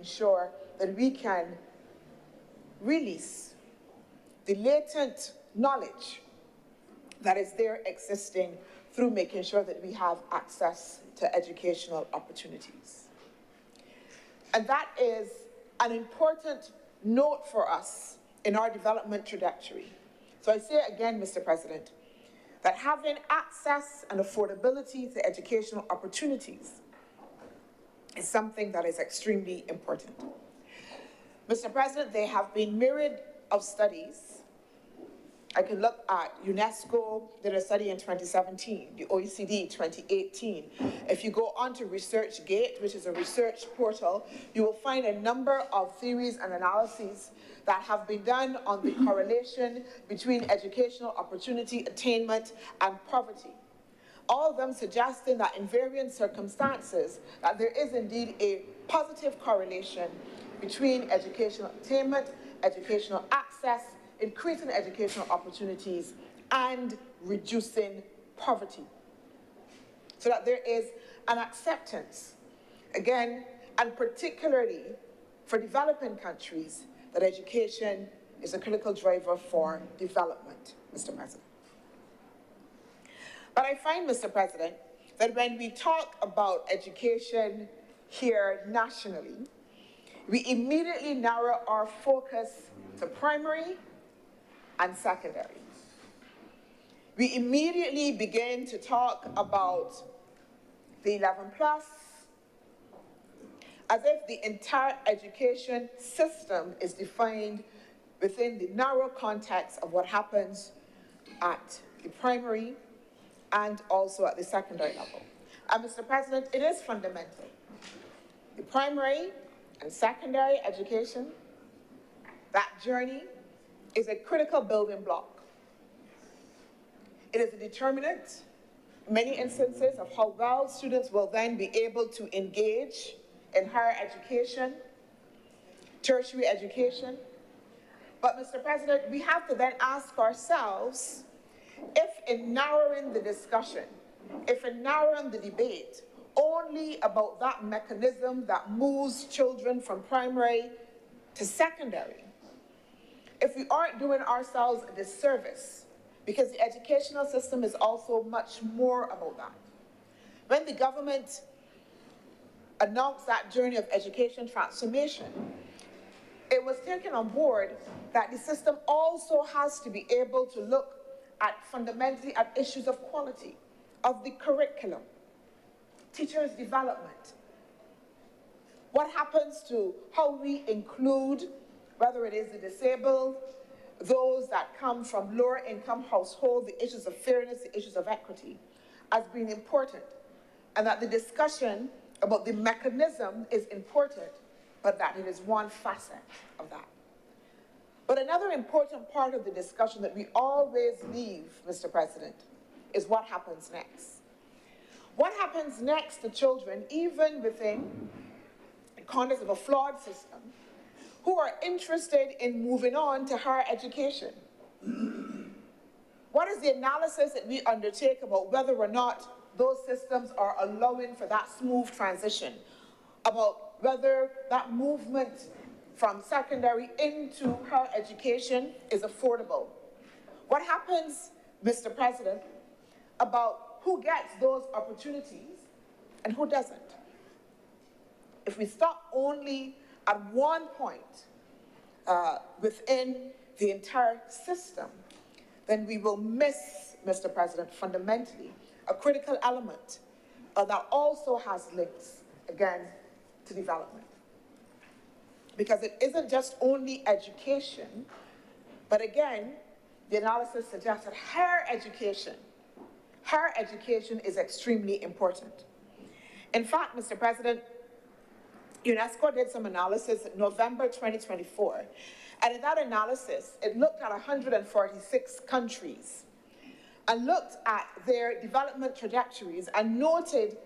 ensure that we can release the latent knowledge that is there existing through making sure that we have access to educational opportunities. And that is an important note for us in our development trajectory. So I say again, Mr. President, that having access and affordability to educational opportunities is something that is extremely important. Mr. President, there have been myriad of studies. I can look at UNESCO did a study in 2017, the OECD 2018. If you go on to ResearchGate, which is a research portal, you will find a number of theories and analyses that have been done on the correlation between educational opportunity attainment and poverty. All of them suggesting that in various circumstances, that there is indeed a positive correlation between educational attainment, educational access, increasing educational opportunities, and reducing poverty. So that there is an acceptance, again, and particularly for developing countries, that education is a critical driver for development, Mr. President. But I find, Mr. President, that when we talk about education here nationally, we immediately narrow our focus to primary and secondary. We immediately begin to talk about the 11 plus, as if the entire education system is defined within the narrow context of what happens at the primary and also at the secondary level. And Mr. President, it is fundamental. The primary and secondary education, that journey is a critical building block. It is a determinant, in many instances, of how well students will then be able to engage in higher education, tertiary education. But Mr. President, we have to then ask ourselves if in narrowing the discussion, if in narrowing the debate only about that mechanism that moves children from primary to secondary, if we aren't doing ourselves a disservice, because the educational system is also much more about that. When the government announced that journey of education transformation, it was taken on board that the system also has to be able to look at fundamentally at issues of quality, of the curriculum, teachers' development. What happens to how we include, whether it is the disabled, those that come from lower income households, the issues of fairness, the issues of equity, as being important, and that the discussion about the mechanism is important, but that it is one facet of that. But another important part of the discussion that we always leave, Mr. President, is what happens next. What happens next to children, even within the context of a flawed system, who are interested in moving on to higher education? What is the analysis that we undertake about whether or not those systems are allowing for that smooth transition, about whether that movement from secondary into higher education is affordable? What happens, Mr. President, about who gets those opportunities and who doesn't? If we stop only at one point within the entire system, then we will miss, Mr. President, fundamentally, a critical element that also has links, again, to development. Because it isn't just only education, but again, the analysis suggests that higher education is extremely important. In fact, Mr. President, UNESCO did some analysis in November 2024, and in that analysis, it looked at 146 countries and looked at their development trajectories and noted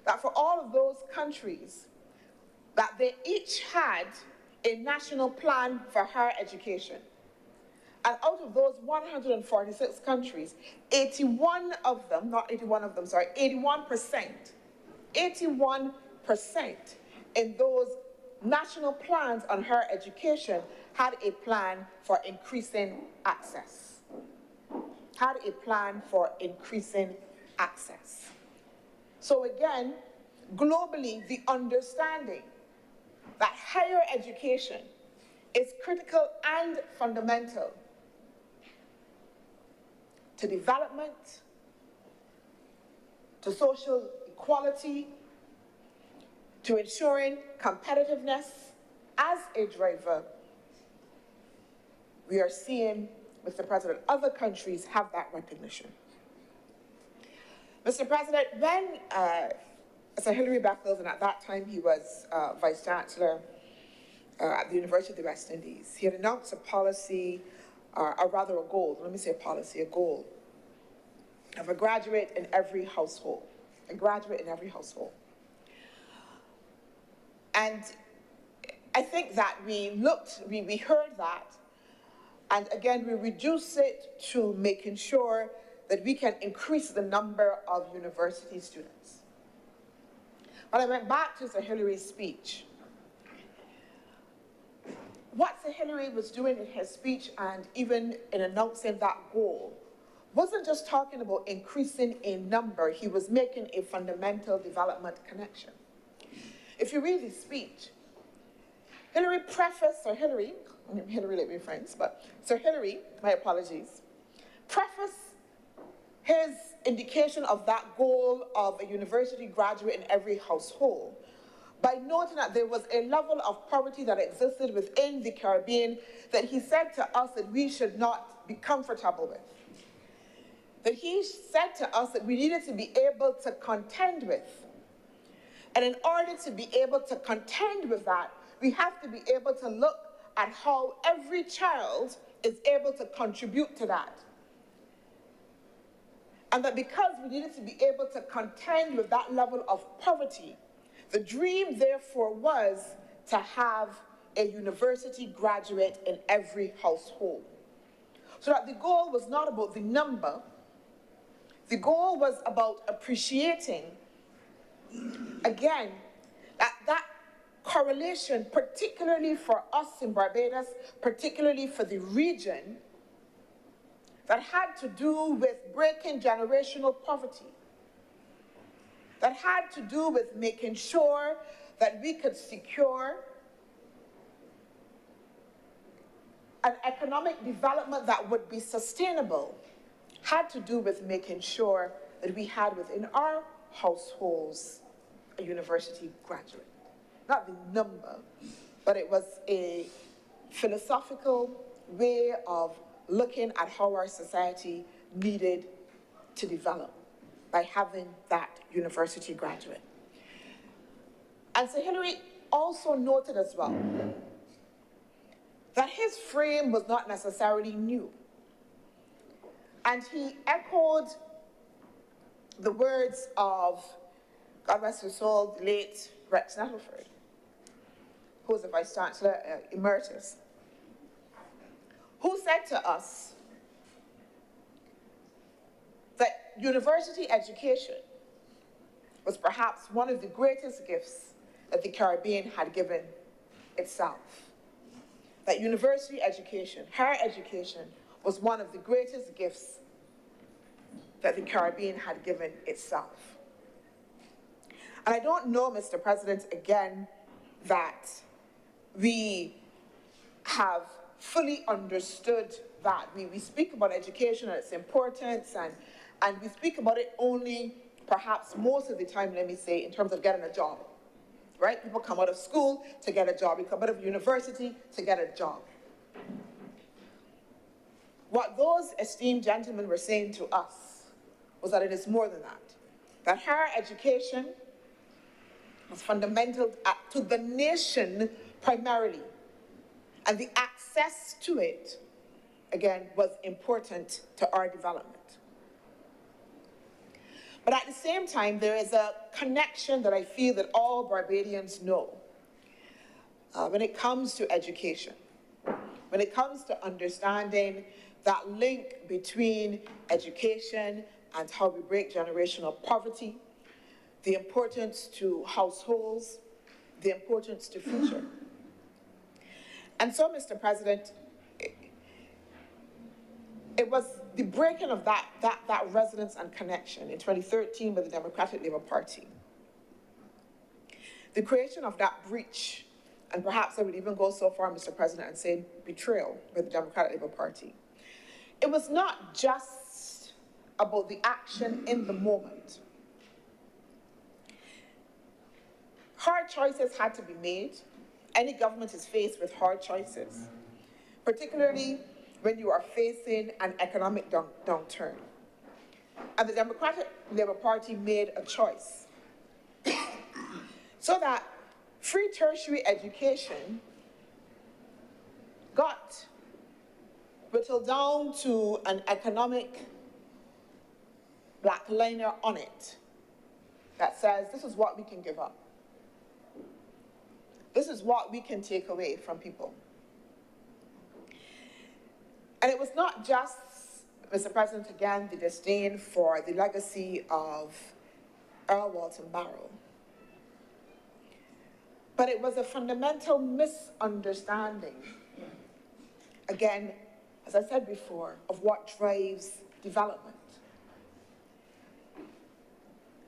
that for all of those countries, that they each had a national plan for higher education. And out of those 146 countries, 81% in those national plans on higher education had a plan for increasing access. Had a plan for increasing access. So again, globally, the understanding that higher education is critical and fundamental to development, to social equality, to ensuring competitiveness as a driver. We are seeing, Mr. President, other countries have that recognition. Mr. President, when Sir Hilary Beckles, and at that time he was Vice Chancellor at the University of the West Indies, he had announced a policy, or rather a goal, let me say a policy, a goal, of a graduate in every household, a graduate in every household. And I think that we heard that, and again, we reduce it to making sure that we can increase the number of university students. When I went back to Sir Hilary's speech, what Sir Hilary was doing in his speech and even in announcing that goal wasn't just talking about increasing a number, he was making a fundamental development connection. If you read his speech, Hilary prefaced, Sir Hilary, Hilary let me friends, but Sir Hilary, my apologies, prefaced his indication of that goal of a university graduate in every household by noting that there was a level of poverty that existed within the Caribbean that he said to us that we should not be comfortable with. That he said to us that we needed to be able to contend with. And in order to be able to contend with that, we have to be able to look at how every child is able to contribute to that. And that because we needed to be able to contend with that level of poverty, the dream therefore was to have a university graduate in every household. So that the goal was not about the number, the goal was about appreciating, again, that correlation, particularly for us in Barbados, particularly for the region, that had to do with breaking generational poverty, that had to do with making sure that we could secure an economic development that would be sustainable, had to do with making sure that we had within our households a university graduate. Not the number, but it was a philosophical way of looking at how our society needed to develop by having that university graduate. And Sir Hilary also noted as well that his frame was not necessarily new. And he echoed the words of, God rest his soul, the late Rex Nettleford, who was the Vice Chancellor Emeritus, who said to us that university education was perhaps one of the greatest gifts that the Caribbean had given itself. That university education, higher education, was one of the greatest gifts that the Caribbean had given itself. And I don't know, Mr. President, again, that we have fully understood that. We speak about education and its importance, and we speak about it only, perhaps most of the time, let me say, in terms of getting a job, right? People come out of school to get a job. We come out of university to get a job. What those esteemed gentlemen were saying to us was that it is more than that. That higher education was fundamental to the nation primarily, and the access to it, again, was important to our development. But at the same time, there is a connection that I feel that all Barbadians know when it comes to education, when it comes to understanding that link between education and how we break generational poverty, the importance to households, the importance to future. And so, Mr. President, it was the breaking of that resonance and connection in 2013 with the Democratic Labour Party. The creation of that breach, and perhaps I would even go so far, Mr. President, and say betrayal with the Democratic Labour Party. It was not just about the action in the moment. Hard choices had to be made. Any government is faced with hard choices, particularly when you are facing an economic downturn. And the Democratic Labour Party made a choice so that free tertiary education got whittled down to an economic black liner on it that says this is what we can give up. This is what we can take away from people. And it was not just, Mr. President, again, the disdain for the legacy of Earl Walton Barrow, but it was a fundamental misunderstanding, again, as I said before, of what drives development.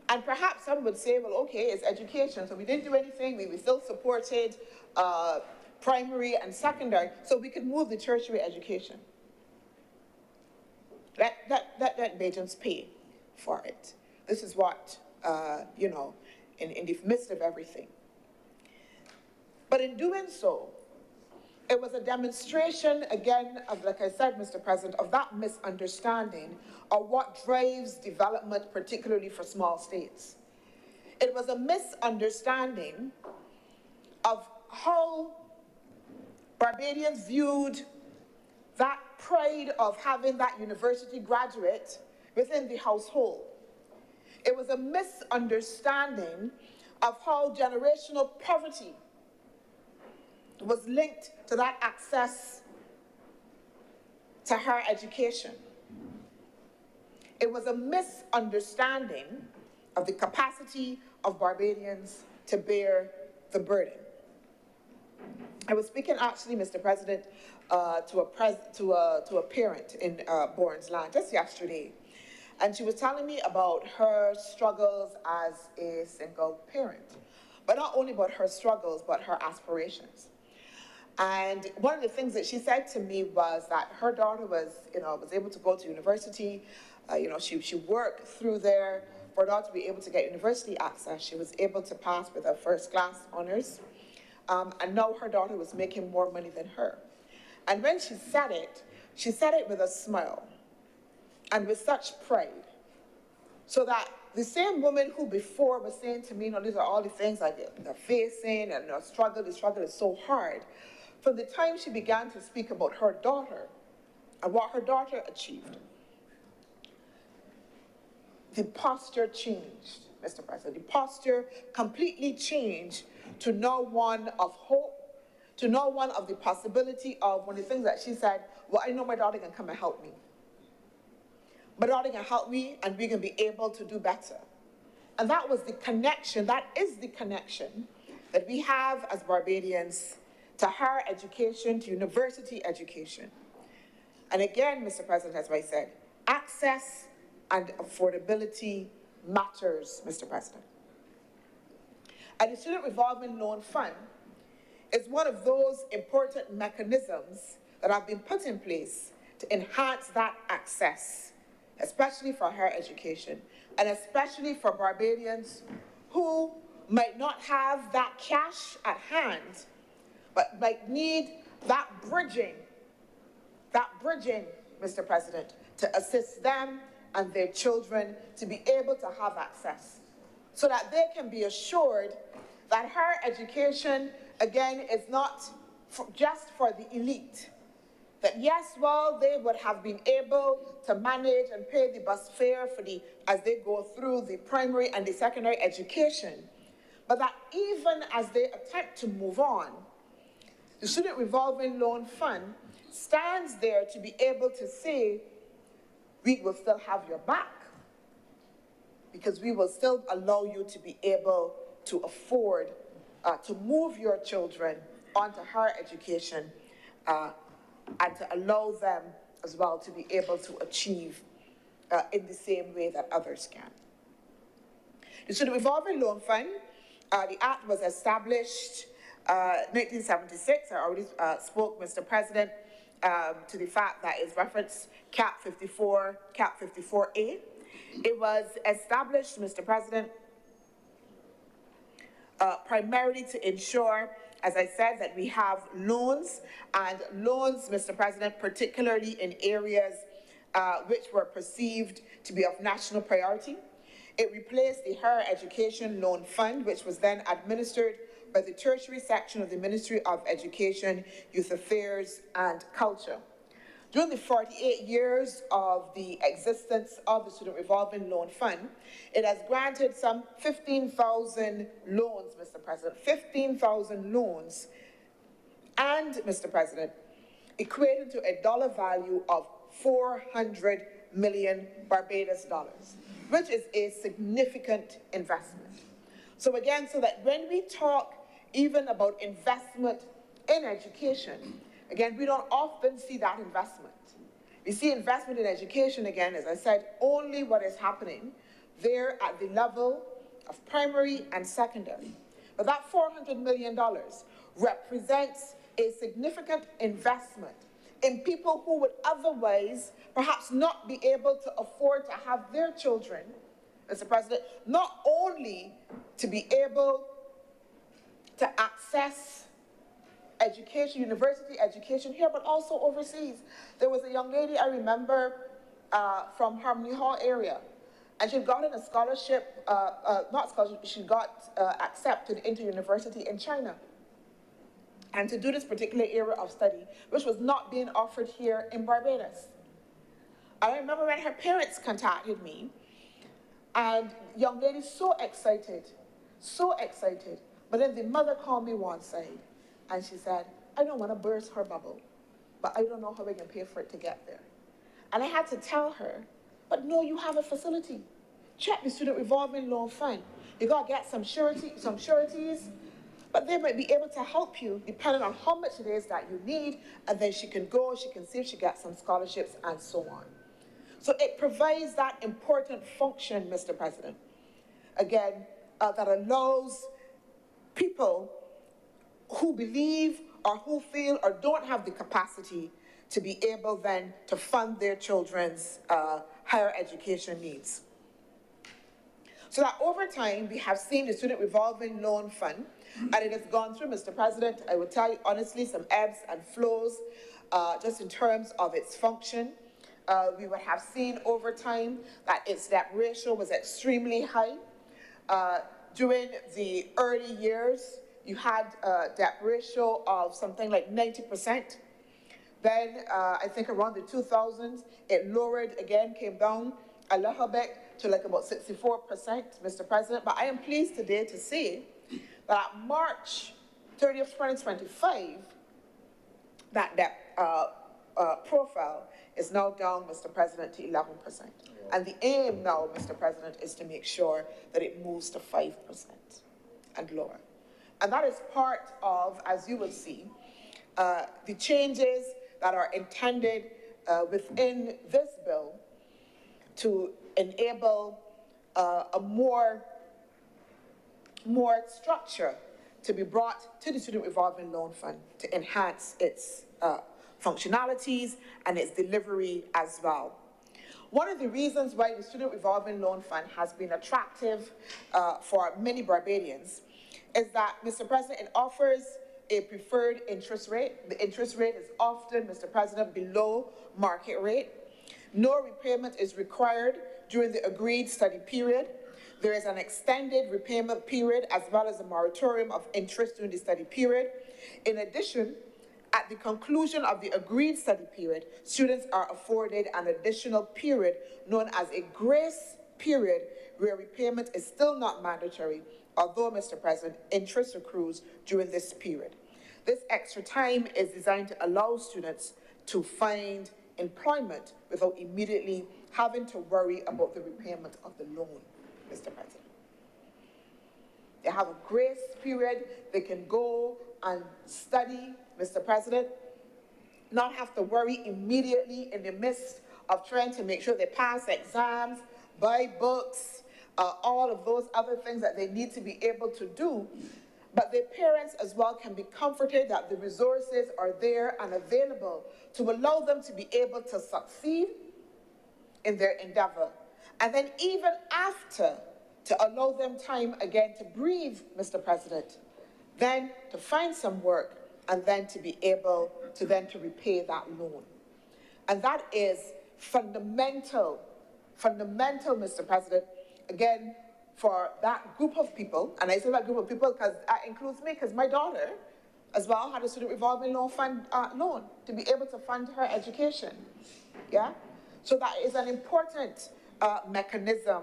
And perhaps some would say, well, okay, it's education, so we didn't do anything, we still supported primary and secondary, so we could move the tertiary education. Let Bajans pay for it. This is what, you know, in the midst of everything. But in doing so, it was a demonstration, again, of, like I said, Mr. President, of that misunderstanding of what drives development, particularly for small states. It was a misunderstanding of how Barbadians viewed that pride of having that university graduate within the household. It was a misunderstanding of how generational poverty was linked to that access to higher education. It was a misunderstanding of the capacity of Barbadians to bear the burden. I was speaking actually, Mr. President, to a parent in Bourne's Land just yesterday, and she was telling me about her struggles as a single parent, but not only about her struggles, but her aspirations. And one of the things that she said to me was that her daughter was able to go to university. She worked through there for her daughter to be able to get university access. She was able to pass with a first-class honors. And now her daughter was making more money than her. And when she said it with a smile and with such pride, so that the same woman who before was saying to me, these are all the things they're facing, and the struggle is so hard. From the time she began to speak about her daughter and what her daughter achieved, the posture changed, Mr. President. The posture completely changed to now one of hope, to now one of the possibility of one of the things that she said, well, I know my daughter can come and help me. My daughter can help me, and we can be able to do better. And that was the connection, that is the connection that we have as Barbadians to higher education, to university education. And again, Mr. President, as I said, access and affordability matters, Mr. President. And the Student Revolving Loan Fund is one of those important mechanisms that have been put in place to enhance that access, especially for higher education, and especially for Barbadians who might not have that cash at hand, but might need that bridging, Mr. President, to assist them and their children to be able to have access, so that they can be assured that higher education, again, is not just for the elite. That yes, well, they would have been able to manage and pay the bus fare as they go through the primary and the secondary education, but that even as they attempt to move on, the Student Revolving Loan Fund stands there to be able to say, we will still have your back, because we will still allow you to be able to afford to move your children onto higher education and to allow them as well to be able to achieve in the same way that others can. The Student Revolving Loan Fund, the Act was established 1976. I already spoke, Mr. President, to the fact that it's referenced CAP 54, CAP 54A. It was established, Mr. President, primarily to ensure, as I said, that we have loans, and loans, Mr. President, particularly in areas which were perceived to be of national priority. It replaced the Higher Education Loan Fund, which was then administered by the tertiary section of the Ministry of Education, Youth Affairs and Culture. During the 48 years of the existence of the Student Revolving Loan Fund, it has granted some 15,000 loans, Mr. President, 15,000 loans, and, Mr. President, equating to a dollar value of 400 million Barbados dollars, which is a significant investment. So again, so that when we talk even about investment in education, again, we don't often see that investment. We see investment in education, again, as I said, only what is happening there at the level of primary and secondary. But that $400 million represents a significant investment in people who would otherwise perhaps not be able to afford to have their children, Mr. President, not only to be able to access education, university education here, but also overseas. There was a young lady I remember from Harmony Hall area, and she'd gotten a scholarship, not scholarship, she got accepted into university in China. And to do this particular area of study, which was not being offered here in Barbados. I remember when her parents contacted me, and young lady so excited, but then the mother called me one side, and she said, I don't want to burst her bubble, but I don't know how we can pay for it to get there. And I had to tell her, but no, you have a facility. Check the Student Revolving Loan Fund. You got to get some sureties, but they might be able to help you depending on how much it is that you need, and then she can go, she can see if she gets some scholarships and so on. So it provides that important function, Mr. President, again, that allows people who believe or who feel or don't have the capacity to be able then to fund their children's higher education needs. So that over time, we have seen the Student Revolving Loan Fund, and it has gone through, Mr. President, I will tell you honestly, some ebbs and flows, just in terms of its function. We would have seen over time that its debt ratio was extremely high. During the early years, you had a debt ratio of something like 90%. Then I think around the 2000s, it lowered again, came down a little bit to like about 64%, Mr. President. But I am pleased today to say that at March 30th, 2025, that debt profile is now down, Mr. President, to 11%. And the aim now, Mr. President, is to make sure that it moves to 5% and lower. And that is part of, as you will see, the changes that are intended within this bill to enable a more structure to be brought to the Student Revolving Loan Fund to enhance its functionalities and its delivery as well. One of the reasons why the Student Revolving Loan Fund has been attractive for many Barbadians is that, Mr. President, it offers a preferred interest rate. The interest rate is often, Mr. President, below market rate. No repayment is required during the agreed study period. There is an extended repayment period as well as a moratorium of interest during the study period. In addition, at the conclusion of the agreed study period, students are afforded an additional period known as a grace period where repayment is still not mandatory, although, Mr. President, interest accrues during this period. This extra time is designed to allow students to find employment without immediately having to worry about the repayment of the loan, Mr. President. They have a grace period. They can go and study, Mr. President, not have to worry immediately in the midst of trying to make sure they pass exams, buy books, all of those other things that they need to be able to do. But their parents as well can be comforted that the resources are there and available to allow them to be able to succeed in their endeavor. And then even after, to allow them time again to breathe, Mr. President, then to find some work, and then to be able to repay that loan. And that is fundamental, Mr. President, again, for that group of people. And I say that group of people because that includes me, because my daughter as well had a student revolving loan fund loan to be able to fund her education. Yeah? So that is an important mechanism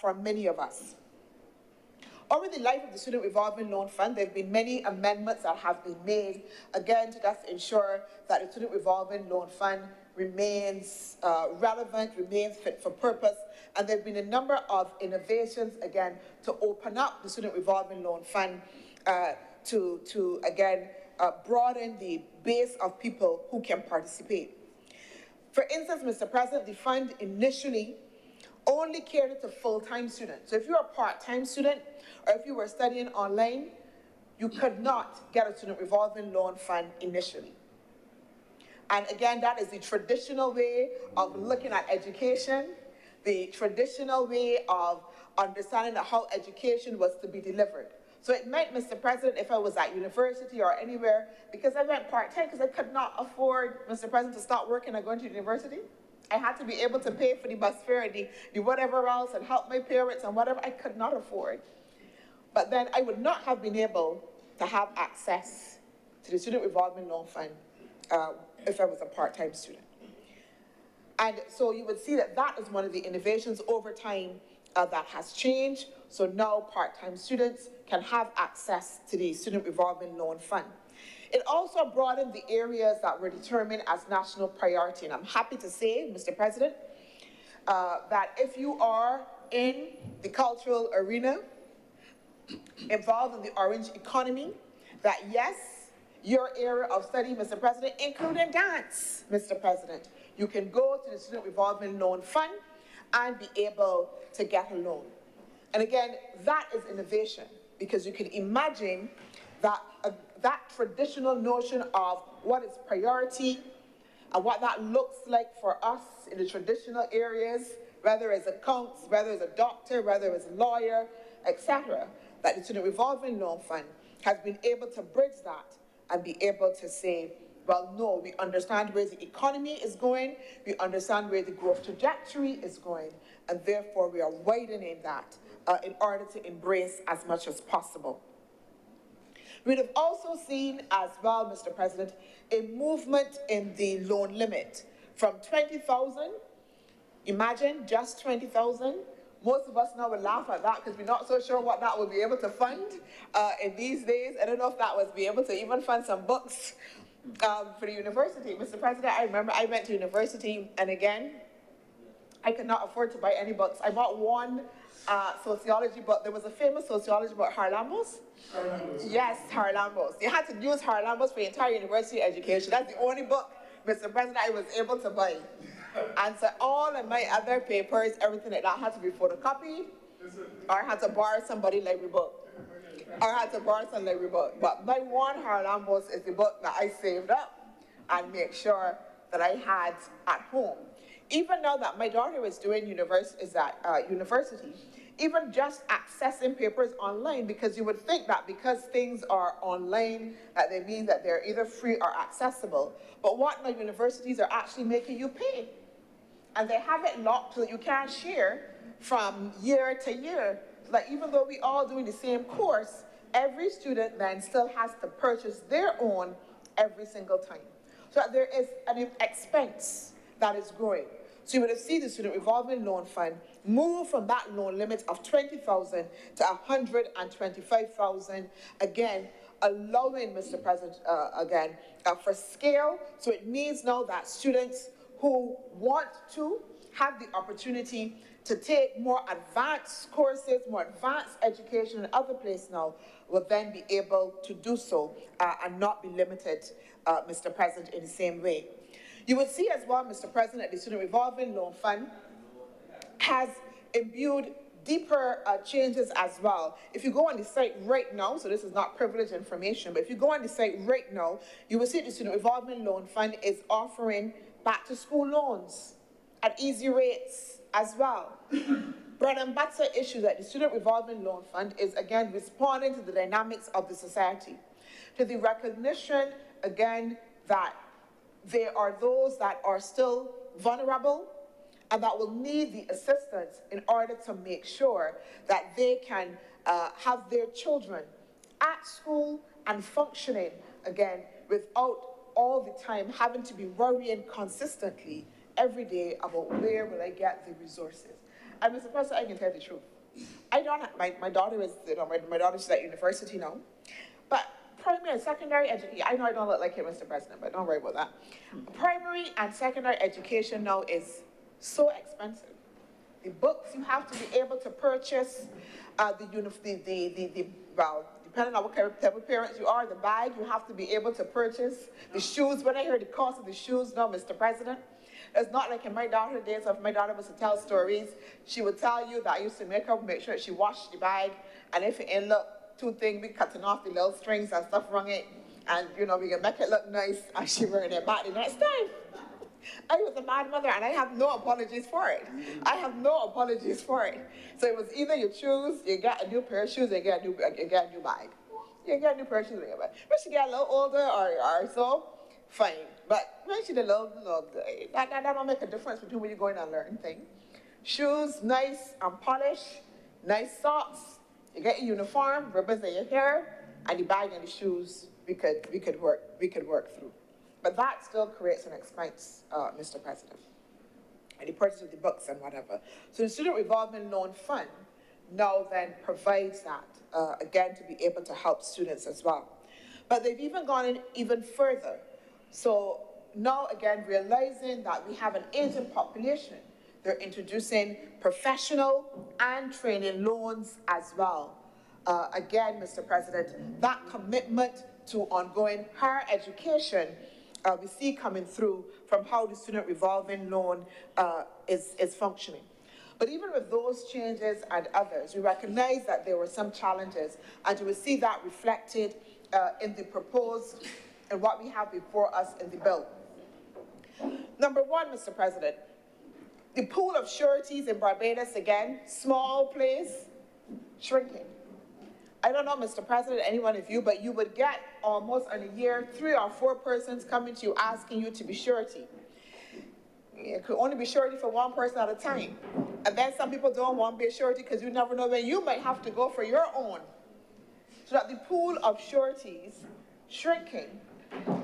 for many of us. Over the life of the Student Revolving Loan Fund, there have been many amendments that have been made, again, to just ensure that the Student Revolving Loan Fund remains relevant, remains fit for purpose, and there have been a number of innovations, again, to open up the Student Revolving Loan Fund to again, broaden the base of people who can participate. For instance, Mr. President, the fund initially only catered to full-time students. So if you're a part-time student, or if you were studying online, you could not get a student revolving loan fund initially. And again, that is the traditional way of looking at education, the traditional way of understanding how education was to be delivered. So it meant, Mr. President, if I was at university or anywhere, because I went part-time, because I could not afford, Mr. President, to start working and going to university. I had to be able to pay for the bus fare and the whatever else and help my parents and whatever I could not afford. But then I would not have been able to have access to the Student Revolving Loan Fund if I was a part-time student. And so you would see that that is one of the innovations over time that has changed. So now part-time students can have access to the Student Revolving Loan Fund. It also broadened the areas that were determined as national priority. And I'm happy to say, Mr. President, that if you are in the cultural arena, involved in the orange economy, that yes, your area of study, Mr. President, including dance, Mr. President, you can go to the Student Revolving Loan Fund and be able to get a loan. And again, that is innovation, because you can imagine that that traditional notion of what is priority and what that looks like for us in the traditional areas, whether it's accounts, whether it's a doctor, whether it's a lawyer, etc., that the Student Revolving Loan Fund has been able to bridge that and be able to say, well, no, we understand where the economy is going, we understand where the growth trajectory is going, and therefore we are widening that in order to embrace as much as possible. We'd have also seen as well, Mr. President, a movement in the loan limit from 20,000, imagine just 20,000. Most of us now will laugh at that because we're not so sure what that will be able to fund in these days. I don't know if that was be able to even fund some books for the university. Mr. President, I remember I went to university, and again, I could not afford to buy any books. I bought one sociology book. There was a famous sociology book, Harlambos. Yes, Harlambos. You had to use Harlambos for your entire university education. That's the only book, Mr. President, I was able to buy. And so all of my other papers, everything like that had to be photocopied, or I had to borrow somebody's library book. Or I had to borrow some library book. But my one Harlambos is the book that I saved up and make sure that I had at home. Even now that my daughter is doing university, even just accessing papers online, because you would think that because things are online, that they mean that they're either free or accessible. But what now universities are actually making you pay. And they have it locked so that you can't share from year to year. So that even though we all doing the same course, every student then still has to purchase their own every single time. So that there is an expense that is growing. So you would have seen the Student Revolving Loan Fund move from that loan limit of 20,000 to 125,000, again, allowing, Mr. President, for scale. So it means now that students who want to have the opportunity to take more advanced courses, more advanced education in other places now, will then be able to do so and not be limited, Mr. President, in the same way. You would see as well, Mr. President, the Student Revolving Loan Fund has imbued deeper changes as well. If you go on the site right now, so this is not privileged information, but if you go on the site right now, you will see the Student Revolving Loan Fund is offering back-to-school loans at easy rates as well. Bread and butter issue that the Student Revolving Loan Fund is, again, responding to the dynamics of the society, to the recognition, again, that there are those that are still vulnerable and that will need the assistance in order to make sure that they can have their children at school and functioning, again, without all the time having to be worrying consistently every day about where will I get the resources. And Mr. President, I can tell the truth. I don't have, my daughter is, my daughter's at university now, but primary and secondary education, I know I don't look like it, Mr. President, but don't worry about that. Primary and secondary education now is so expensive. The books you have to be able to purchase, well, depending on what type of parents you are, the bag you have to be able to purchase, the shoes. When I heard the cost of the shoes now, Mr. President, it's not like in my daughter's days, if my daughter was to tell stories, she would tell you that I used to make sure she washed the bag, and if it ain't look too thin, we cutting off the little strings and stuff wrong it, and we can make it look nice, and she wearing it back the next time. I was a bad mother, and I have no apologies for it. I have no apologies for it. So it was either you choose, you get a new pair of shoes, you get a new bag. You get a new pair of shoes, but when she get a little older or so, fine. But when she's a little, that don't make a difference between when you're going and learn things. Shoes, nice and polished, nice socks. You get your uniform, ribbons in your hair, and the bag and the shoes we could work through. But that still creates an expense, Mr. President, and the purchase of the books and whatever. So the Student Revolving Loan Fund now then provides that, again, to be able to help students as well. But they've even gone in even further. So now, again, realizing that we have an aging population, they're introducing professional and training loans as well. Again, Mr. President, that commitment to ongoing higher education we see coming through from how the Student Revolving Loan is functioning. But even with those changes and others, we recognize that there were some challenges, and you will see that reflected in the proposed and what we have before us in the bill. Number one, Mr. President, the pool of sureties in Barbados, again, small place, shrinking. I don't know, Mr. President, any one of you, but you would get almost in a year 3 or 4 persons coming to you asking you to be surety. It could only be surety for one person at a time. And then some people don't want to be a surety because you never know when you might have to go for your own. So that the pool of sureties shrinking,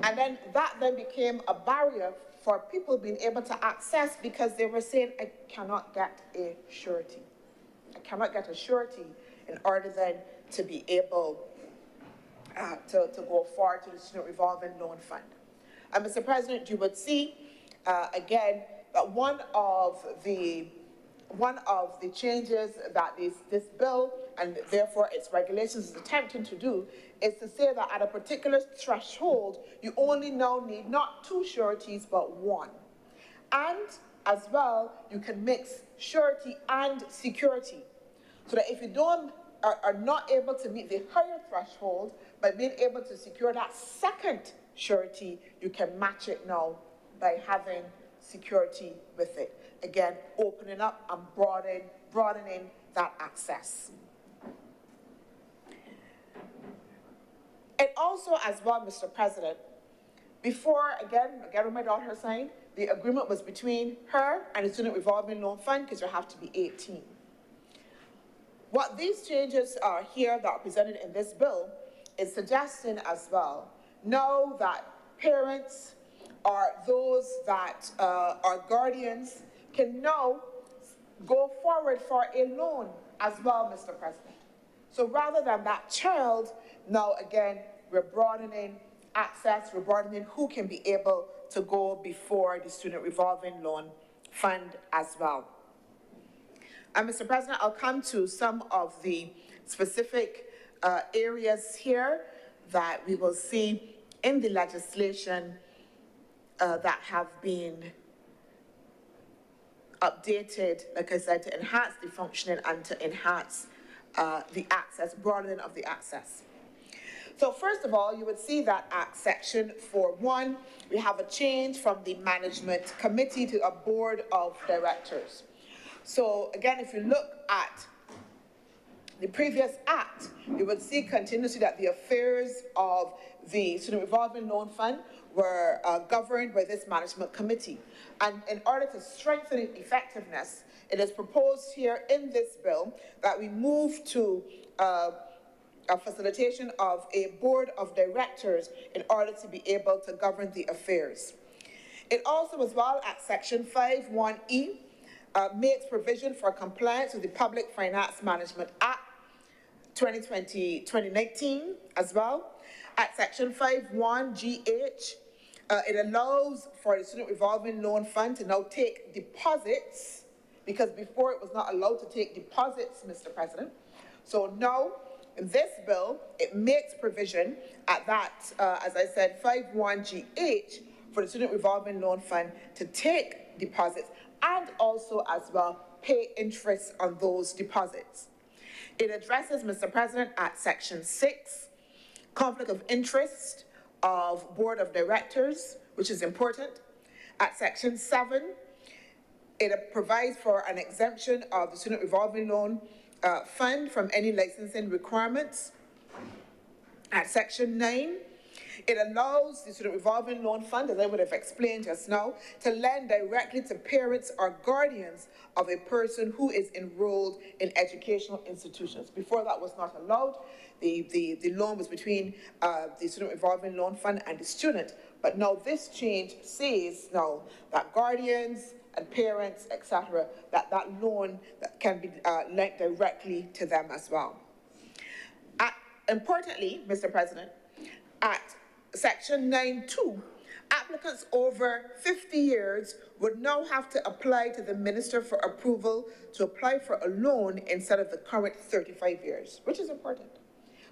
and then that then became a barrier for people being able to access because they were saying, I cannot get a surety. I cannot get a surety in order then to be able to go forward to the Student Revolving Loan Fund. And Mr. President, you would see, again, that one of the changes that this bill and therefore its regulations is attempting to do is to say that at a particular threshold, you only now need not 2 sureties, but 1. And as well, you can mix surety and security. So that if you are not able to meet the higher threshold, but being able to secure that second surety, you can match it now by having security with it. Again, opening up and broadening that access. And also as well, Mr. President, before, again with my daughter signed, the agreement was between her and the Student Revolving Loan Fund because you have to be 18. What these changes are here that are presented in this bill is suggesting as well, now that parents or those that are guardians can now go forward for a loan as well, Mr. President. So rather than that child, now again, we're broadening access, we're broadening who can be able to go before the Student Revolving Loan Fund as well. And Mr. President, I'll come to some of the specific areas here that we will see in the legislation that have been updated, like I said, to enhance the functioning and to enhance the access, broadening of the access. So first of all, you would see that at section 4.1, we have a change from the management committee to a board of directors. So again, if you look at the previous act, you would see continuously that the affairs of the Student Revolving Loan Fund were governed by this management committee. And in order to strengthen its effectiveness, it is proposed here in this bill that we move to a facilitation of a board of directors in order to be able to govern the affairs. It also, as well, at section 5.1e, makes provision for compliance with the Public Finance Management Act 2019 as well. At section 5.1gh, it allows for the Student Revolving Loan Fund to now take deposits, because before it was not allowed to take deposits, Mr. President. So now, in this bill, it makes provision at that, as I said, 5.1gh for the Student Revolving Loan Fund to take deposits and also as well pay interest on those deposits. It addresses, Mr. President, at section 6, conflict of interest of board of directors, which is important. At section 7, it provides for an exemption of the Student Revolving Loan Fund from any licensing requirements. At section 9, it allows the Student Revolving Loan Fund, as I would have explained just now, to lend directly to parents or guardians of a person who is enrolled in educational institutions. Before that was not allowed. The loan was between the Student Revolving Loan Fund and the student. But now this change says now that guardians and parents, etc., that loan that can be lent directly to them as well. Importantly, Mr. President, at section 9.2, applicants over 50 years would now have to apply to the minister for approval to apply for a loan instead of the current 35 years, which is important.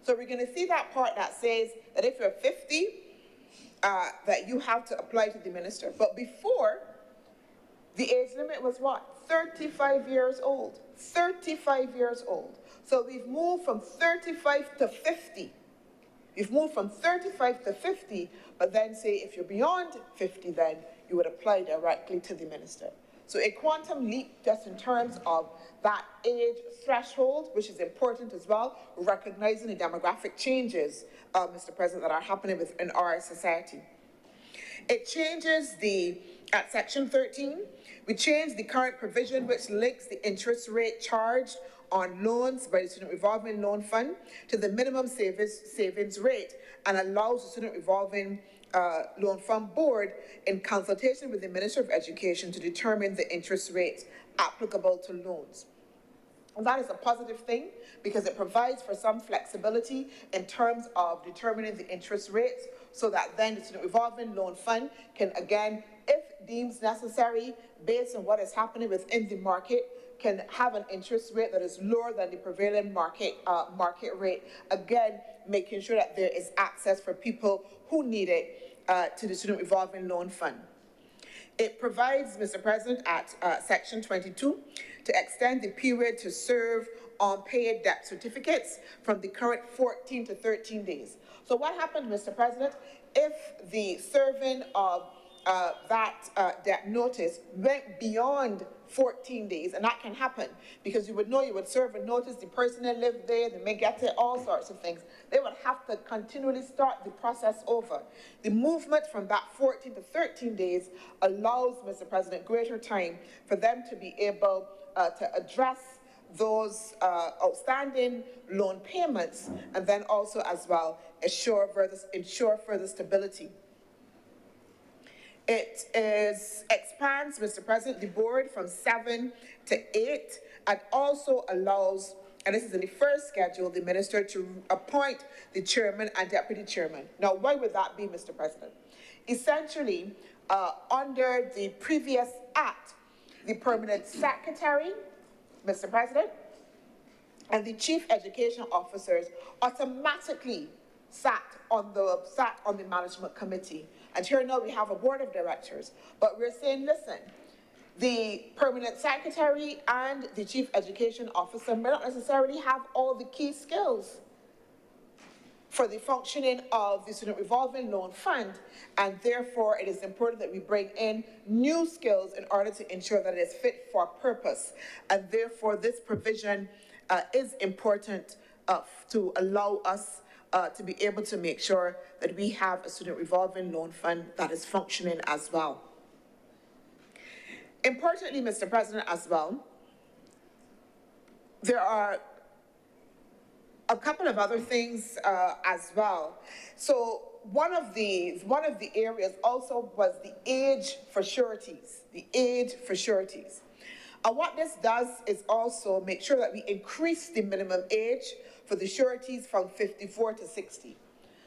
So we're going to see that part that says that if you're 50, that you have to apply to the minister. But before, the age limit was what? 35 years old. 35 years old. So we've moved from 35 to 50. We've moved from 35 to 50, but then say if you're beyond 50, then you would apply directly to the minister. So a quantum leap just in terms of that age threshold, which is important as well, recognizing the demographic changes, Mr. President, that are happening within our society. It changes at section 13, we change the current provision which links the interest rate charged on loans by the Student Revolving Loan Fund to the minimum savings rate and allows the Student Revolving Loan Fund Board in consultation with the Minister of Education to determine the interest rates applicable to loans. And that is a positive thing because it provides for some flexibility in terms of determining the interest rates so that then the Student Revolving Loan Fund can, again, if deems necessary, based on what is happening within the market, can have an interest rate that is lower than the prevailing market rate, again, making sure that there is access for people who need it to the Student Revolving Loan Fund. It provides, Mr. President, at section 22, to extend the period to serve unpaid debt certificates from the current 14 to 13 days. So what happened, Mr. President, if the serving of that debt notice went beyond 14 days, and that can happen because you would serve a notice, the person that lived there, they may get it, all sorts of things. They would have to continually start the process over. The movement from that 14 to 13 days allows, Mr. President, greater time for them to be able to address those outstanding loan payments and then also as well ensure further stability. It expands, Mr. President, the board from 7 to 8 and also allows, and this is in the first schedule, the minister to appoint the chairman and deputy chairman. Now, why would that be, Mr. President? Essentially, under the previous act, the permanent secretary Mr. President, and the chief education officers automatically sat on the management committee. And here now we have a board of directors, but we're saying, listen, the permanent secretary and the chief education officer may not necessarily have all the key skills for the functioning of the Student Revolving Loan Fund, and therefore it is important that we bring in new skills in order to ensure that it is fit for purpose. And therefore this provision is important to allow us to be able to make sure that we have a Student Revolving Loan Fund that is functioning as well. Importantly, Mr. President, as well, there are a couple of other things as well. So one of the areas also was the age for sureties, And what this does is also make sure that we increase the minimum age for the sureties from 54 to 60.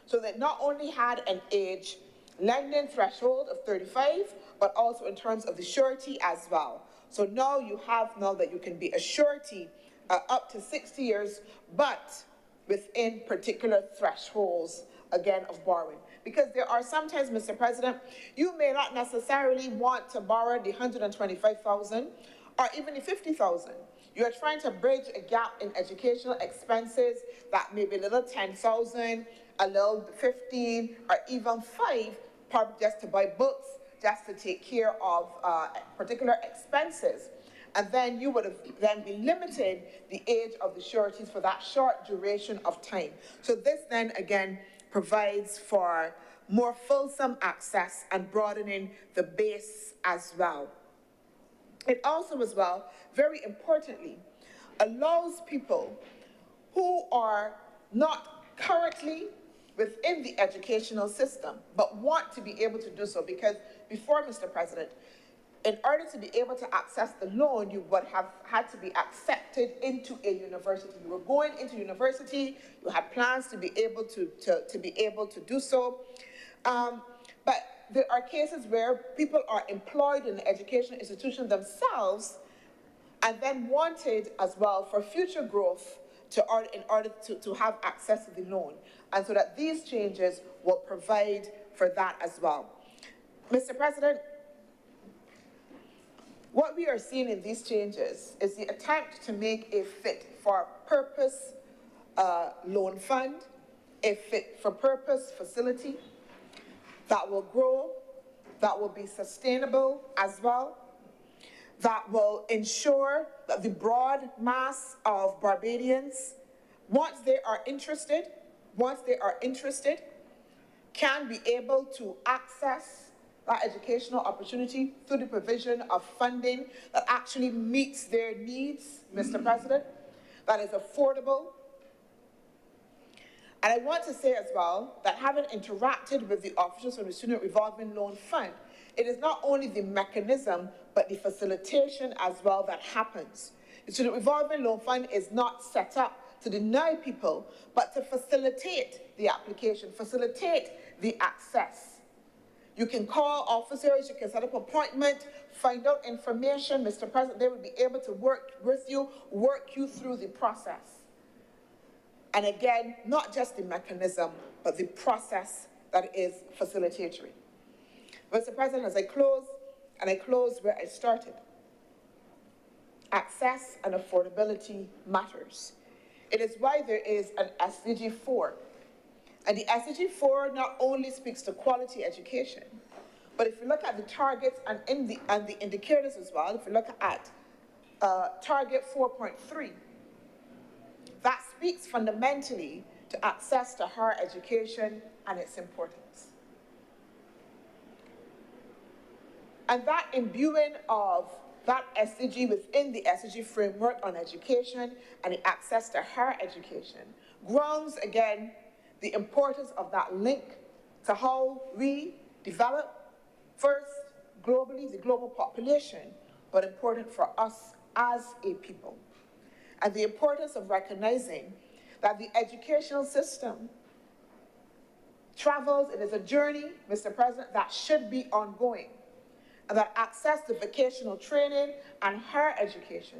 So that not only had an age lending threshold of 35, but also in terms of the surety as well. So now you have that you can be a surety up to 60 years, but within particular thresholds, again, of borrowing. Because there are sometimes, Mr. President, you may not necessarily want to borrow the 125,000 or even the 50,000. You're trying to bridge a gap in educational expenses that may be a little 10,000, a little 15, or even 5, probably just to buy books, just to take care of particular expenses. And then you would have then be limited the age of the sureties for that short duration of time. So this then again provides for more fulsome access and broadening the base as well. It also as well, very importantly, allows people who are not currently within the educational system, but want to be able to do so, because before, Mr. President, in order to be able to access the loan, you would have had to be accepted into a university. You were going into university, you had plans to be able to do so. But there are cases where people are employed in the educational institution themselves and then wanted as well for future growth in order to have access to the loan. And so that these changes will provide for that as well. Mr. President, what we are seeing in these changes is the attempt to make a fit-for-purpose loan fund, a fit-for-purpose facility that will grow, that will be sustainable as well, that will ensure that the broad mass of Barbadians, once they are interested, can be able to access that educational opportunity through the provision of funding that actually meets their needs, Mr. President, that is affordable. And I want to say as well that having interacted with the officials from the Student Revolving Loan Fund, it is not only the mechanism, but the facilitation as well that happens. The Student Revolving Loan Fund is not set up to deny people, but to facilitate the application, facilitate the access. You can call officers, you can set up an appointment, find out information. Mr. President, they will be able to work with you, work you through the process. And again, not just the mechanism, but the process that is facilitatory. Mr. President, as I close where I started, access and affordability matters. It is why there is an SDG 4. And the SDG 4 not only speaks to quality education, but if you look at the targets and the indicators as well, if you look at target 4.3, that speaks fundamentally to access to higher education and its importance. And that imbuing of that SDG within the SDG framework on education and the access to higher education grounds, again, the importance of that link to how we develop, first, globally, the global population, but important for us as a people. And the importance of recognizing that the educational system travels, it is a journey, Mr. President, that should be ongoing. And that access to vocational training and higher education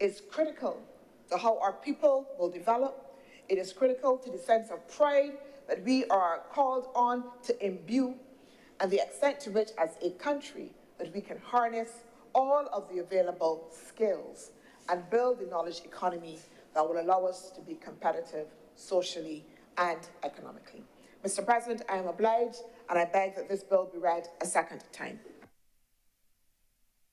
is critical to how our people will develop. It is critical to the sense of pride that we are called on to imbue, and the extent to which, as a country, that we can harness all of the available skills and build the knowledge economy that will allow us to be competitive socially and economically. Mr. President, I am obliged, and I beg that this bill be read a second time.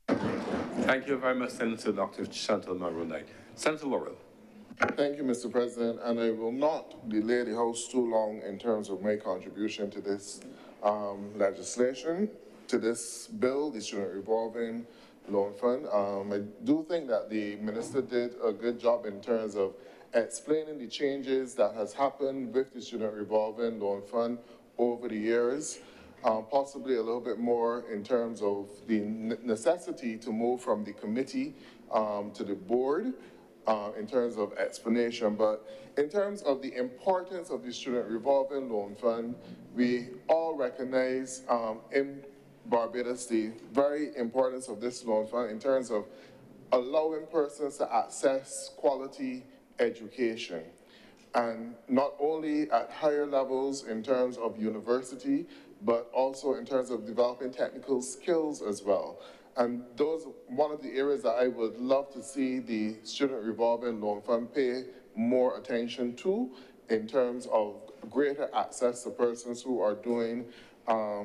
Thank you very much, Senator Dr. Chantal Maroon-Knight. Senator Worrell. Thank you, Mr. President, and I will not delay the House too long in terms of my contribution to this legislation, to this bill, the Student Revolving Loan Fund. I do think that the Minister did a good job in terms of explaining the changes that has happened with the Student Revolving Loan Fund over the years, possibly a little bit more in terms of the necessity to move from the committee to the board, in terms of explanation. But in terms of the importance of the Student Revolving Loan Fund, we all recognize in Barbados the very importance of this loan fund in terms of allowing persons to access quality education. And not only at higher levels in terms of university, but also in terms of developing technical skills as well. And those one of the areas that I would love to see the Student Revolving Loan Fund pay more attention to in terms of greater access to persons who are doing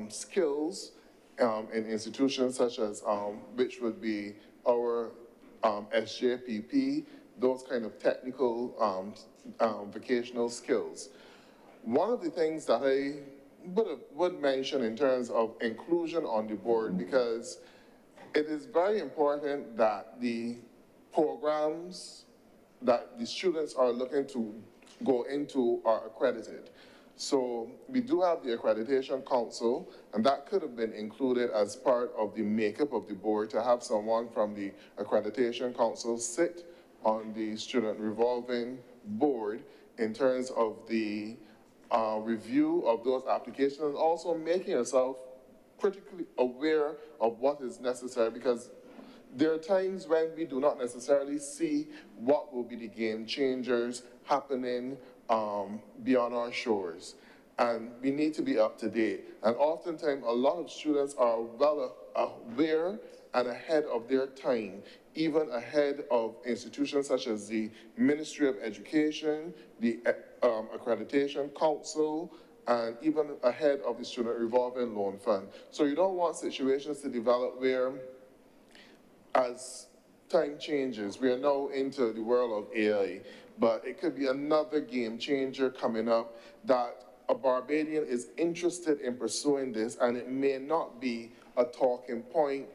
skills in institutions such as, which would be our SJPP, those kind of technical vocational skills. One of the things that I would mention in terms of inclusion on the board, because it is very important that the programs that the students are looking to go into are accredited. So we do have the Accreditation Council, and that could have been included as part of the makeup of the board to have someone from the Accreditation Council sit on the Student Revolving Board in terms of the review of those applications, and also making yourself critically aware of what is necessary, because there are times when we do not necessarily see what will be the game changers happening beyond our shores. And we need to be up to date. And oftentimes, a lot of students are well aware and ahead of their time, even ahead of institutions such as the Ministry of Education, the Accreditation Council, and even ahead of the Student Revolving Loan Fund. So you don't want situations to develop where, as time changes, we are now into the world of AI, but it could be another game changer coming up that a Barbadian is interested in pursuing this, and it may not be a talking point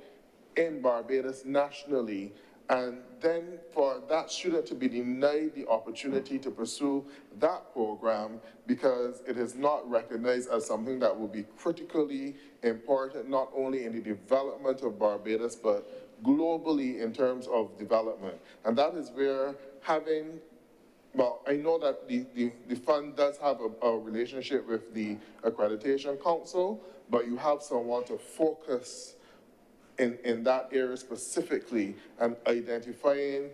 in Barbados nationally, and then for that student to be denied the opportunity to pursue that program because it is not recognized as something that will be critically important, not only in the development of Barbados, but globally in terms of development. And that is where having, well, I know that the fund does have a relationship with the Accreditation Council, but you have someone to focus in that area specifically and identifying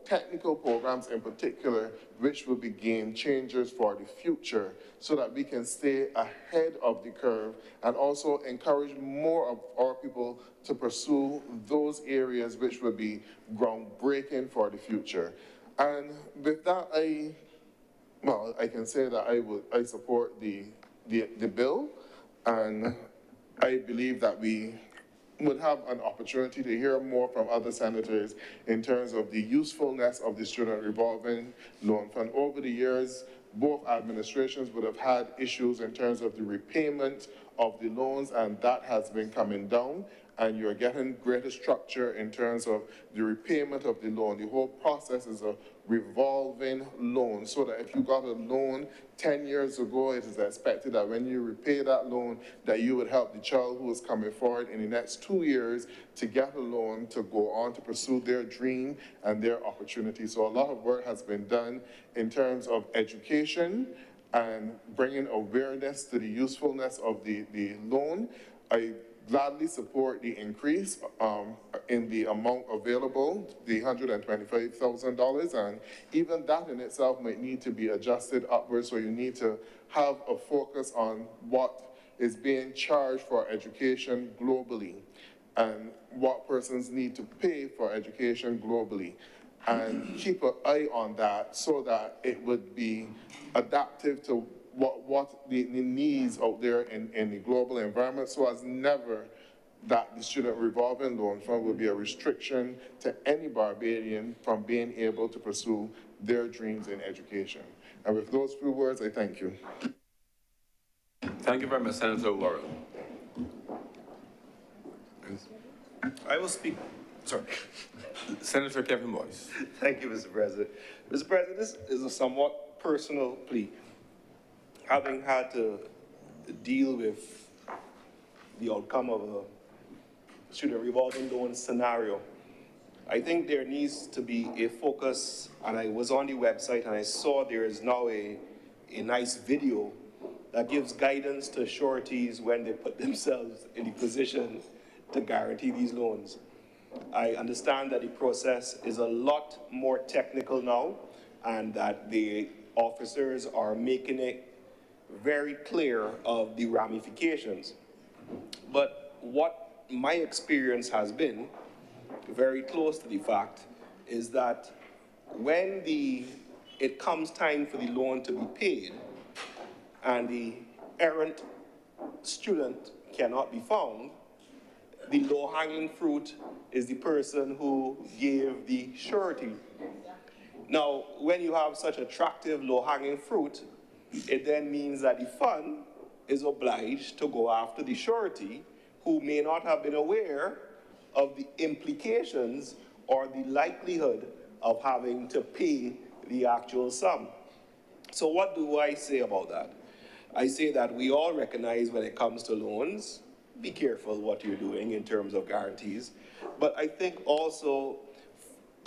technical programs in particular, which will be game changers for the future so that we can stay ahead of the curve and also encourage more of our people to pursue those areas which will be groundbreaking for the future. And with that, I can say that I support the bill, and I believe that we would have an opportunity to hear more from other senators in terms of the usefulness of the Student Revolving Loan Fund. Over the years, both administrations would have had issues in terms of the repayment of the loans, and that has been coming down, and you're getting greater structure in terms of the repayment of the loan. The whole process is a revolving loan, so that if you got a loan 10 years ago, it is expected that when you repay that loan, that you would help the child who is coming forward in the next 2 years to get a loan to go on to pursue their dream and their opportunity. So a lot of work has been done in terms of education and bringing awareness to the usefulness of the loan. I gladly support the increase in the amount available, the $125,000, and even that in itself might need to be adjusted upwards, so you need to have a focus on what is being charged for education globally and what persons need to pay for education globally, and keep an eye on that so that it would be adaptive to what the needs out there in the global environment, so as never that the student revolving loan fund will be a restriction to any Barbadian from being able to pursue their dreams in education. And with those few words, I thank you. Thank you very much, Senator Laurel. I will speak, sorry. Senator Kevin Boyce. Thank you, Mr. President. Mr. President, this is a somewhat personal plea. Having had to deal with the outcome of a student revolving loan scenario, I think there needs to be a focus, and I was on the website and I saw there is now a nice video that gives guidance to sureties when they put themselves in the position to guarantee these loans. I understand that the process is a lot more technical now, and that the officers are making it very clear of the ramifications. But what my experience has been, very close to the fact, is that when it comes time for the loan to be paid and the errant student cannot be found, the low-hanging fruit is the person who gave the surety. Now, when you have such attractive low-hanging fruit, it then means that the fund is obliged to go after the surety who may not have been aware of the implications or the likelihood of having to pay the actual sum. So what do I say about that? I say that we all recognize when it comes to loans, be careful what you're doing in terms of guarantees. But I think also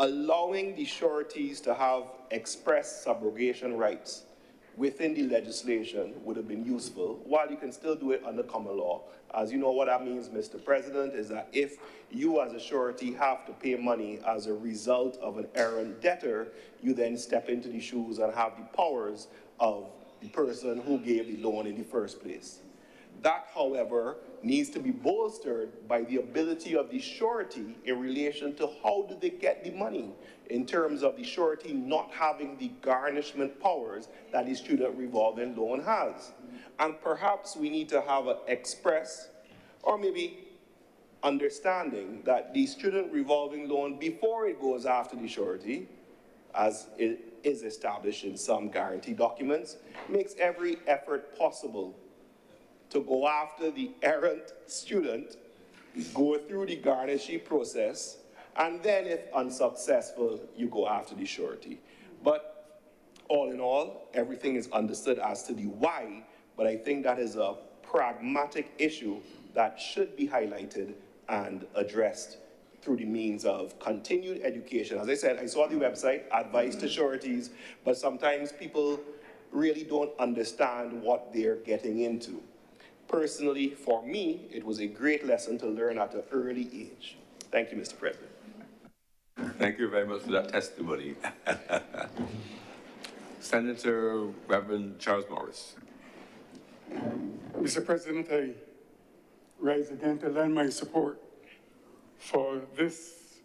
allowing the sureties to have express subrogation rights within the legislation would have been useful, while you can still do it under common law. As you know, what that means, Mr. President, is that if you as a surety have to pay money as a result of an errant debtor, you then step into the shoes and have the powers of the person who gave the loan in the first place. That, however, needs to be bolstered by the ability of the surety in relation to how do they get the money, in terms of the surety not having the garnishment powers that the student revolving loan has. And perhaps we need to have an express or maybe understanding that the student revolving loan, before it goes after the surety, as it is established in some guarantee documents, makes every effort possible to go after the errant student, go through the garnishing process, and then if unsuccessful, you go after the surety. But all in all, everything is understood as to the why, but I think that is a pragmatic issue that should be highlighted and addressed through the means of continued education. As I said, I saw the website, advice to sureties, but sometimes people really don't understand what they're getting into. Personally, for me, it was a great lesson to learn at an early age. Thank you, Mr. President. Thank you very much for that testimony. Senator Reverend Charles Morris. Mr. President, I rise again to lend my support for this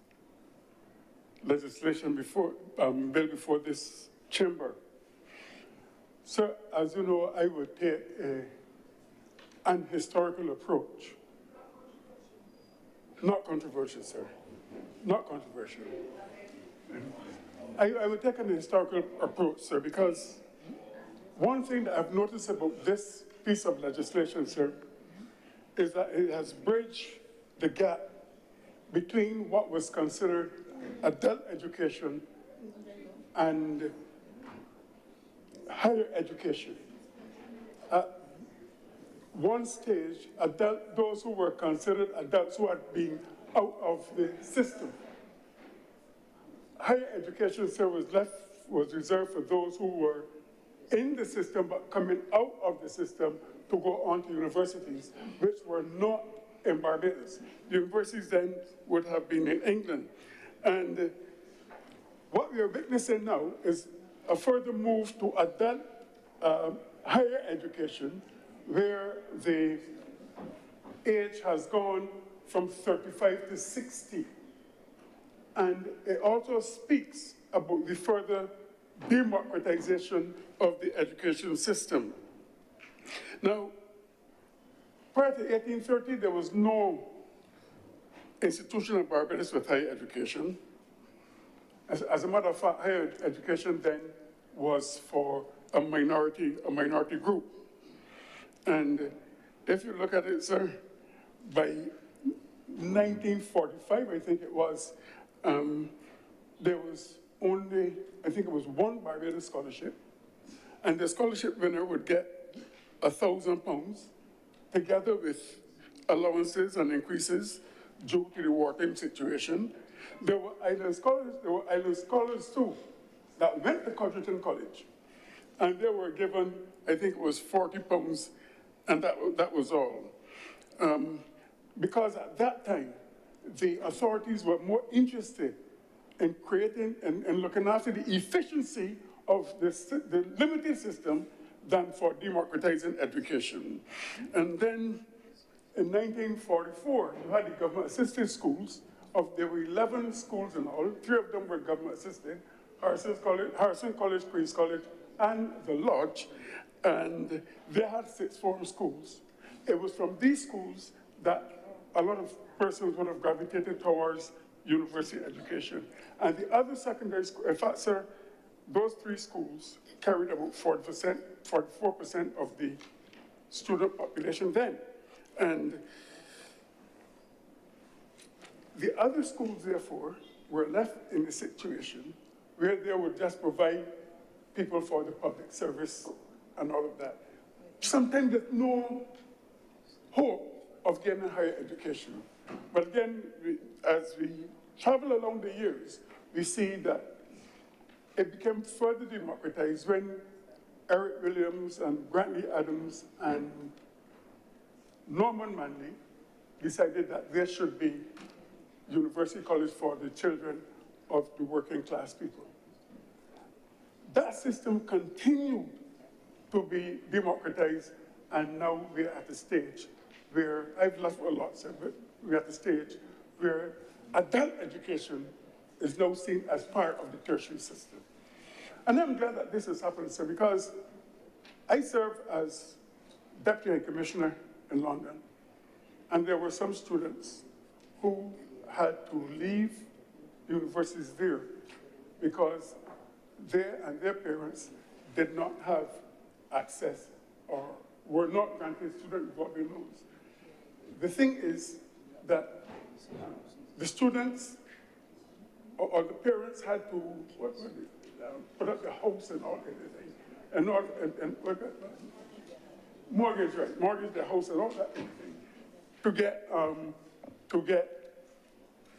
legislation bill before this chamber. Sir, as you know, I would take an historical approach. Not controversial, sir. Not controversial. I would take an historical approach, sir, because one thing that I've noticed about this piece of legislation, sir, is that it has bridged the gap between what was considered adult education and higher education. At one stage, those who were considered adults who had been out of the system. Higher education, sir, was reserved for those who were in the system but coming out of the system to go on to universities, which were not in Barbados. The universities then would have been in England. And what we are witnessing now is a further move to adult higher education, where the age has gone from 35 to 60. And it also speaks about the further democratization of the education system. Now, prior to 1830, there was no institution in Barbados with higher education. As a matter of fact, higher education then was for a minority group. And if you look at it, sir, by 1945, I think it was, there was only, I think it was one Barbados scholarship, and the scholarship winner would get £1,000 together with allowances and increases due to the wartime situation. There were island scholars too that went to Codrington College, and they were given, I think it was £40, and that was all. Because at that time, the authorities were more interested in creating and looking after the efficiency of the limited system than for democratizing education. And then in 1944, you had the government-assisted schools. There were 11 schools in all. 3 of them were government-assisted, Harrison College, Queen's College, and the Lodge. And they had 6 form schools. It was from these schools that a lot of persons would have gravitated towards university education. And the other secondary schools, in fact, sir, those 3 schools carried about 40%, 44% of the student population then. And the other schools, therefore, were left in a situation where they would just provide people for the public service and all of that. Sometimes with no hope of getting higher education. But again, as we travel along the years, we see that it became further democratized when Eric Williams and Grantley Adams and Norman Manley decided that there should be university college for the children of the working class people. That system continued to be democratized, and now we're at a stage where, I've lost a lot, sir, but we're at a stage where adult education is now seen as part of the tertiary system. And I'm glad that this has happened, sir, because I served as Deputy High Commissioner in London, and there were some students who had to leave universities there because they and their parents did not have access or were not granted student revolving loans. The thing is that the students or the parents had to put up the house and all everything, and mortgage the house and all that to get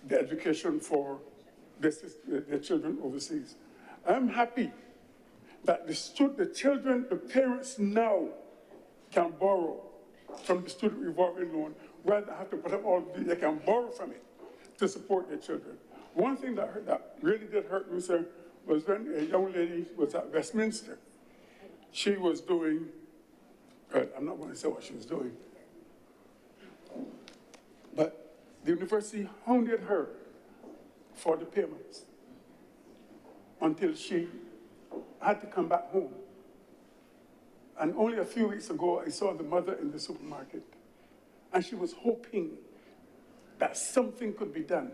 the education for their children overseas. I'm happy that the children, the parents now can borrow from the student revolving loan rather than have to put up all the, they can borrow from it to support their children. One thing that really did hurt me, sir, was when a young lady was at Westminster. She was doing, I'm not going to say what she was doing, but the university hounded her for the payments until she had to come back home. And only a few weeks ago, I saw the mother in the supermarket, and she was hoping that something could be done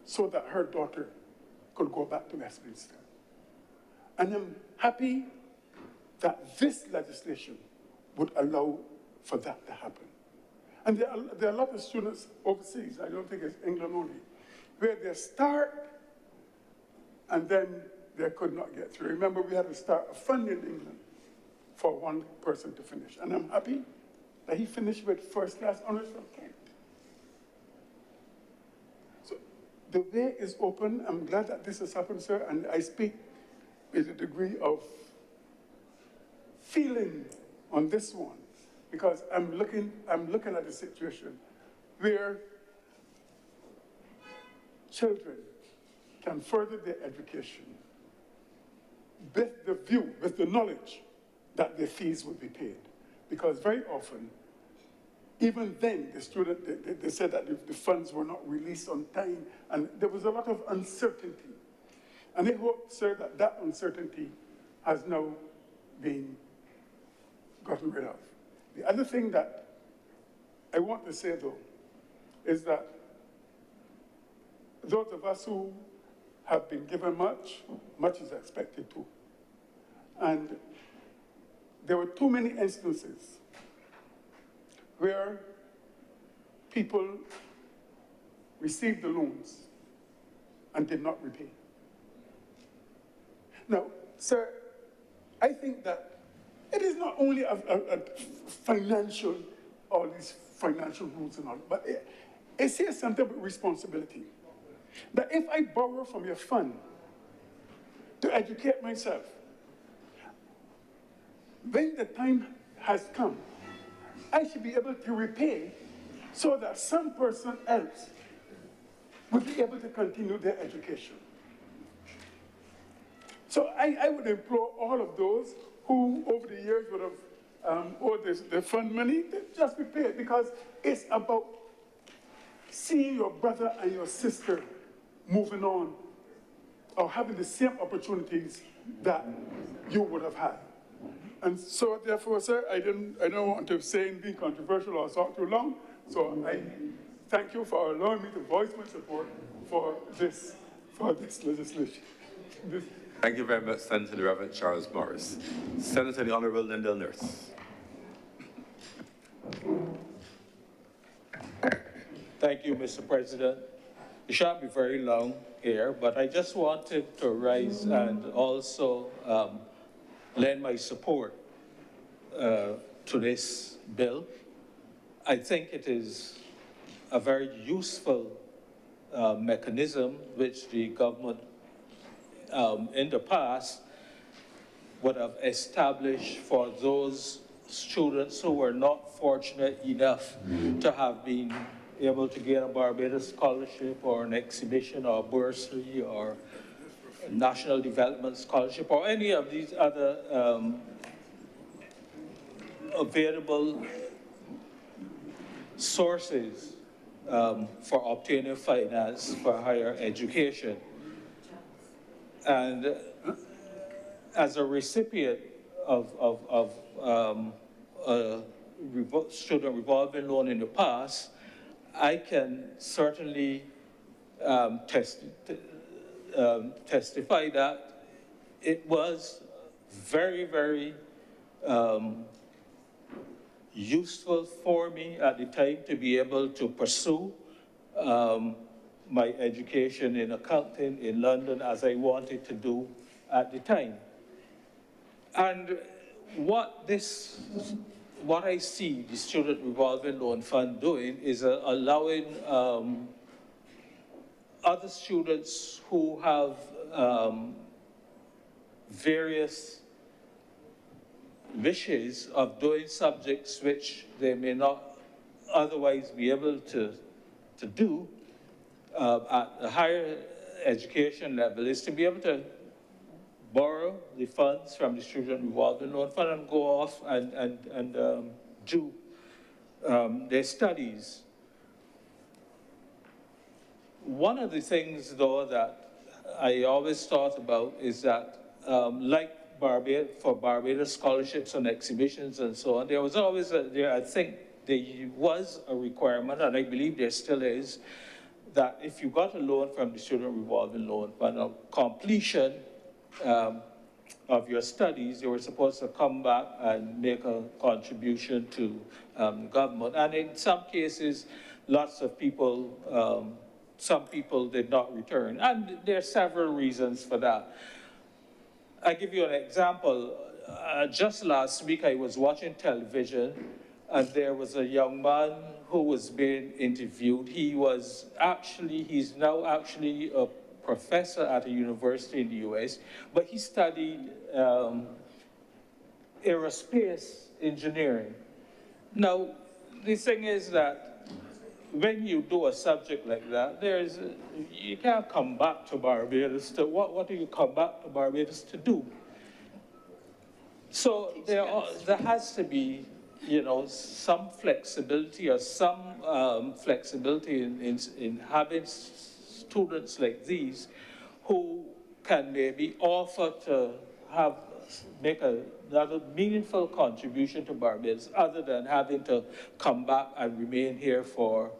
so that her daughter could go back to Westminster. And I'm happy that this legislation would allow for that to happen. And there are a lot of students overseas, I don't think it's England only, where they start and then they could not get through. Remember, we had to start a fund in England for one person to finish. And I'm happy that he finished with first-class honors from Kent. So the way is open. I'm glad that this has happened, sir, and I speak with a degree of feeling on this one, because I'm looking at the situation where children can further their education with the view, with the knowledge that their fees will be paid. Because very often, even then, the student, they said that the funds were not released on time, and there was a lot of uncertainty. And I hope, sir, that that uncertainty has now been gotten rid of. The other thing that I want to say, though, is that those of us who have been given much, much is expected too. And there were too many instances where people received the loans and did not repay. Now, sir, I think that it is not only a financial, all these financial rules and all, but it says something about responsibility. That if I borrow from your fund to educate myself, when the time has come, I should be able to repay so that some person else will be able to continue their education. So I would implore all of those who over the years would have owed the fund money to just repay it, because it's about seeing your brother and your sister moving on or having the same opportunities that you would have had. And so therefore, sir, I don't want to say anything controversial or talk too long, so I thank you for allowing me to voice my support for this legislation. Thank you very much, Senator the Reverend Charles Morris. Senator the Honourable Lyndall Nurse. Thank you, Mr. President. It shan't be very long here, but I just wanted to rise and also lend my support to this bill. I think it is a very useful mechanism which the government in the past would have established for those students who were not fortunate enough to have been able to get a Barbados scholarship or an exhibition or bursary or a national development scholarship or any of these other available sources for obtaining finance for higher education. And as a recipient of a student revolving loan in the past, I can certainly testify that it was very, very useful for me at the time to be able to pursue my education in accounting in London as I wanted to do at the time. And what I see the Student Revolving Loan Fund doing is allowing other students who have various wishes of doing subjects which they may not otherwise be able to do at a higher education level, is to be able to borrow the funds from the Student Revolving Loan Fund and go off and do their studies. One of the things, though, that I always thought about is that, like for Barbados scholarships and exhibitions and so on, there was always I think there was a requirement, and I believe there still is, that if you got a loan from the Student Revolving Loan Fund, on completion of your studies, you were supposed to come back and make a contribution to government. And in some cases, lots of people, some people did not return. And there are several reasons for that. I give you an example. Just last week, I was watching television, and there was a young man who was being interviewed. He's now actually a professor at a university in the US, but he studied aerospace engineering. Now, the thing is that when you do a subject like that, you can't come back to Barbados to, what do you come back to Barbados to do? So there has to be, you know, some flexibility or some flexibility in having students like these who can maybe offer to make another meaningful contribution to Barbados other than having to come back and remain here for,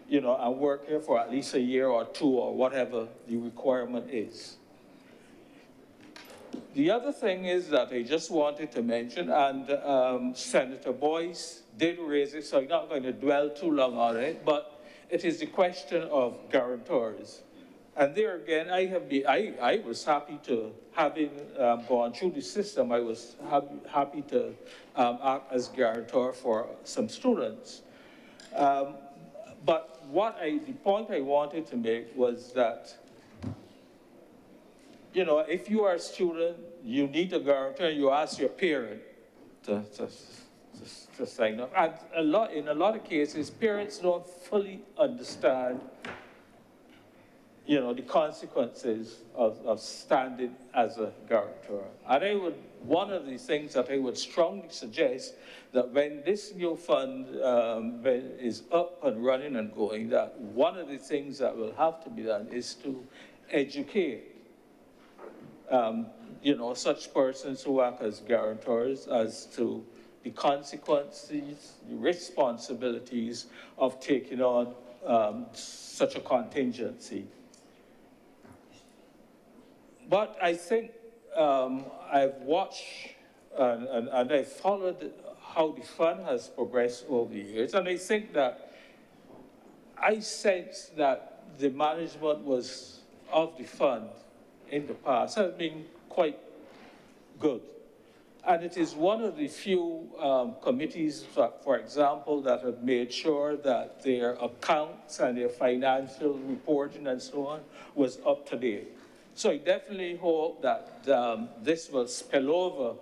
you know, and work here for at least a year or two or whatever the requirement is. The other thing is that I just wanted to mention, and Senator Boyce did raise it, so I'm not going to dwell too long on it, but it is the question of guarantors. And there again, I was happy to, having gone through the system, I was happy to act as guarantor for some students. But the point I wanted to make was that, you know, if you are a student, you need a guarantor, you ask your parent to sign up. And in a lot of cases, parents don't fully understand, you know, the consequences of standing as a guarantor. And one of the things that I would strongly suggest that when this new fund is up and running and going, that one of the things that will have to be done is to educate you know, such persons who act as guarantors as to the consequences, the responsibilities of taking on such a contingency. But I think I've watched and I've followed how the fund has progressed over the years, and I think that I sense that the management of the fund in the past has been quite good. And it is one of the few committees, for example, that have made sure that their accounts and their financial reporting and so on was up to date. So I definitely hope that this will spill over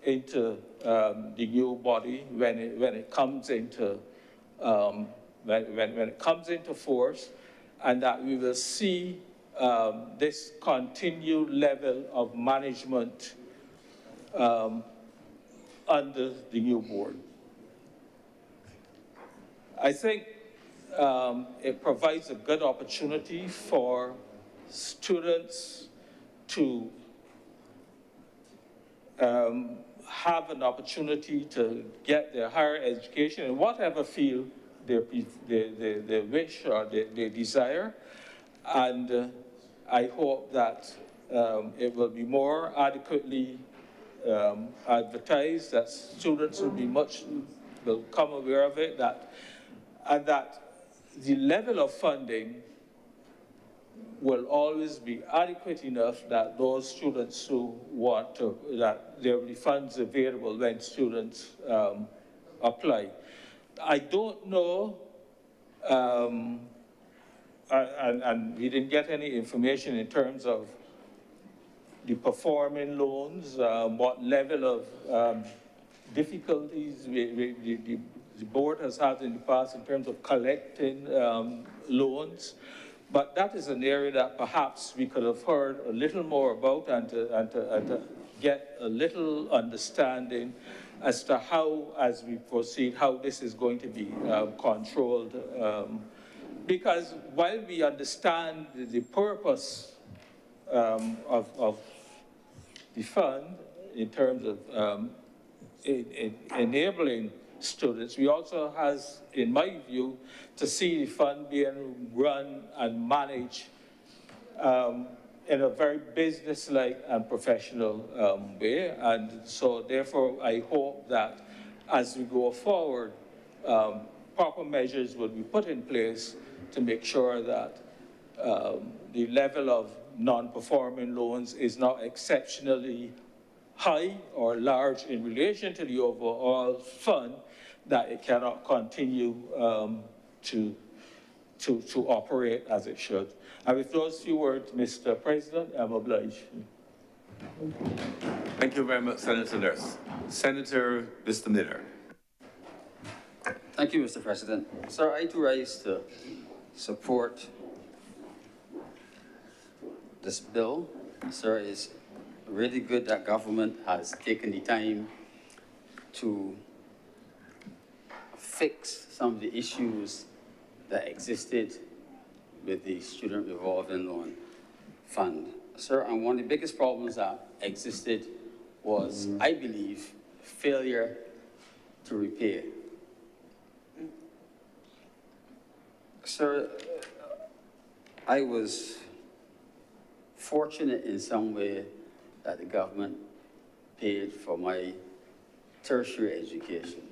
into the new body when it comes into when it comes into force, and that we will see this continued level of management under the new board. I think it provides a good opportunity for students to have an opportunity to get their higher education in whatever field they wish or they desire. And I hope that it will be more adequately advertised, that students will become aware of it, and that the level of funding will always be adequate enough that those students who want to, that there will be funds available when students apply. I don't know, and we didn't get any information in terms of the performing loans, what level of difficulties the board has had in the past in terms of collecting loans. But that is an area that perhaps we could have heard a little more about and to get a little understanding as to how, as we proceed, how this is going to be controlled. Because while we understand the purpose of the fund in terms of enabling students, we also has, in my view, to see the fund being run and managed in a very business-like and professional way. And so therefore, I hope that as we go forward, proper measures will be put in place to make sure that the level of non-performing loans is not exceptionally high or large in relation to the overall fund, that it cannot continue to operate as it should. And with those few words, Mr. President, I'm obliged. Thank you very much, Senator Nurse. Senator Mr. Miller. Thank you, Mr. President. Sir, I too rise to support this bill. Sir, it's really good that government has taken the time to fix some of the issues that existed with the Student Revolving Loan Fund. Sir, and one of the biggest problems that existed was, I believe, failure to repay. Sir, I was fortunate in some way that the government paid for my tertiary education.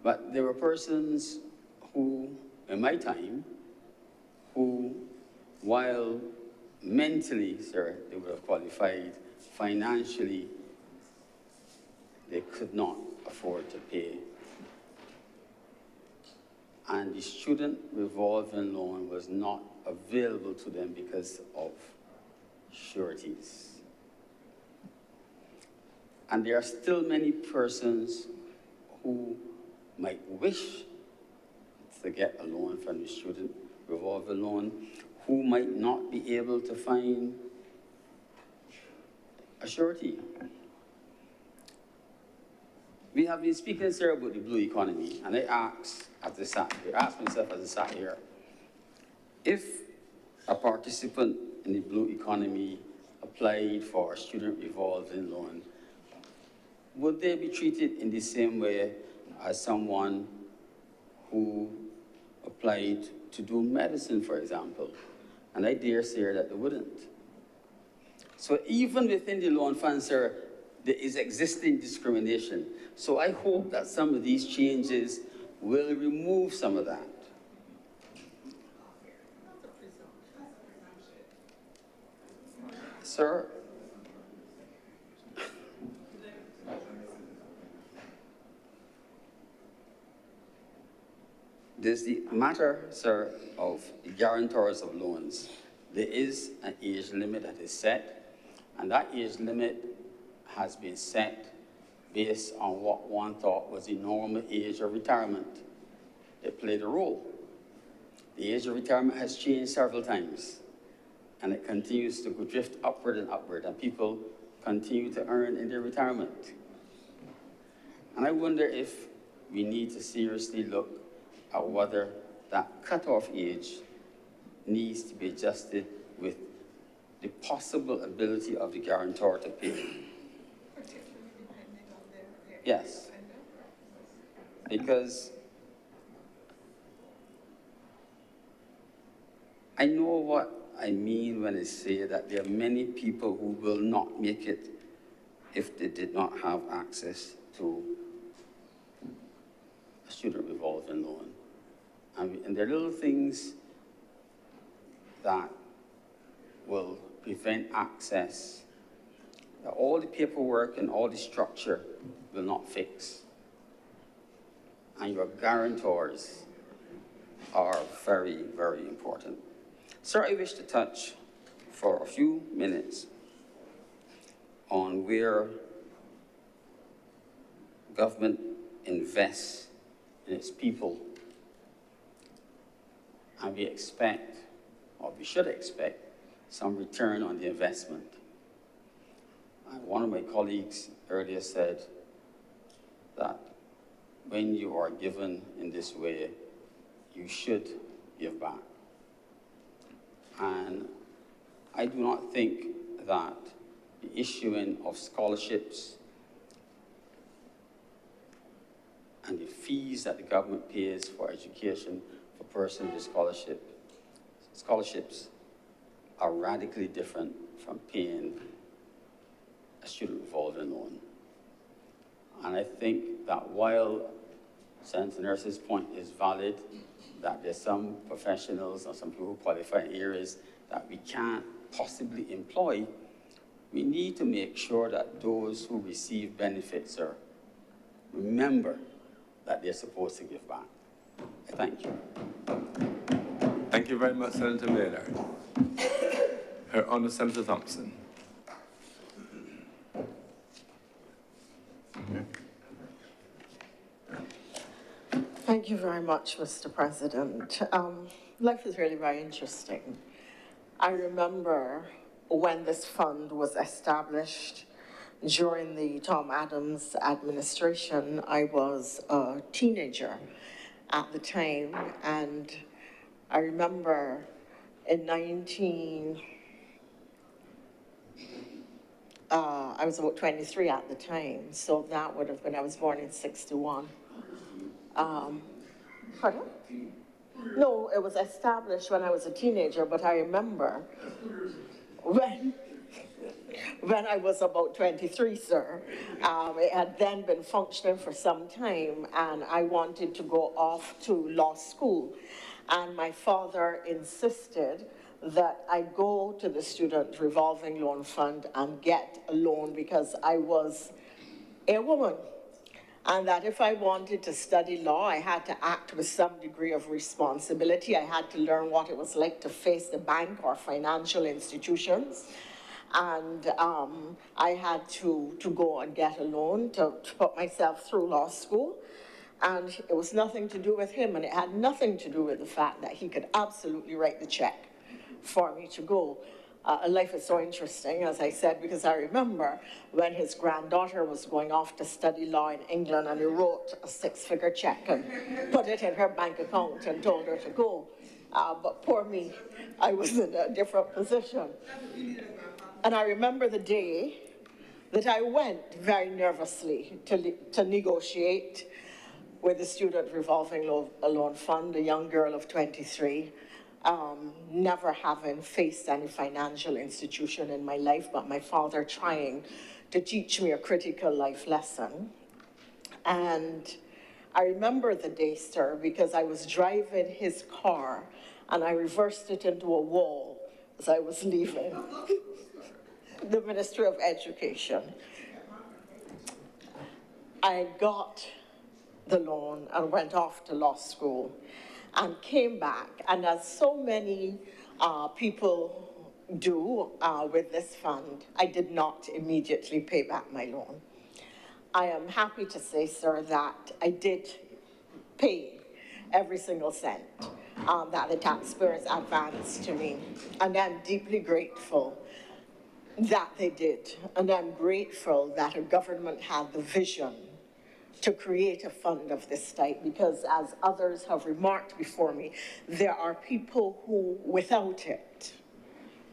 But there were persons who, in my time, who, while mentally, sir, they would have qualified, financially, they could not afford to pay. And the student revolving loan was not available to them because of sureties. And there are still many persons who might wish to get a loan from the student revolving loan who might not be able to find a surety. We have been speaking, sir, about the blue economy, and I asked myself as I sat here, if a participant in the blue economy applied for a student revolving loan, would they be treated in the same way as someone who applied to do medicine, for example? And I dare say that they wouldn't. So even within the loan fund, sir, there is existing discrimination. So I hope that some of these changes will remove some of that. Sir, there's the matter, sir, of the guarantors of loans. There is an age limit that is set, and that age limit has been set based on what one thought was the normal age of retirement. It played a role. The age of retirement has changed several times, and it continues to go drift upward, and people continue to earn in their retirement. And I wonder if we need to seriously look at whether that cutoff age needs to be adjusted with the possible ability of the guarantor to pay. Yes, because I know what I mean when I say that there are many people who will not make it if they did not have access to a student revolving loan. And there are little things that will prevent access that all the paperwork and all the structure will not fix. And your guarantors are very, very important. Sir, I wish to touch for a few minutes on where government invests in its people. And we expect, or we should expect, some return on the investment. One of my colleagues earlier said that when you are given in this way, you should give back. And I do not think that the issuing of scholarships and the fees that the government pays for education for persons with scholarships are radically different from paying a student revolving loan. And I think that while Senator Nurse's point is valid, that there's some professionals or some people who qualify in areas that we can't possibly employ, we need to make sure that those who receive benefits remember that they're supposed to give back. Thank you. Thank you very much, Senator Maynard. Her Honour, Senator Thompson. Thank you very much, Mr. President. Life is really very interesting. I remember when this fund was established during the Tom Adams administration. I was a teenager at the time, and I remember in I was about 23 at the time, so that would have been, I was born in 61. Pardon? No, it was established when I was a teenager, but I remember when I was about 23, sir. It had then been functioning for some time, and I wanted to go off to law school. And my father insisted that I go to the Student Revolving Loan Fund and get a loan because I was a woman. And that if I wanted to study law, I had to act with some degree of responsibility. I had to learn what it was like to face the bank or financial institutions. And I had to go and get a loan to put myself through law school. And it was nothing to do with him, and it had nothing to do with the fact that he could absolutely write the check for me to go. Life is so interesting, as I said, because I remember when his granddaughter was going off to study law in England, and he wrote a 6-figure check and put it in her bank account and told her to go. But poor me, I was in a different position. And I remember the day that I went very nervously to negotiate with the Student Revolving Loan Fund, a young girl of 23. Never having faced any financial institution in my life, but my father trying to teach me a critical life lesson. And I remember the day, sir, because I was driving his car and I reversed it into a wall as I was leaving the Ministry of Education. I got the loan and went off to law school and came back, and as so many people do with this fund, I did not immediately pay back my loan. I am happy to say, sir, that I did pay every single cent that the taxpayers advanced to me, and I'm deeply grateful that they did, and I'm grateful that a government had the vision to create a fund of this type, because as others have remarked before me, there are people who, without it,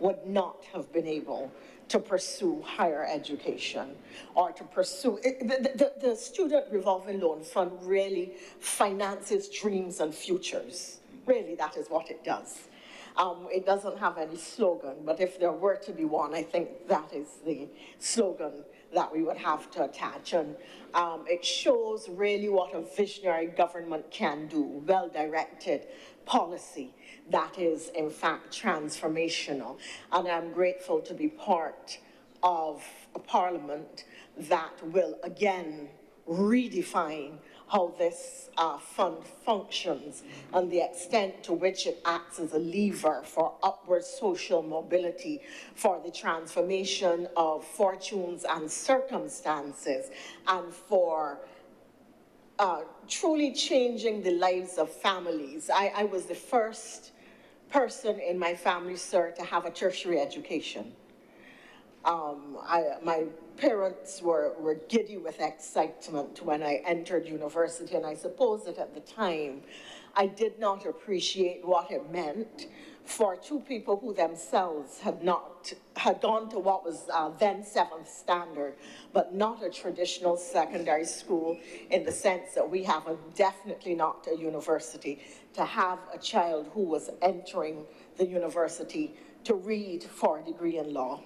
would not have been able to pursue higher education or to pursue, the Student Revolving Loan Fund really finances dreams and futures. Really, that is what it does. It doesn't have any slogan, but if there were to be one, I think that is the slogan that we would have to attach. And it shows really what a visionary government can do, well-directed policy that is, in fact, transformational. And I'm grateful to be part of a parliament that will, again, redefine how this fund functions and the extent to which it acts as a lever for upward social mobility, for the transformation of fortunes and circumstances, and for truly changing the lives of families. I was the first person in my family, sir, to have a tertiary education. My parents were giddy with excitement when I entered university, and I suppose that at the time I did not appreciate what it meant for two people who themselves had gone to what was then 7th standard, but not a traditional secondary school in the sense that we have definitely not a university, to have a child who was entering the university to read for a degree in law.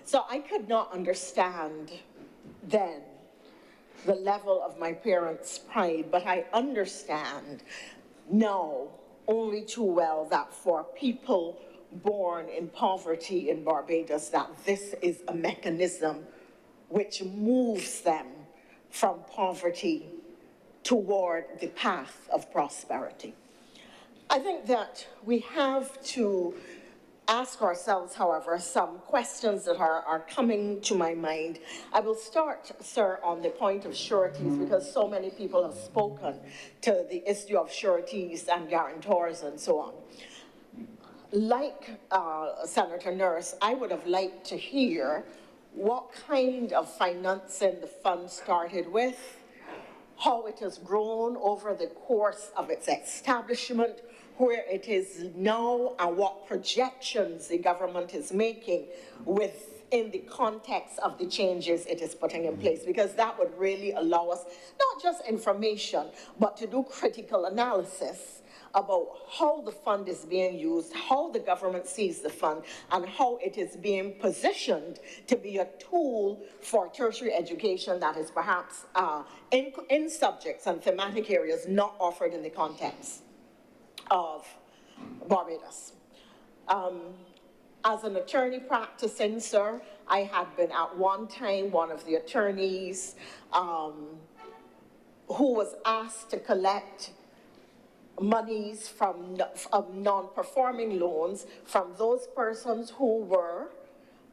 So I could not understand then the level of my parents' pride, but I understand now only too well that for people born in poverty in Barbados, that this is a mechanism which moves them from poverty toward the path of prosperity. I think that we have to ask ourselves, however, some questions that are coming to my mind. I will start, sir, on the point of sureties, because so many people have spoken to the issue of sureties and guarantors and so on. Like Senator Nurse, I would have liked to hear what kind of financing the fund started with, how it has grown over the course of its establishment, where it is now, and what projections the government is making within the context of the changes it is putting in place, because that would really allow us not just information, but to do critical analysis about how the fund is being used, how the government sees the fund, and how it is being positioned to be a tool for tertiary education that is perhaps in subjects and thematic areas not offered in the context of Barbados. As an attorney practicing, sir, I had been at one time one of the attorneys who was asked to collect monies from non-performing loans from those persons who were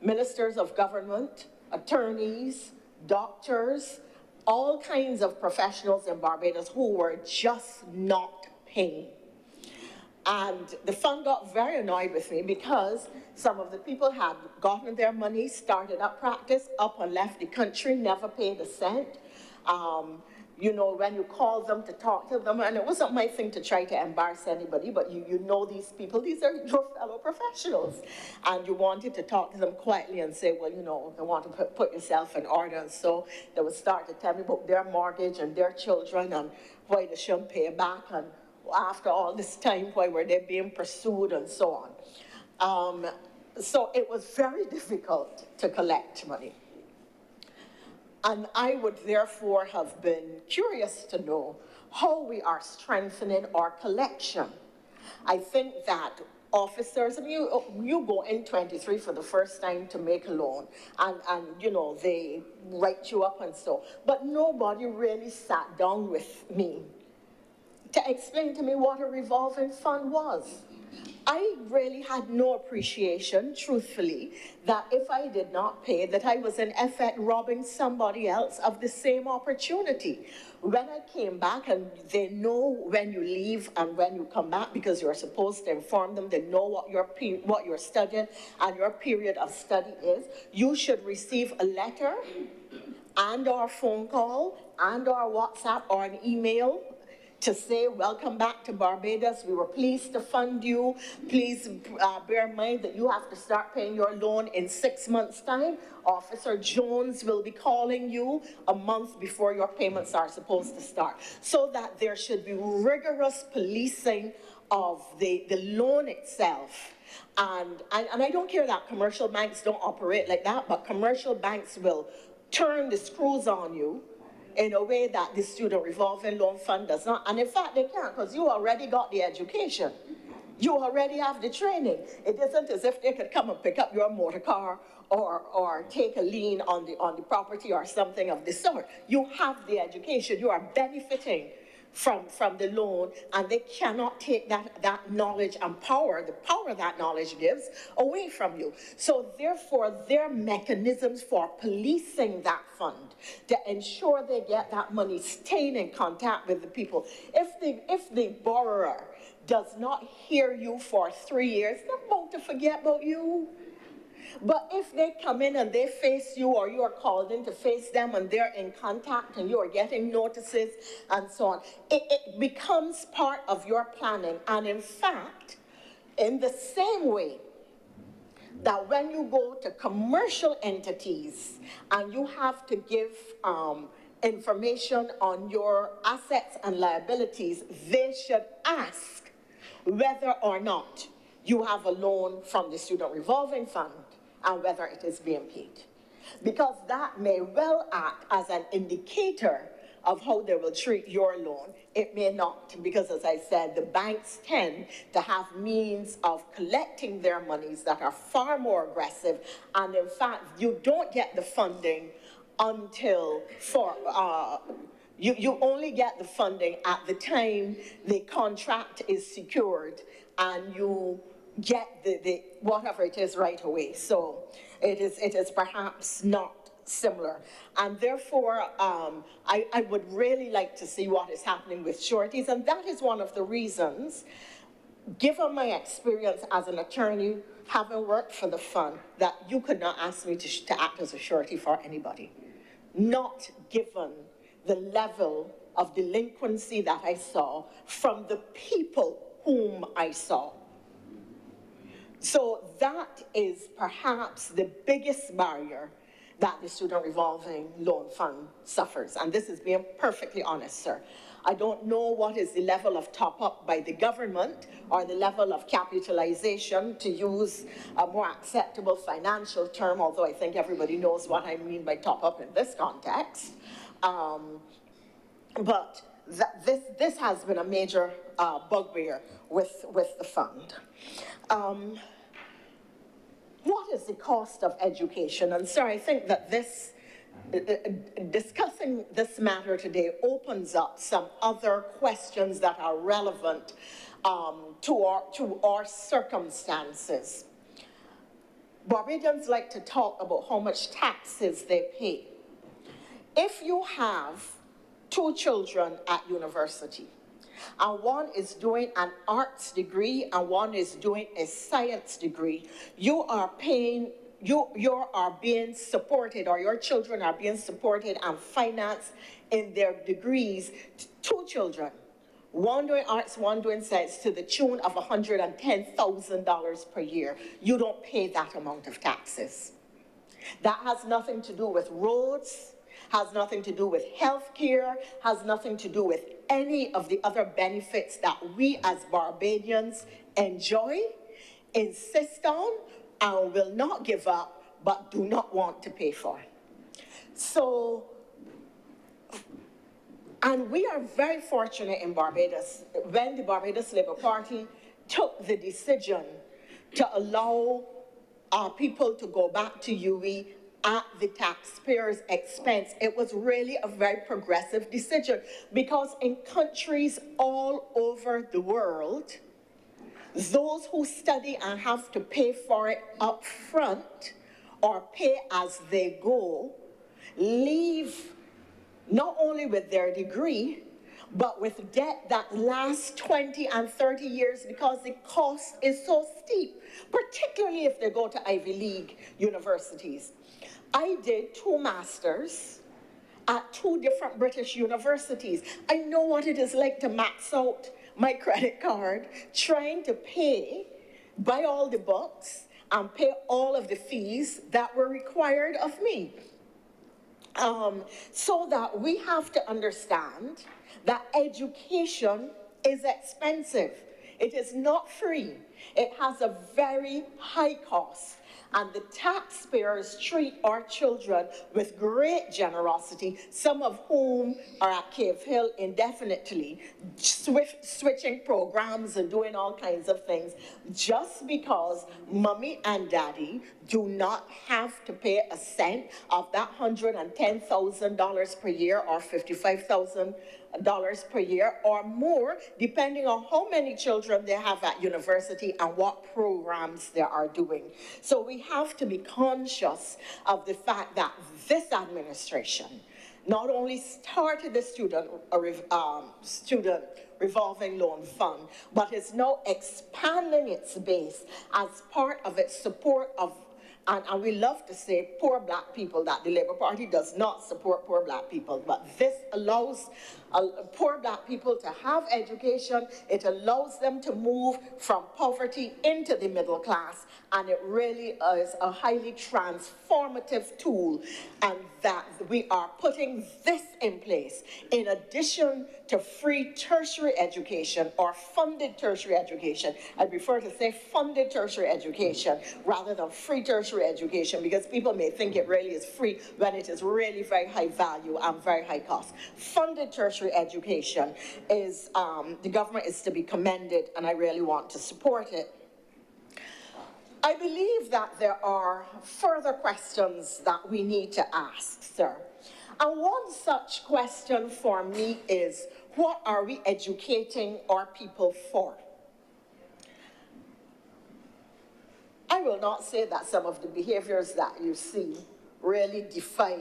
ministers of government, attorneys, doctors, all kinds of professionals in Barbados who were just not paying. And the fund got very annoyed with me because some of the people had gotten their money, started up practice, up and left the country, never paid a cent. You know, when you call them to talk to them, and it wasn't my thing to try to embarrass anybody, but you know these people, these are your fellow professionals. And you wanted to talk to them quietly and say, well, you know, you want to put yourself in order. And so they would start to tell me about their mortgage and their children and why they shouldn't pay back. And after all this time, why were they being pursued and so on. So it was very difficult to collect money. And I would therefore have been curious to know how we are strengthening our collection. I think that officers, and you go in 23 for the first time to make a loan, and you know, they write you up and so, but nobody really sat down with me to explain to me what a revolving fund was. I really had no appreciation, truthfully, that if I did not pay, that I was in effect robbing somebody else of the same opportunity. When I came back, and they know when you leave and when you come back, because you're supposed to inform them, they know what you're studying and your period of study is, you should receive a letter and or phone call and or WhatsApp or an email to say, welcome back to Barbados. We were pleased to fund you. Please bear in mind that you have to start paying your loan in 6 months' time. Officer Jones will be calling you a month before your payments are supposed to start. So that there should be rigorous policing of the loan itself. And I don't care that commercial banks don't operate like that, but commercial banks will turn the screws on you in a way that the student revolving loan fund does not. And in fact, they can't, because you already got the education. You already have the training. It isn't as if they could come and pick up your motor car or take a lien on the property or something of the sort. You have the education. You are benefiting from the loan, and they cannot take that knowledge and power, the power that knowledge gives, away from you. So therefore, their mechanisms for policing that fund to ensure they get that money, staying in contact with the people. If the borrower does not hear you for 3 years, they're bound to forget about you. But if they come in and they face you, or you are called in to face them and they're in contact and you are getting notices and so on, it becomes part of your planning. And in fact, in the same way that when you go to commercial entities and you have to give information on your assets and liabilities, they should ask whether or not you have a loan from the student revolving fund and whether it is being paid. Because that may well act as an indicator of how they will treat your loan. It may not, because as I said, the banks tend to have means of collecting their monies that are far more aggressive, and in fact, you don't get the funding until you only get the funding at the time the contract is secured and you get the whatever it is right away. So it is perhaps not similar. And therefore, I would really like to see what is happening with sureties. And that is one of the reasons, given my experience as an attorney, having worked for the fund, that you could not ask me to act as a surety for anybody. Not given the level of delinquency that I saw from the people whom I saw. So that is perhaps the biggest barrier that the Student Revolving Loan Fund suffers. And this is being perfectly honest, sir. I don't know what is the level of top-up by the government or the level of capitalization, to use a more acceptable financial term, although I think everybody knows what I mean by top-up in this context. But this has been a major bugbear with the fund. What is the cost of education? And sir, I think that this, discussing this matter today opens up some other questions that are relevant to our circumstances. Barbadians like to talk about how much taxes they pay. If you have 2 children at university, and one is doing an arts degree and one is doing a science degree, you are paying, you are being supported, or your children are being supported and financed in their degrees. 2 children, one doing arts, one doing science, to the tune of $110,000 per year. You don't pay that amount of taxes. That has nothing to do with roads, has nothing to do with health care, has nothing to do with any of the other benefits that we as Barbadians enjoy, insist on, and will not give up, but do not want to pay for. So, and we are very fortunate in Barbados when the Barbados Labour Party took the decision to allow our people to go back to UWI at the taxpayers' expense. It was really a very progressive decision, because in countries all over the world, those who study and have to pay for it up front or pay as they go leave not only with their degree, but with debt that lasts 20 and 30 years because the cost is so steep, particularly if they go to Ivy League universities. I did 2 masters at 2 different British universities. I know what it is like to max out my credit card, trying to pay, buy all the books, and pay all of the fees that were required of me. So that we have to understand that education is expensive. It is not free. It has a very high cost. And the taxpayers treat our children with great generosity, some of whom are at Cave Hill indefinitely, switching programs and doing all kinds of things, just because mommy and daddy do not have to pay a cent of that $110,000 per year or $55,000 per year or more, depending on how many children they have at university and what programs they are doing. So we have to be conscious of the fact that this administration not only started the student revolving loan fund, but is now expanding its base as part of its support of, and we love to say poor black people, that the Labour Party does not support poor black people, but this allows poor black people to have education. It allows them to move from poverty into the middle class, and it really is a highly transformative tool, and that we are putting this in place in addition to free tertiary education or funded tertiary education. I prefer to say funded tertiary education rather than free tertiary education, because people may think it really is free when it is really very high value and very high cost. Funded tertiary education is, the government is to be commended, and I really want to support it. I believe that there are further questions that we need to ask, sir. And one such question for me is, what are we educating our people for? I will not say that some of the behaviors that you see really defy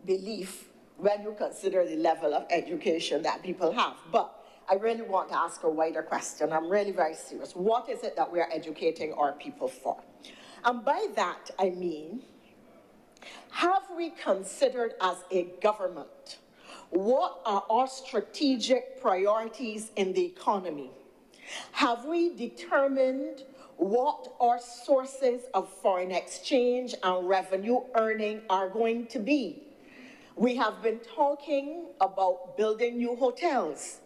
belief when you consider the level of education that people have. But I really want to ask a wider question. I'm really very serious. What is it that we are educating our people for? And by that, I mean, have we considered as a government what are our strategic priorities in the economy? Have we determined what our sources of foreign exchange and revenue earning are going to be? We have been talking about building new hotels,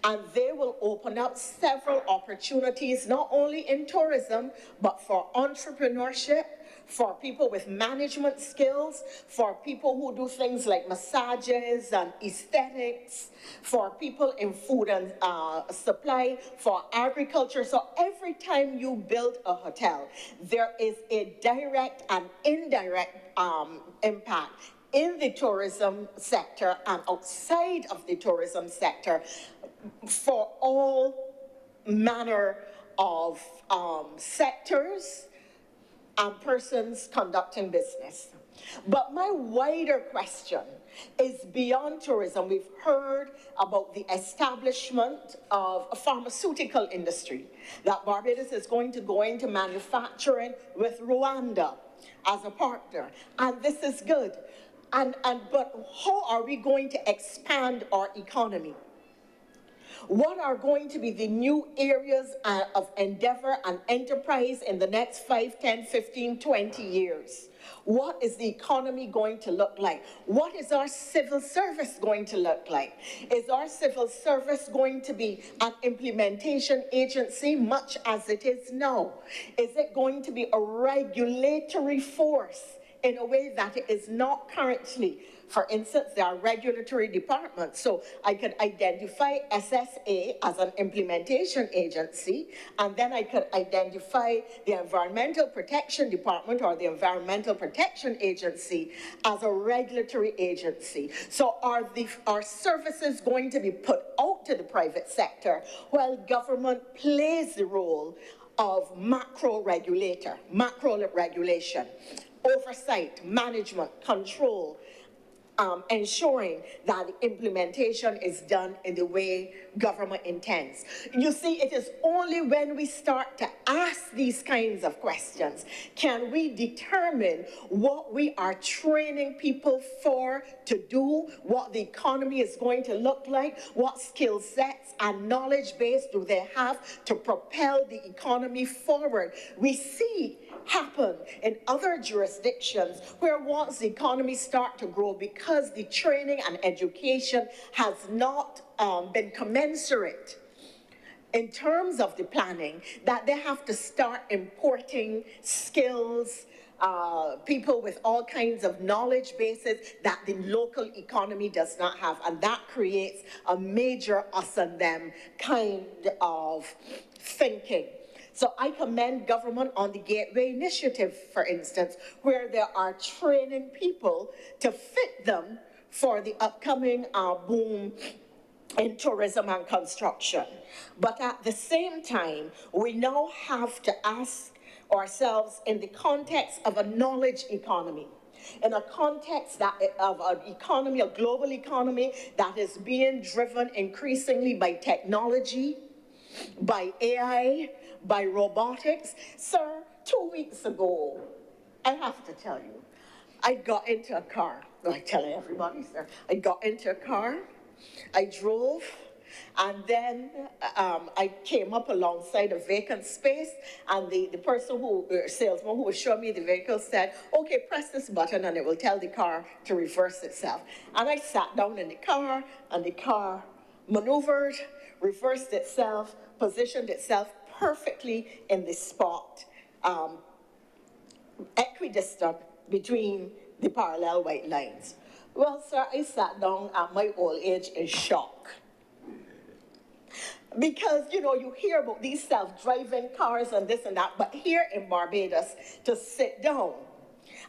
and they will open up several opportunities, not only in tourism, but for entrepreneurship, for people with management skills, for people who do things like massages and aesthetics, for people in food and supply, for agriculture. So every time you build a hotel, there is a direct and indirect impact in the tourism sector and outside of the tourism sector for all manner of sectors and persons conducting business. But my wider question is beyond tourism. We've heard about the establishment of a pharmaceutical industry, that Barbados is going to go into manufacturing with Rwanda as a partner, and this is good. But how are we going to expand our economy? What are going to be the new areas of endeavor and enterprise in the next 5, 10, 15, 20 years? What is the economy going to look like? What is our civil service going to look like? Is our civil service going to be an implementation agency, much as it is now? Is it going to be a regulatory force in a way that it is not currently? For instance, there are regulatory departments, so I could identify SSA as an implementation agency, and then I could identify the Environmental Protection Department or the Environmental Protection Agency as a regulatory agency. So are services going to be put out to the private sector while government plays the role of macro regulation, oversight, management, control, ensuring that the implementation is done in the way government intends? You see, it is only when we start to ask these kinds of questions can we determine what we are training people for to do, what the economy is going to look like, what skill sets and knowledge base do they have to propel the economy forward. We see happen in other jurisdictions where once the economy starts to grow, because the training and education has not been commensurate in terms of the planning, that they have to start importing skills, people with all kinds of knowledge bases that the local economy does not have, and that creates a major us and them kind of thinking. So I commend government on the Gateway Initiative, for instance, where they are training people to fit them for the upcoming boom in tourism and construction. But at the same time, we now have to ask ourselves, in the context of a knowledge economy, in a context of an economy, a global economy that is being driven increasingly by technology, by AI, by robotics. Sir, 2 weeks ago, I have to tell you, I got into a car. I tell everybody, sir, I got into a car, I drove, and then I came up alongside a vacant space, and the salesman who was showing me the vehicle said, okay, press this button and it will tell the car to reverse itself. And I sat down in the car, and the car maneuvered, reversed itself, positioned itself perfectly in the spot, equidistant between the parallel white lines. Well, sir, I sat down at my old age in shock. Because, you know, you hear about these self-driving cars and this and that, but here in Barbados, to sit down,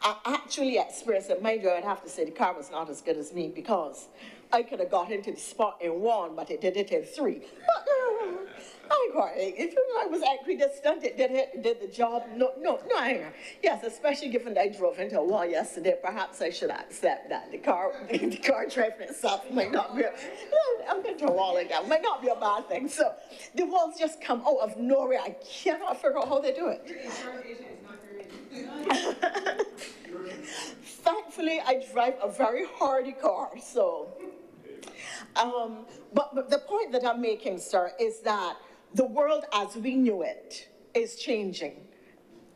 I actually experienced it. Mind you, I'd have to say the car was not as good as me, because I could have got into the spot in 1, but it did it in 3. I got it. If I was equidistant, it did the job. No, yes, especially given that I drove into a wall yesterday, perhaps I should accept that. The car driving itself might not be, I'm into a wall again, might not be a bad thing. So the walls just come out of nowhere. I cannot figure out how they do it. Thankfully, I drive a very hardy car, so. But the point that I'm making, sir, is that the world as we knew it is changing.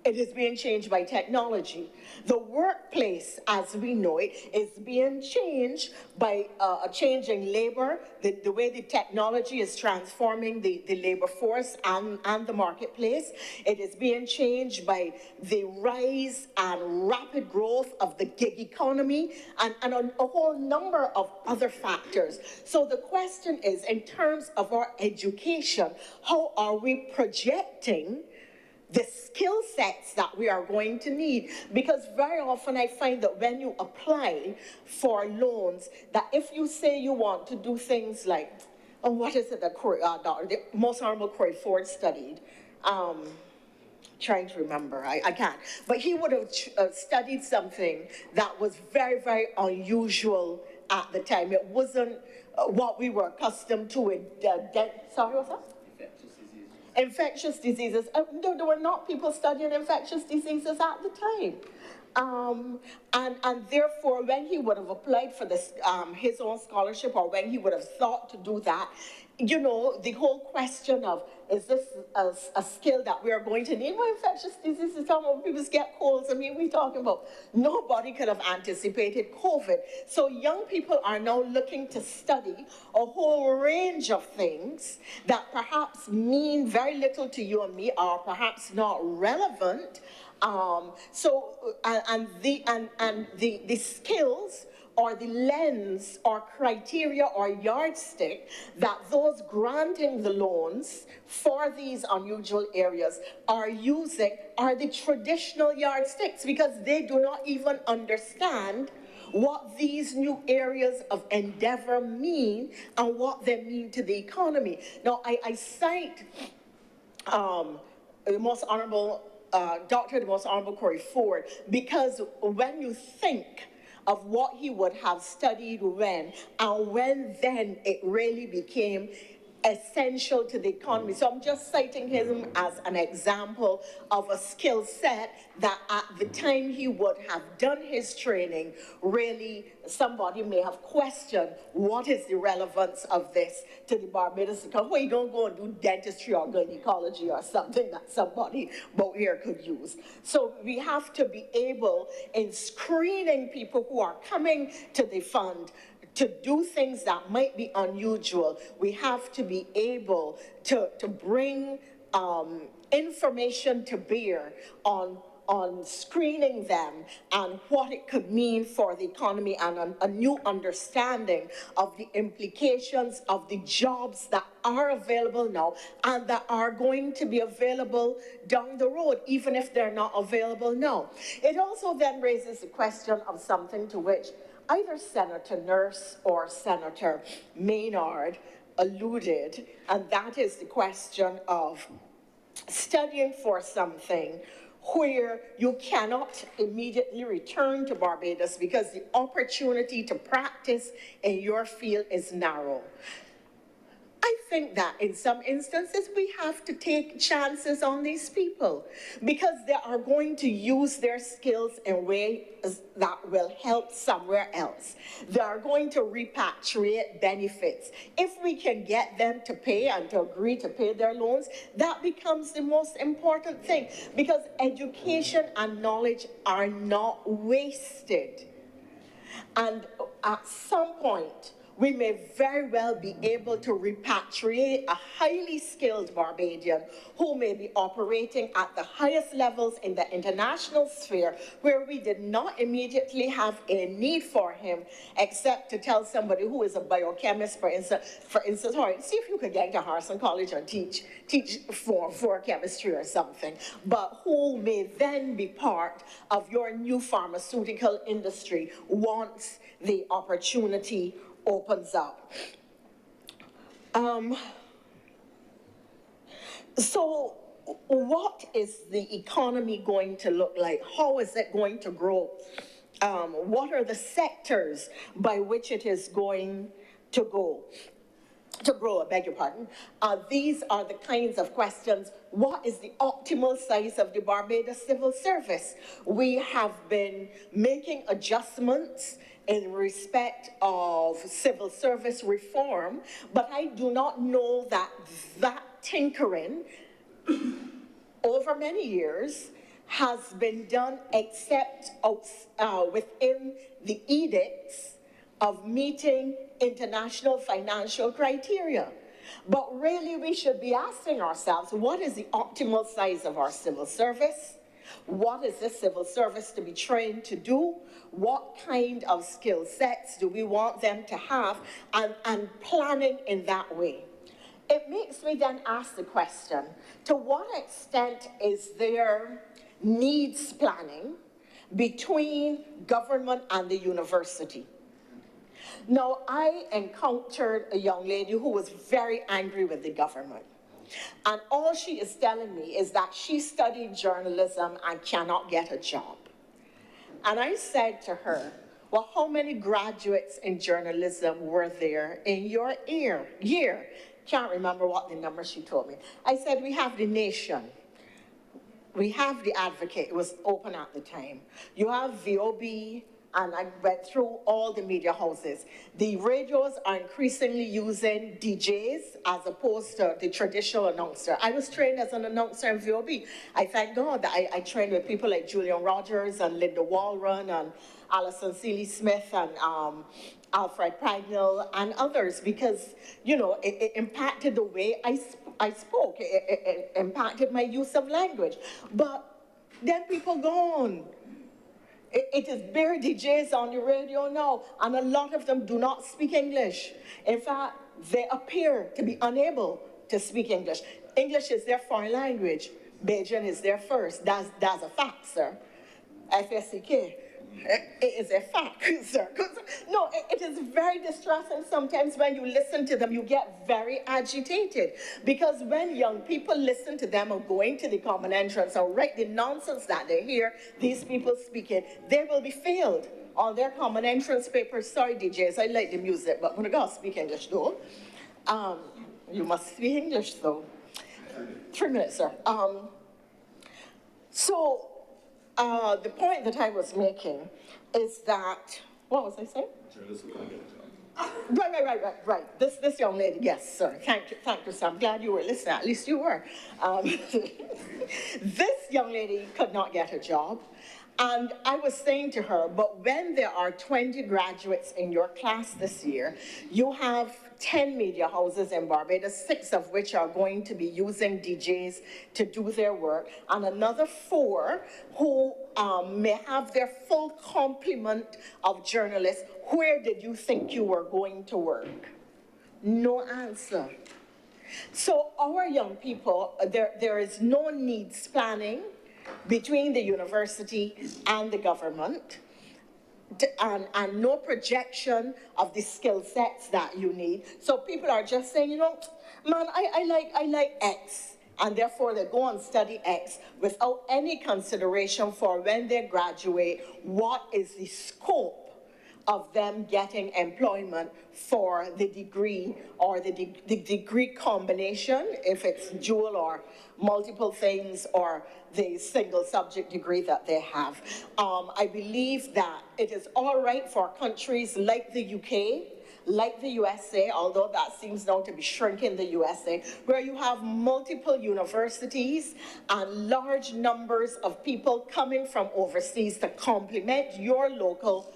It is being changed by technology. The workplace as we know it is being changed by a changing labor, the way the technology is transforming the labor force and the marketplace. It is being changed by the rise and rapid growth of the gig economy and a whole number of other factors. So the question is, in terms of our education, how are we projecting the skill sets that we are going to need? Because very often I find that when you apply for loans, that if you say you want to do things like, what is it that the Most Honorable Corey Ford studied? Trying to remember, I can't. But he would have studied something that was very, very unusual at the time. It wasn't what we were accustomed to in, sorry, what's that? Infectious diseases. There were not people studying infectious diseases at the time. And therefore, when he would have applied for this, his own scholarship, or when he would have thought to do that, you know, the whole question of, is this a skill that we are going to need? Well, infectious diseases, some people get colds. I mean, we're talking about, nobody could have anticipated COVID. So young people are now looking to study a whole range of things that perhaps mean very little to you and me, or perhaps not relevant. The skills or the lens or criteria or yardstick that those granting the loans for these unusual areas are using are the traditional yardsticks, because they do not even understand what these new areas of endeavor mean and what they mean to the economy. Now, I cite the Most Honorable the Most Honorable Corey Ford, because when you think of what he would have studied when, and when then it really became essential to the economy. So I'm just citing him as an example of a skill set that at the time he would have done his training, really somebody may have questioned what is the relevance of this to the Barbados economy. Well, you don't go and do dentistry or gynecology or something that somebody out here could use. So we have to be able, in screening people who are coming to the fund, to do things that might be unusual, we have to be able to bring information to bear on screening them and what it could mean for the economy, and a new understanding of the implications of the jobs that are available now and that are going to be available down the road, even if they're not available now. It also then raises the question of something to which either Senator Nurse or Senator Maynard alluded, and that is the question of studying for something where you cannot immediately return to Barbados because the opportunity to practice in your field is narrow. I think that in some instances we have to take chances on these people because they are going to use their skills in ways that will help somewhere else. They are going to repatriate benefits. If we can get them to pay and to agree to pay their loans, that becomes the most important thing, because education and knowledge are not wasted. And at some point, we may very well be able to repatriate a highly skilled Barbadian who may be operating at the highest levels in the international sphere, where we did not immediately have a need for him, except to tell somebody who is a biochemist, for instance, see if you could get into Harrison College and teach for chemistry or something, but who may then be part of your new pharmaceutical industry once the opportunity opens up. So what is the economy going to look like? How is it going to grow? What are the sectors by which it is going to grow, I beg your pardon. These are the kinds of questions. What is the optimal size of the Barbados Civil Service? We have been making adjustments in respect of civil service reform, but I do not know that tinkering over many years has been done except within the edicts of meeting international financial criteria. But really, we should be asking ourselves, what is the optimal size of our civil service? What is this civil service to be trained to do? What kind of skill sets do we want them to have? And planning in that way. It makes me then ask the question, to what extent is there needs planning between government and the university? Now, I encountered a young lady who was very angry with the government. And all she is telling me is that she studied journalism and cannot get a job. And I said to her, well, how many graduates in journalism were there in your year? Can't remember what the number she told me. I said, we have The Nation. We have The Advocate. It was open at the time. You have VOB, and I went through all the media houses. The radios are increasingly using DJs as opposed to the traditional announcer. I was trained as an announcer in VOB. I thank God that I trained with people like Julian Rogers and Linda Walron and Alison Seeley-Smith and Alfred Pragnell and others, because, you know, it impacted the way I spoke. It impacted my use of language. But then people gone. It is bare DJs on the radio now, and a lot of them do not speak English. In fact, they appear to be unable to speak English. English is their foreign language. Bajan is their first. That's a fact, sir. FSCK. It is a fact, sir. No, it is very distressing sometimes when you listen to them. You get very agitated, because when young people listen to them or going to the common entrance or write the nonsense that they hear these people speaking, they will be failed on their common entrance papers. Sorry, DJs, I like the music, but when I gotta speak English though, you must speak English though. 3 minutes, sir. The point that I was making is that, what was I saying? Right. This young lady, yes, sir. Thank you, sir. I'm glad you were listening. At least you were. This young lady could not get a job. And I was saying to her, but when there are 20 graduates in your class this year, you have 10 media houses in Barbados, 6 of which are going to be using DJs to do their work, and another 4 who may have their full complement of journalists. Where did you think you were going to work? No answer. So our young people, there is no needs planning between the university and the government, and no projection of the skill sets that you need. So people are just saying, you know, man, I like X, and therefore they go and study X without any consideration for when they graduate, what is the scope of them getting employment for the degree or the degree combination, if it's dual or multiple things, or the single subject degree that they have. I believe that it is all right for countries like the UK, like the USA, although that seems now to be shrinking the USA, where you have multiple universities and large numbers of people coming from overseas to complement your local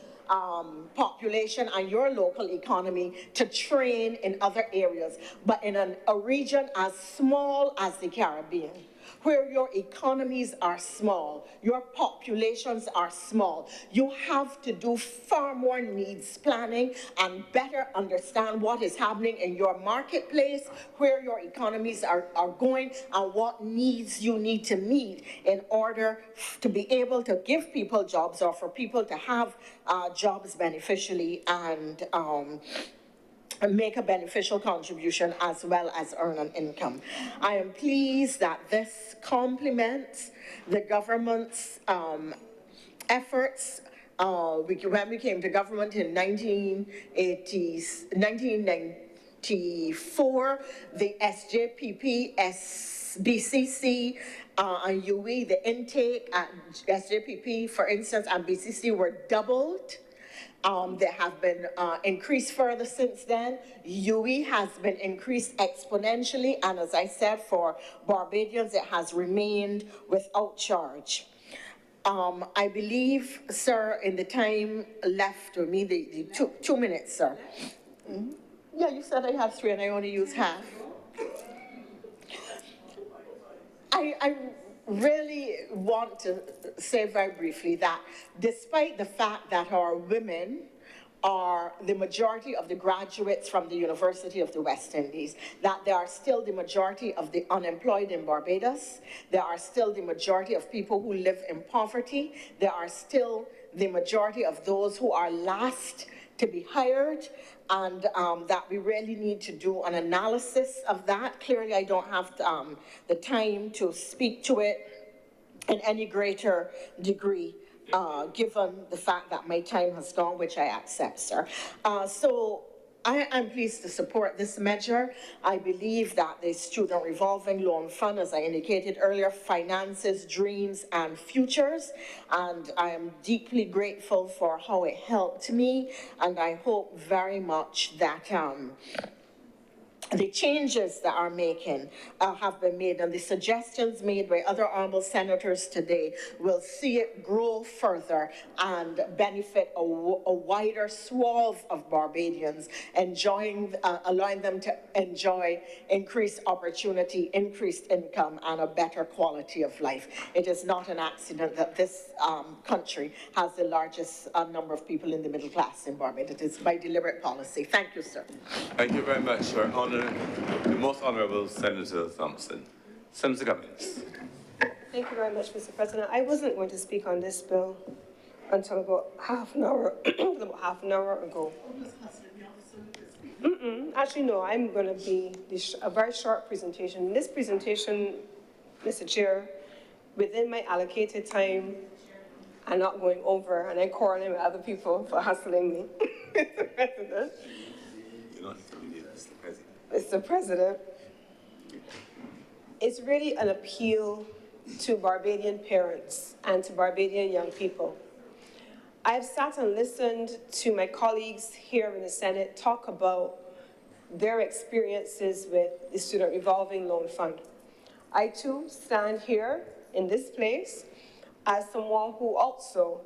population and your local economy to train in other areas. But in a region as small as the Caribbean, where your economies are small, your populations are small, you have to do far more needs planning and better understand what is happening in your marketplace, where your economies are going, and what needs you need to meet in order to be able to give people jobs, or for people to have jobs beneficially and make a beneficial contribution as well as earn an income. I am pleased that this complements the government's efforts. When we came to government in 1994, the SJPP, BCC, and UE, the intake at SJPP, for instance, and BCC were doubled. There have been increased further since then. UE has been increased exponentially, and as I said, for Barbadians, it has remained without charge. I believe, sir, in the time left with me, the 2 minutes, sir. Yeah, you said I have 3 and I only use half. I really want to say very briefly that despite the fact that our women are the majority of the graduates from the University of the West Indies, that they are still the majority of the unemployed in Barbados, there are still the majority of people who live in poverty, there are still the majority of those who are last to be hired, and that we really need to do an analysis of that. Clearly, I don't have the time to speak to it in any greater degree, given the fact that my time has gone, which I accept, sir. So I am pleased to support this measure. I believe that the Student Revolving Loan Fund, as I indicated earlier, finances dreams and futures, and I am deeply grateful for how it helped me, and I hope very much that the changes that are have been made, and the suggestions made by other honorable senators today will see it grow further and benefit a wider swath of Barbadians, allowing them to enjoy increased opportunity, increased income, and a better quality of life. It is not an accident that this country has the largest number of people in the middle class in Barbados. It is by deliberate policy. Thank you, sir. Thank you very much, Your Honour. The most Honourable Senator Thompson. Senator Cummings. Thank you very much, Mr. President. I wasn't going to speak on this bill until about half an hour ago. Actually, no, I'm going to be a very short presentation. In this presentation, Mr. Chair, within my allocated time, I'm not going over, and I quarreling with other people for hustling me, Mr. President. Mr. President, it's really an appeal to Barbadian parents and to Barbadian young people. I've sat and listened to my colleagues here in the Senate talk about their experiences with the Student Revolving Loan Fund. I too stand here in this place as someone who also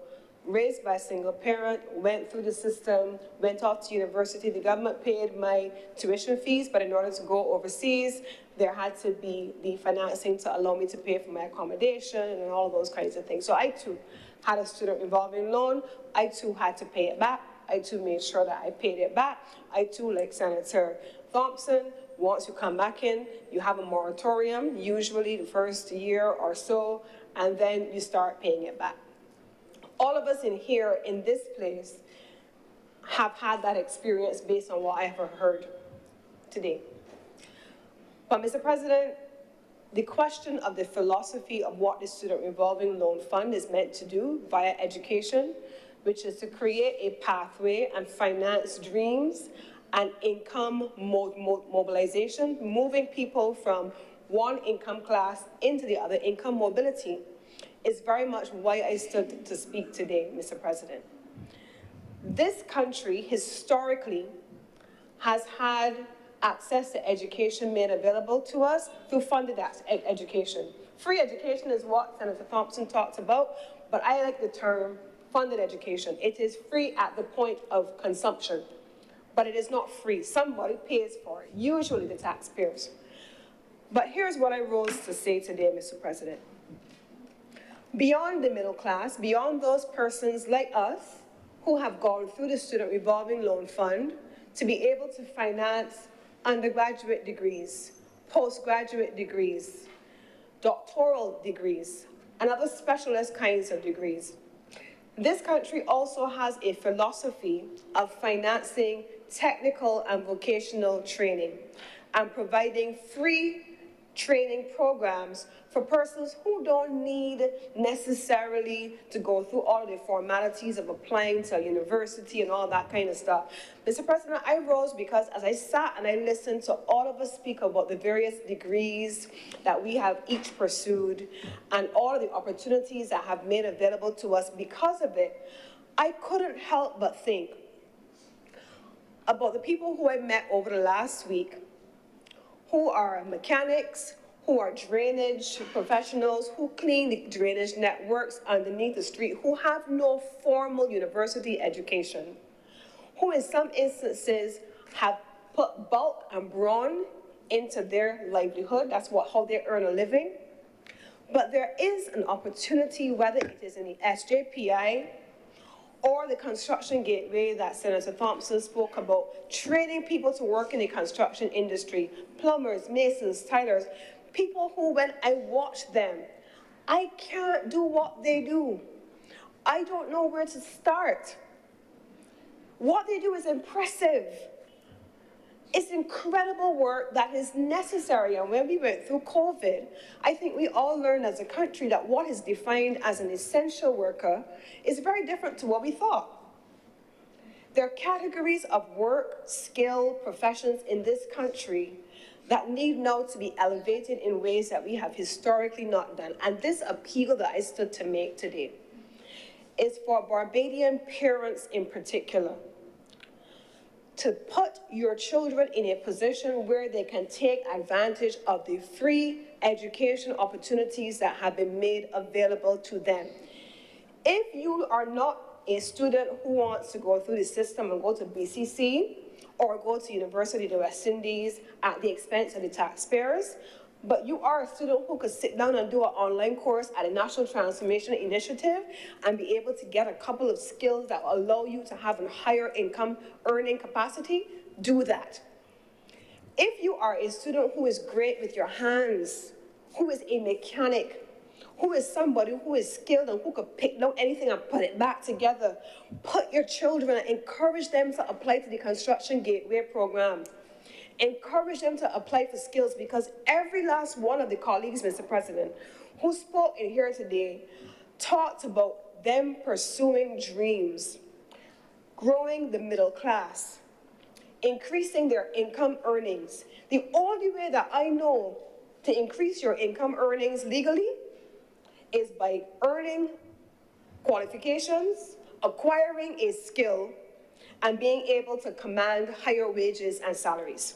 raised by a single parent, went through the system, went off to university. The government paid my tuition fees, but in order to go overseas, there had to be the financing to allow me to pay for my accommodation and all of those kinds of things. So I too had a student revolving loan. I too had to pay it back. I too made sure that I paid it back. I too, like Senator Thompson, once you come back in, you have a moratorium, usually the first year or so, and then you start paying it back. All of us in here, in this place, have had that experience based on what I have heard today. But Mr. President, the question of the philosophy of what the Student Revolving Loan Fund is meant to do via education, which is to create a pathway and finance dreams and income mobilization, moving people from one income class into the other, income mobility, is very much why I stood to speak today, Mr. President. This country historically has had access to education made available to us through funded education. Free education is what Senator Thompson talked about, but I like the term funded education. It is free at the point of consumption, but it is not free. Somebody pays for it, usually the taxpayers. But here's what I rose to say today, Mr. President. Beyond the middle class, beyond those persons like us who have gone through the Student Revolving Loan Fund to be able to finance undergraduate degrees, postgraduate degrees, doctoral degrees, and other specialist kinds of degrees. This country also has a philosophy of financing technical and vocational training and providing free training programs for persons who don't need necessarily to go through all the formalities of applying to a university and all that kind of stuff. Mr. President, I rose because as I sat and I listened to all of us speak about the various degrees that we have each pursued and all of the opportunities that have made available to us because of it, I couldn't help but think about the people who I met over the last week who are mechanics, who are drainage professionals, who clean the drainage networks underneath the street, who have no formal university education, who in some instances have put bulk and brawn into their livelihood. That's how they earn a living. But there is an opportunity, whether it is in the SJPI or the construction gateway that Senator Thompson spoke about, training people to work in the construction industry, plumbers, masons, tilers, people who, when I watch them, I can't do what they do. I don't know where to start. What they do is impressive. It's incredible work that is necessary. And when we went through COVID, I think we all learned as a country that what is defined as an essential worker is very different to what we thought. There are categories of work, skill, professions in this country that need now to be elevated in ways that we have historically not done. And this appeal that I stood to make today is for Barbadian parents in particular, to put your children in a position where they can take advantage of the free education opportunities that have been made available to them. If you are not a student who wants to go through the system and go to BCC or go to University of the West Indies at the expense of the taxpayers, but you are a student who could sit down and do an online course at a National Transformation Initiative and be able to get a couple of skills that will allow you to have a higher income earning capacity, do that. If you are a student who is great with your hands, who is a mechanic, who is somebody who is skilled and who could pick out anything and put it back together, put your children and encourage them to apply to the Construction Gateway program. Encourage them to apply for skills, because every last one of the colleagues, Mr. President, who spoke in here today talked about them pursuing dreams, growing the middle class, increasing their income earnings. The only way that I know to increase your income earnings legally is by earning qualifications, acquiring a skill, and being able to command higher wages and salaries.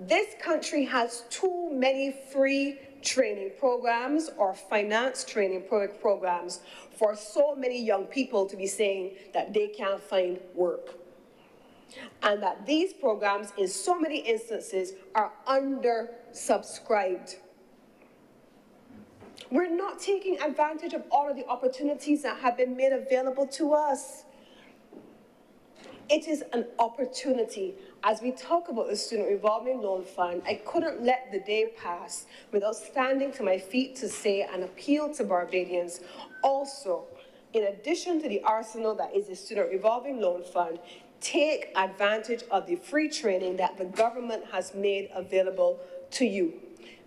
This country has too many free training programs or finance training programs for so many young people to be saying that they can't find work. And that these programs, in so many instances, are undersubscribed. We're not taking advantage of all of the opportunities that have been made available to us. It is an opportunity. As we talk about the Student Revolving Loan Fund, I couldn't let the day pass without standing to my feet to say and appeal to Barbadians. Also, in addition to the arsenal that is the Student Revolving Loan Fund, take advantage of the free training that the government has made available to you.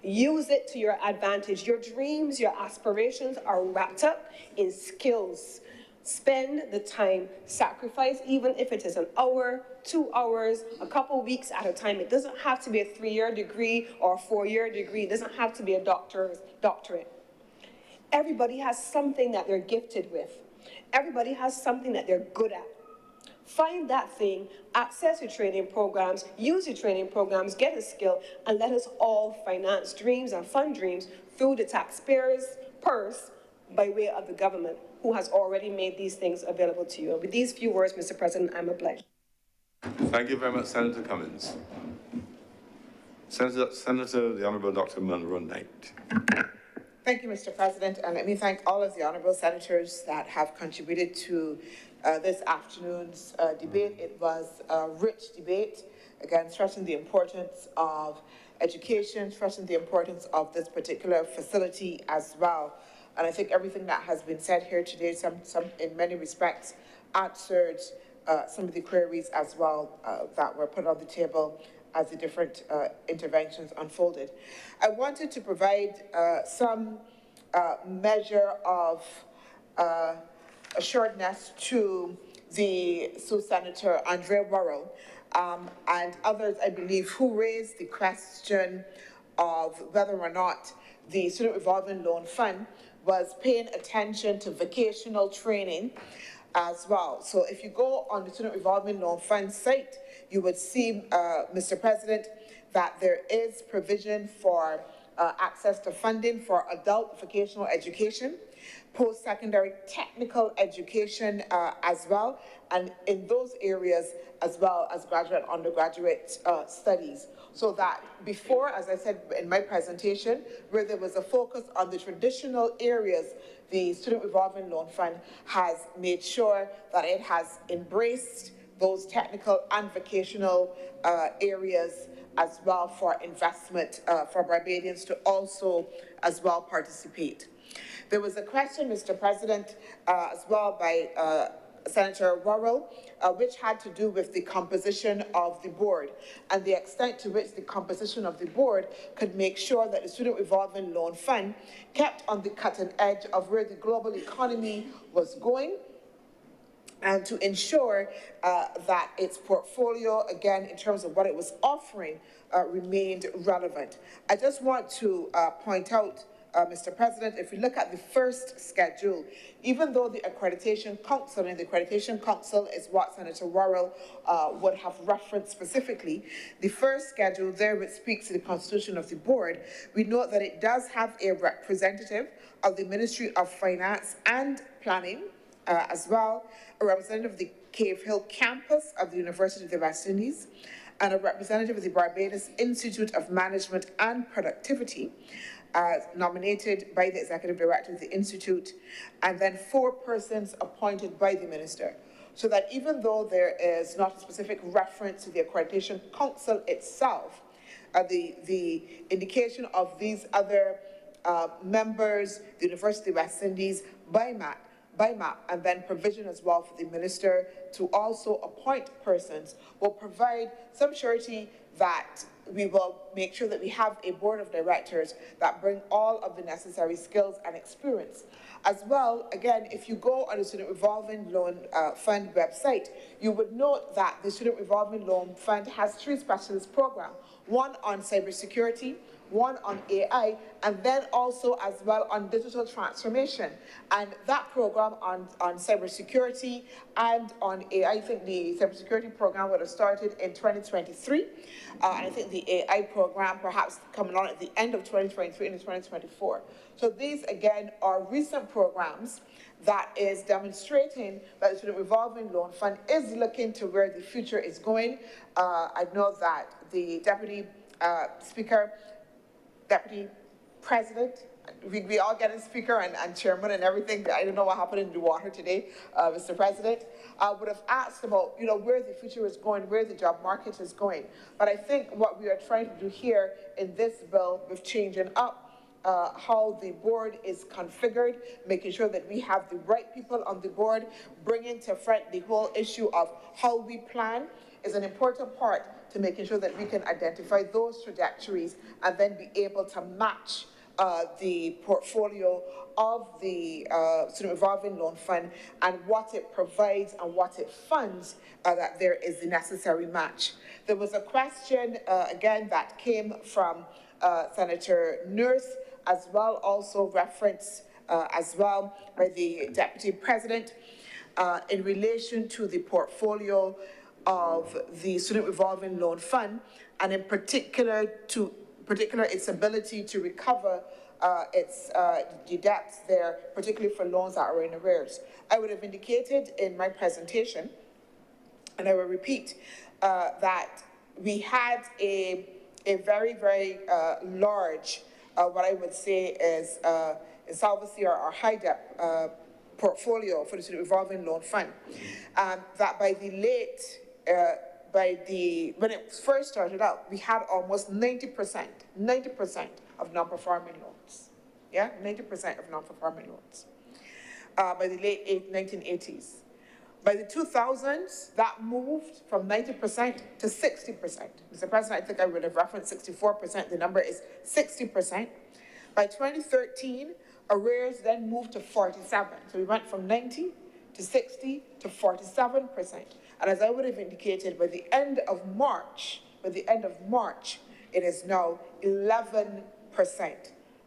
Use it to your advantage. Your dreams, your aspirations are wrapped up in skills. Spend the time, sacrifice, even if it is an hour, 2 hours, a couple weeks at a time. It doesn't have to be a 3-year degree or a 4-year degree. It doesn't have to be a doctorate. Everybody has something that they're gifted with. Everybody has something that they're good at. Find that thing, access your training programs, use your training programs, get a skill, and let us all finance dreams and fund dreams through the taxpayers' purse by way of the government, who has already made these things available to you. And with these few words, Mr. President, I'm obliged. Thank you very much, Senator Cummins. Senator, the Honourable Dr. Munro Knight. Thank you, Mr. President, and let me thank all of the honourable senators that have contributed to this afternoon's debate. It was a rich debate, again, stressing the importance of education, stressing the importance of this particular facility as well. And I think everything that has been said here today, in many respects, answered some of the queries as well that were put on the table as the different interventions unfolded. I wanted to provide some measure of assuredness to Senator Andrea Worrell and others, I believe, who raised the question of whether or not the Student Revolving Loan Fund was paying attention to vocational training as well. So if you go on the Student Revolving Loan Fund site, you would see, Mr. President, that there is provision for access to funding for adult vocational education, post-secondary technical education as well, and in those areas as well as graduate and undergraduate studies. So that before, as I said in my presentation, where there was a focus on the traditional areas, the Student Revolving Loan Fund has made sure that it has embraced those technical and vocational areas as well for investment for Barbadians to also as well participate. There was a question, Mr. President, as well by Senator Worrell, which had to do with the composition of the board and the extent to which the composition of the board could make sure that the Student Revolving Loan Fund kept on the cutting edge of where the global economy was going, and to ensure that its portfolio, again, in terms of what it was offering, remained relevant. I just want to point out, Mr. President, if we look at the first schedule, even though the Accreditation Council, and the Accreditation Council is what Senator Worrell would have referenced specifically, the first schedule there, which speaks to the constitution of the board, we note that it does have a representative of the Ministry of Finance and Planning, as well, a representative of the Cave Hill campus of the University of the West Indies, and a representative of the Barbados Institute of Management and Productivity, nominated by the Executive Director of the Institute, and then 4 persons appointed by the Minister. So that even though there is not a specific reference to the Accreditation Council itself, the indication of these other members, the University of the West Indies, by map, and then provision as well for the Minister to also appoint persons will provide some surety that we will make sure that we have a board of directors that bring all of the necessary skills and experience. As well, again, if you go on the Student Revolving Loan Fund website, you would note that the Student Revolving Loan Fund has 3 specialist programs, one on cybersecurity, one on AI, and then also as well on digital transformation. And that program on cybersecurity and on AI, I think the cybersecurity program would have started in 2023. And I think the AI program perhaps coming on at the end of 2023 and 2024. So these, again, are recent programs that is demonstrating that the Student Revolving Loan Fund is looking to where the future is going. I know that the Deputy Speaker, Deputy President, we all get a speaker and chairman and everything. I don't know what happened in the water today, Mr. President. Would have asked about, where the future is going, where the job market is going. But I think what we are trying to do here in this bill with changing up how the board is configured, making sure that we have the right people on the board, bringing to front the whole issue of how we plan is an important part to making sure that we can identify those trajectories and then be able to match the portfolio of the Student Revolving Loan Fund and what it provides and what it funds, that there is the necessary match. There was a question, again, that came from Senator Nurse, as well, also referenced as well by the Deputy President in relation to the portfolio of the Student Revolving Loan Fund, and in particular its ability to recover the debts there, particularly for loans that are in arrears. I would have indicated in my presentation, and I will repeat, that we had a very, very large, what I would say is insolvency or high debt portfolio for the Student Revolving Loan Fund. That by the late, when it first started out, we had almost 90% of non-performing loans. Yeah, 90% of non-performing loans. By the late 1980s. By the 2000s, that moved from 90% to 60%. Mr. President, I think I would have referenced 64%. The number is 60%. By 2013, arrears then moved to 47. So we went from 90 to 60 to 47%. And as I would have indicated, by the end of March, it is now 11%.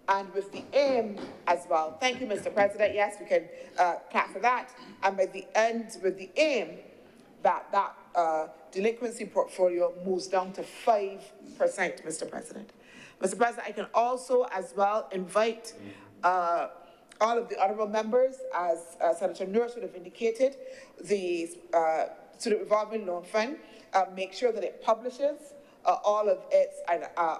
And with the aim as well, thank you, Mr. President, yes, we can clap for that. And by the end, with the aim that delinquency portfolio moves down to 5%, Mr. President. Mr. President, I can also as well invite all of the honourable members, as Senator Nurse would have indicated, the Student Revolving Loan Fund, make sure that it publishes all of its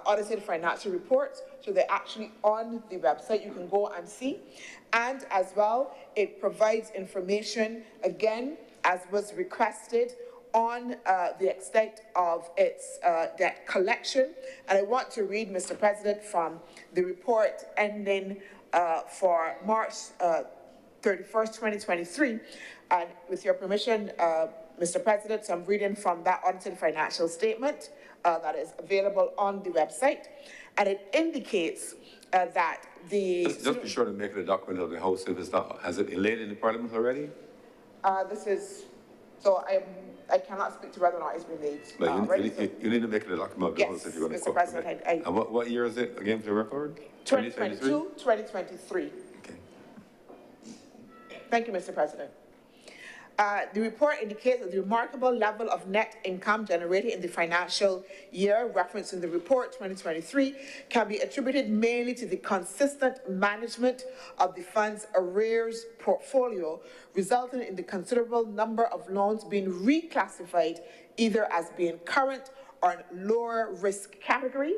audited financial reports, so they're actually on the website. You can go and see. And as well, it provides information, again, as was requested, on the extent of its debt collection. And I want to read, Mr. President, from the report ending for March 31st, 2023. And with your permission, Mr. President, so I'm reading from that audited financial statement that is available on the website. And it indicates that the... Just be sure to make it a document of the House if it's not. Has it been laid in the Parliament already? This is... So I cannot speak to whether or not it's been laid. But you need to make it a document of the House if you're going to... Mr. President, And what year is it, again, for the record? 2022, 2023. Okay. Thank you, Mr. President. The report indicates that the remarkable level of net income generated in the financial year referenced in the report 2023 can be attributed mainly to the consistent management of the fund's arrears portfolio, resulting in the considerable number of loans being reclassified either as being current or in lower risk category.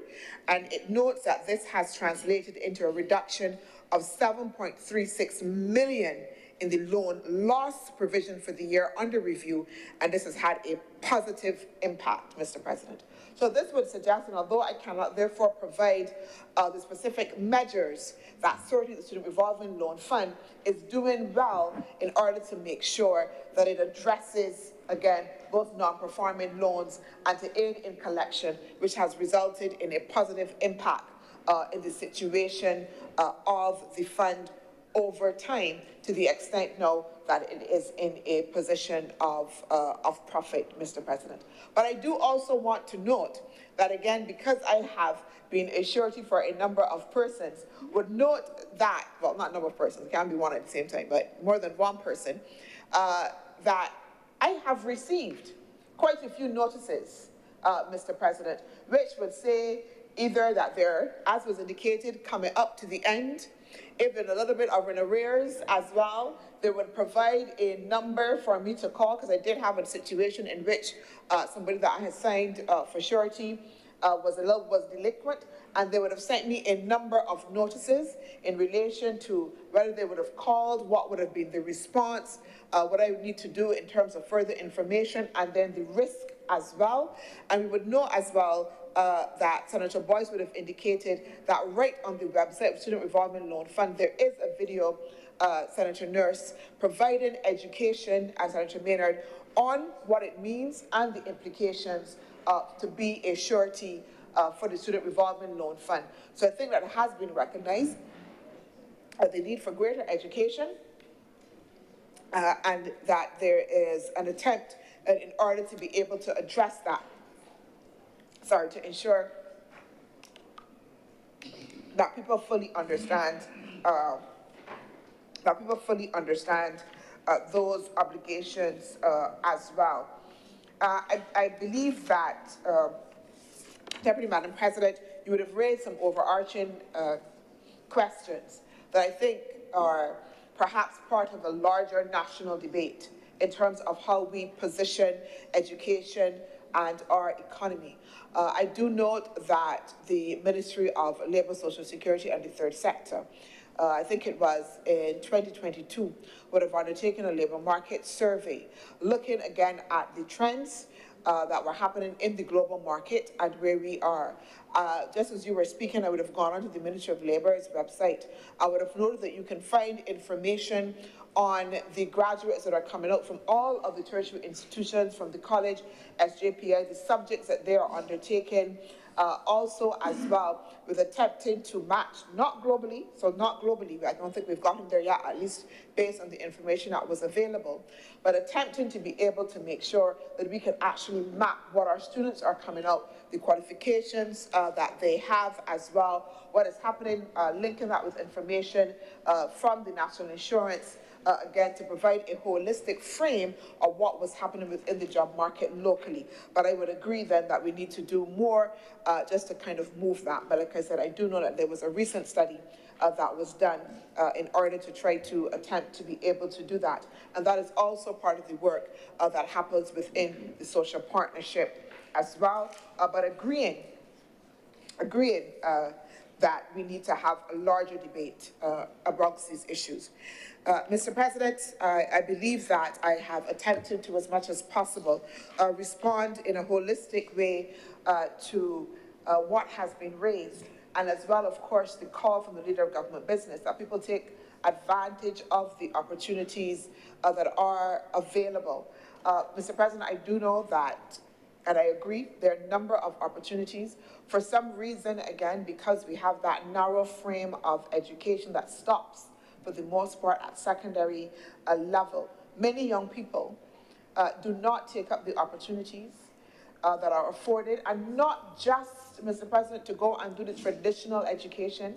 And it notes that this has translated into a reduction of 7.36 million in the loan loss provision for the year under review, and this has had a positive impact, Mr. President. So this would suggest, and although I cannot therefore provide the specific measures, that certainly the Student Revolving Loan Fund is doing well in order to make sure that it addresses, again, both non-performing loans and to aid in collection, which has resulted in a positive impact in the situation of the fund over time, to the extent now that it is in a position of profit, Mr. President. But I do also want to note that, again, because I have been a surety for a number of persons, would note that, well, not number of persons, it can be one at the same time, but more than one person, that I have received quite a few notices, Mr. President, which would say either that they're, as was indicated, coming up to the end, even a little bit of an arrears as well. They would provide a number for me to call, because I did have a situation in which somebody that I had signed for surety was delinquent, and they would have sent me a number of notices in relation to whether they would have called, what would have been the response, what I would need to do in terms of further information, and then the risk as well. And we would know as well that Senator Boyce would have indicated that right on the website of Student Revolving Loan Fund, there is a video, Senator Nurse, providing education, and Senator Maynard, on what it means and the implications to be a surety for the Student Revolving Loan Fund. So I think that has been recognized, the need for greater education, and that there is an attempt in order to be able to address that. Sorry, to ensure that people fully understand, those obligations as well. I believe that, Deputy Madam President, you would have raised some overarching questions that I think are perhaps part of a larger national debate in terms of how we position education and our economy. I do note that the Ministry of Labour, Social Security and the Third Sector, I think it was in 2022, would have undertaken a labour market survey, looking again at the trends that were happening in the global market and where we are. Just as you were speaking, I would have gone onto the Ministry of Labour's website. I would have noted that you can find information on the graduates that are coming out from all of the tertiary institutions, from the college, SJPI, the subjects that they are undertaking, also as well with attempting to match, not globally, I don't think we've gotten there yet, at least based on the information that was available, but attempting to be able to make sure that we can actually map what our students are coming out, the qualifications that they have as well, what is happening, linking that with information from the National Insurance, again, to provide a holistic frame of what was happening within the job market locally. But I would agree then that we need to do more just to kind of move that. But like I said, I do know that there was a recent study that was done in order to try to attempt to be able to do that. And that is also part of the work that happens within the social partnership as well. But agreeing that we need to have a larger debate amongst these issues. Mr. President, I believe that I have attempted to, as much as possible, respond in a holistic way to what has been raised, and as well, of course, the call from the Leader of Government Business that people take advantage of the opportunities that are available. Mr. President, I do know that, and I agree, there are a number of opportunities. For some reason, again, because we have that narrow frame of education that stops, for the most part, at secondary level, many young people do not take up the opportunities that are afforded, and not just, Mr. President, to go and do the traditional education.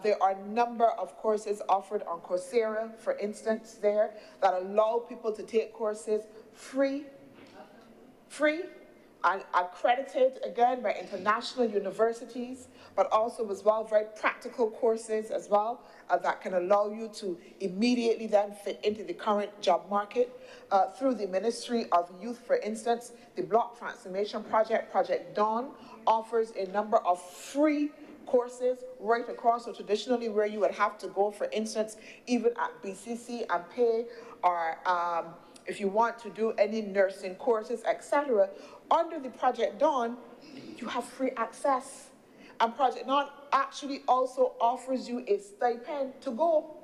There are a number of courses offered on Coursera, for instance, there, that allow people to take courses free, and accredited, again, by international universities, but also as well very practical courses as well that can allow you to immediately then fit into the current job market. Through the Ministry of Youth, for instance, the Block Transformation Project, Project Dawn, offers a number of free courses right across. So traditionally where you would have to go, for instance, even at BCC and pay, or if you want to do any nursing courses, etc., under the Project Dawn, you have free access. And Project Dawn actually also offers you a stipend to go.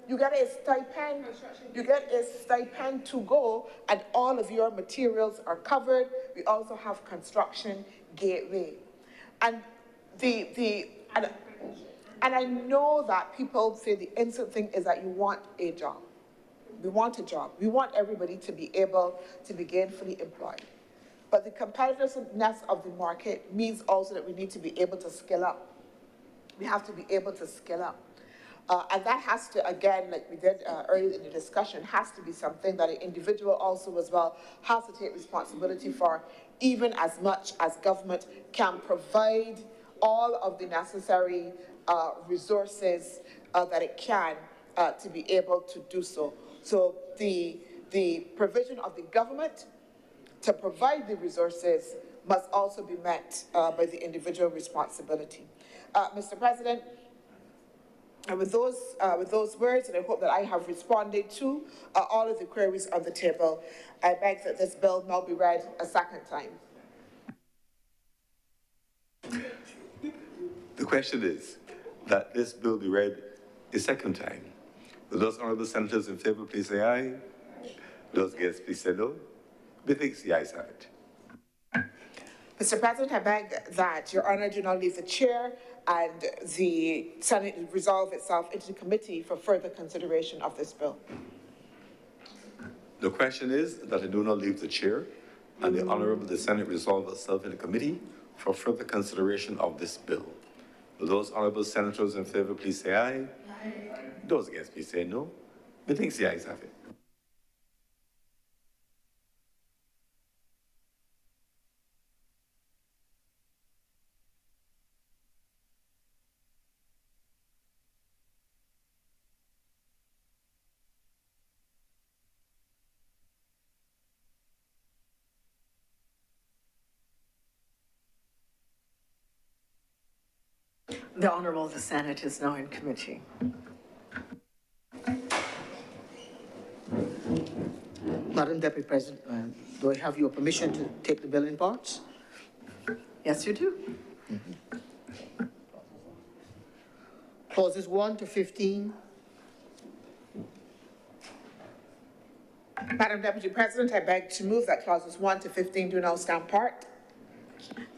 You get a stipend. You get a stipend to go, and all of your materials are covered. We also have Construction Gateway. And and I know that people say the instant thing is that you want a job. We want a job. We want everybody to be able to be gainfully employed. But the competitiveness of the market means also that we need to be able to scale up. We have to be able to scale up. And that has to, again, like we did earlier in the discussion, has to be something that an individual also as well has to take responsibility for, even as much as government can provide all of the necessary resources that it can to be able to do so. So the provision of the government to provide the resources must also be met by the individual responsibility. Mr. President, and with those words, and I hope that I have responded to all of the queries on the table, I beg that this bill now be read a second time. The question is that this bill be read a second time. Will those honourable senators in favour please say aye? Those against please say no. Methinks the ayes have it. Mr. President, I beg that Your Honour do not leave the chair and the Senate resolve itself into the committee for further consideration of this bill. The question is that I do not leave the chair and the Senate resolve itself in the committee for further consideration of this bill. Will those honourable senators in favour please say aye? Aye. Those against please say no. Methinks the ayes have it. The Honourable the Senate is now in committee. Madam Deputy President, do I have your permission to take the bill in parts? Yes, you do. Clauses 1 to 15, Madam Deputy President, I beg to move that clauses 1 to 15 do now stand part.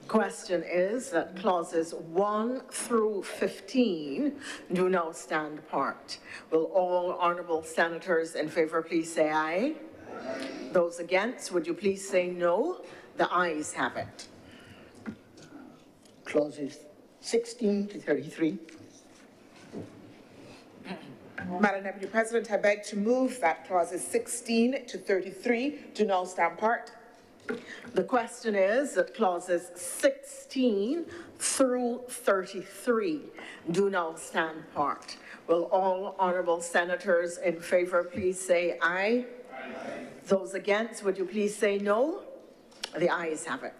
Question is that clauses 1 through 15 do now stand part. Will all honourable senators in favour please say aye? Aye. Those against, would you please say no? The ayes have it. Clauses 16 to 33. Madam Deputy President, I beg to move that clauses 16 to 33 do now stand part. The question is that clauses 16 through 33 do now stand part. Will all honourable senators in favour please say aye? Aye. Those against, would you please say no? The ayes have it.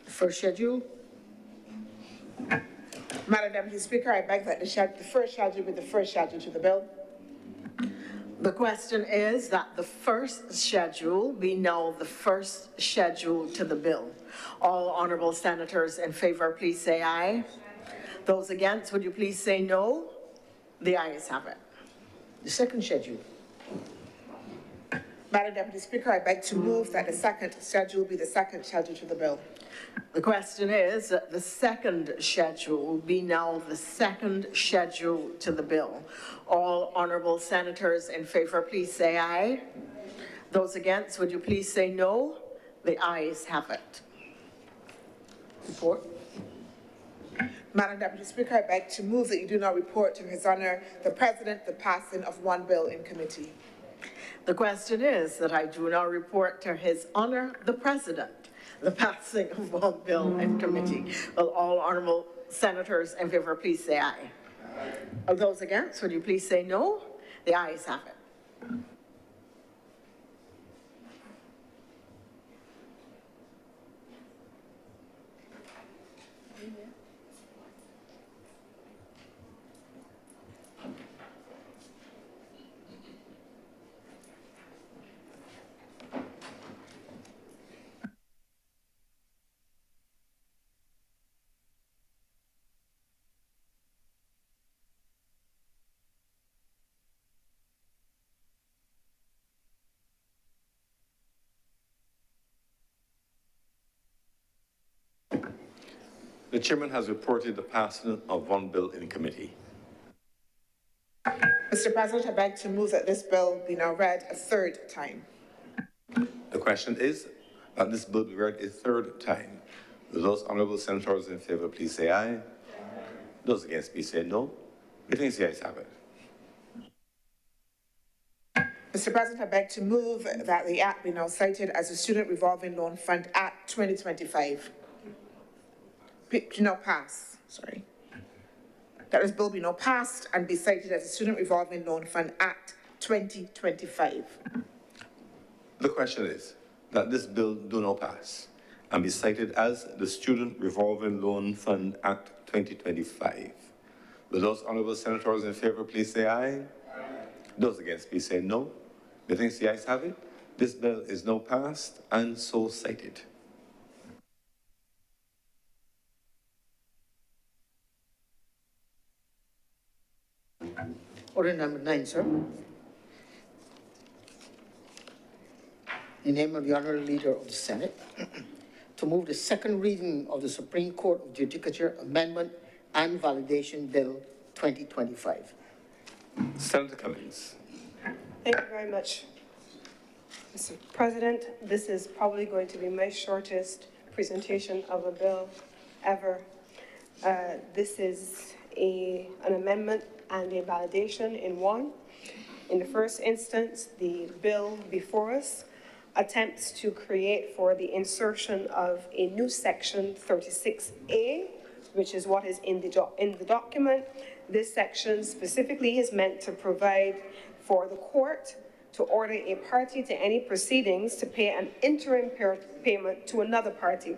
First schedule. Madam Deputy Speaker, I beg that the first schedule be the first schedule to the bill. The question is that the first schedule be now the first schedule to the bill. All honourable senators in favour, please say aye. Those against, would you please say no? The ayes have it. The second schedule. Madam Deputy Speaker, I beg to move that the second schedule be the second schedule to the bill. The question is that the second schedule be now the second schedule to the bill. All honourable senators in favour, please say aye. Those against, would you please say no? The ayes have it. Report. Madam Deputy Speaker, I beg to move that you do not report to His Honour the President the passing of one bill in committee. The question is that I do not report to His Honour the President the passing of one bill in committee. Will all honourable senators in favour please say aye? Aye. Of those against, would you please say no? The ayes have it. The chairman has reported the passing of one bill in committee. Mr. President, I beg to move that this bill be now read a third time. The question is that this bill be read a third time. Will those honourable senators in favour please say aye? Aye. Those against please say no. Meeting the ayes have it. Mr. President, I beg to move that the Act be now cited as the Student Revolving Loan Fund Act 2025. Do not pass, sorry. That this bill be now passed and be cited as the Student Revolving Loan Fund Act 2025. The question is that this bill do not pass and be cited as the Student Revolving Loan Fund Act 2025. Will those honourable senators in favour please say aye? Aye. Those against please say no. Methinks the ayes have it. This bill is now passed and so cited. Order number 9, sir. In the name of the Honourable Leader of the Senate, to move the second reading of the Supreme Court of Judicature Amendment and Validation Bill 2025. Senator Cummings. Thank you very much, Mr. President. This is probably going to be my shortest presentation of a bill ever. This is an amendment and a validation in one. In the first instance, the bill before us attempts to create for the insertion of a new section 36A, which is what is in the document. This section specifically is meant to provide for the court to order a party to any proceedings to pay an interim payment to another party.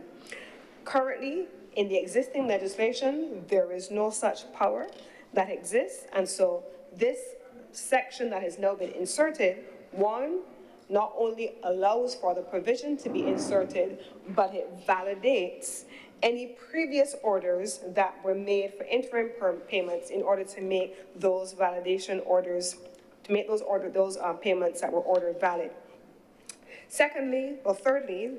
Currently, in the existing legislation, there is no such power that exists, and so this section that has now been inserted, one, not only allows for the provision to be inserted, but it validates any previous orders that were made for interim payments in order to make those validation orders, to make those payments that were ordered valid. Thirdly,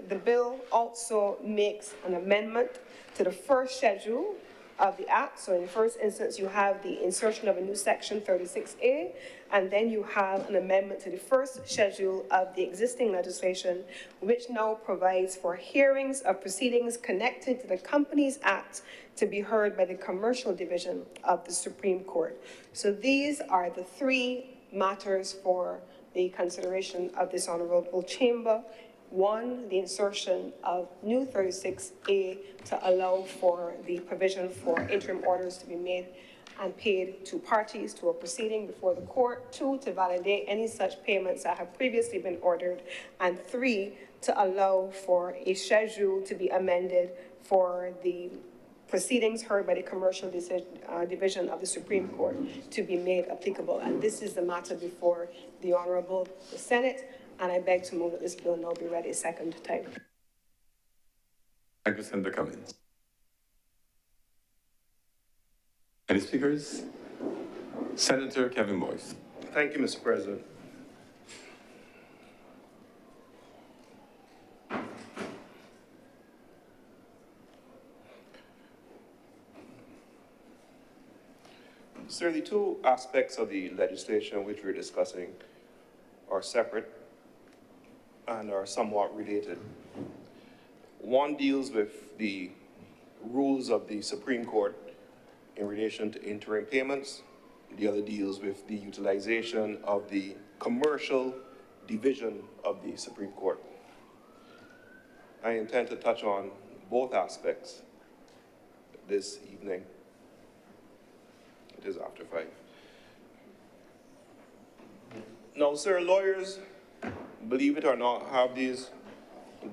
the bill also makes an amendment to the first schedule of the Act. So in the first instance, you have the insertion of a new section 36A, and then you have an amendment to the first schedule of the existing legislation, which now provides for hearings of proceedings connected to the Companies Act to be heard by the Commercial Division of the Supreme Court. So these are the three matters for the consideration of this honorable chamber. One, the insertion of new 36A to allow for the provision for interim orders to be made and paid to parties to a proceeding before the court. Two, to validate any such payments that have previously been ordered. And three, to allow for a schedule to be amended for the proceedings heard by the Commercial Division of the Supreme Court to be made applicable. And this is the matter before the Honorable Senate, and I beg to move that this bill now be read a second time. Thank you, Senator Cummings. Any speakers? Senator Kevin Boyce. Thank you, Mr. President. Sir, the two aspects of the legislation which we're discussing are separate and are somewhat related. One deals with the rules of the Supreme Court in relation to interim payments. The other deals with the utilization of the Commercial Division of the Supreme Court. I intend to touch on both aspects this evening. It is after 5. Now, sir, lawyers, believe it or not, have these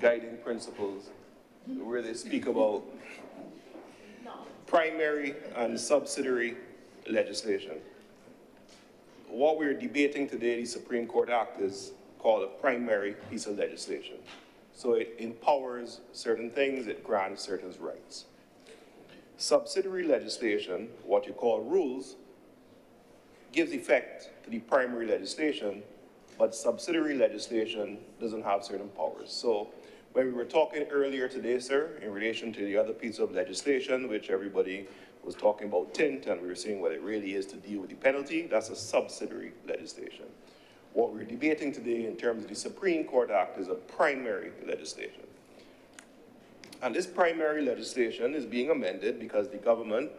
guiding principles where they speak about primary and subsidiary legislation. What we're debating today, the Supreme Court Act, is called a primary piece of legislation. So it empowers certain things, it grants certain rights. Subsidiary legislation, what you call rules, gives effect to the primary legislation, but subsidiary legislation doesn't have certain powers. So when we were talking earlier today, sir, in relation to the other piece of legislation, which everybody was talking about tint, and we were saying what it really is to deal with the penalty, that's a subsidiary legislation. What we're debating today in terms of the Supreme Court Act is a primary legislation. And this primary legislation is being amended because the government,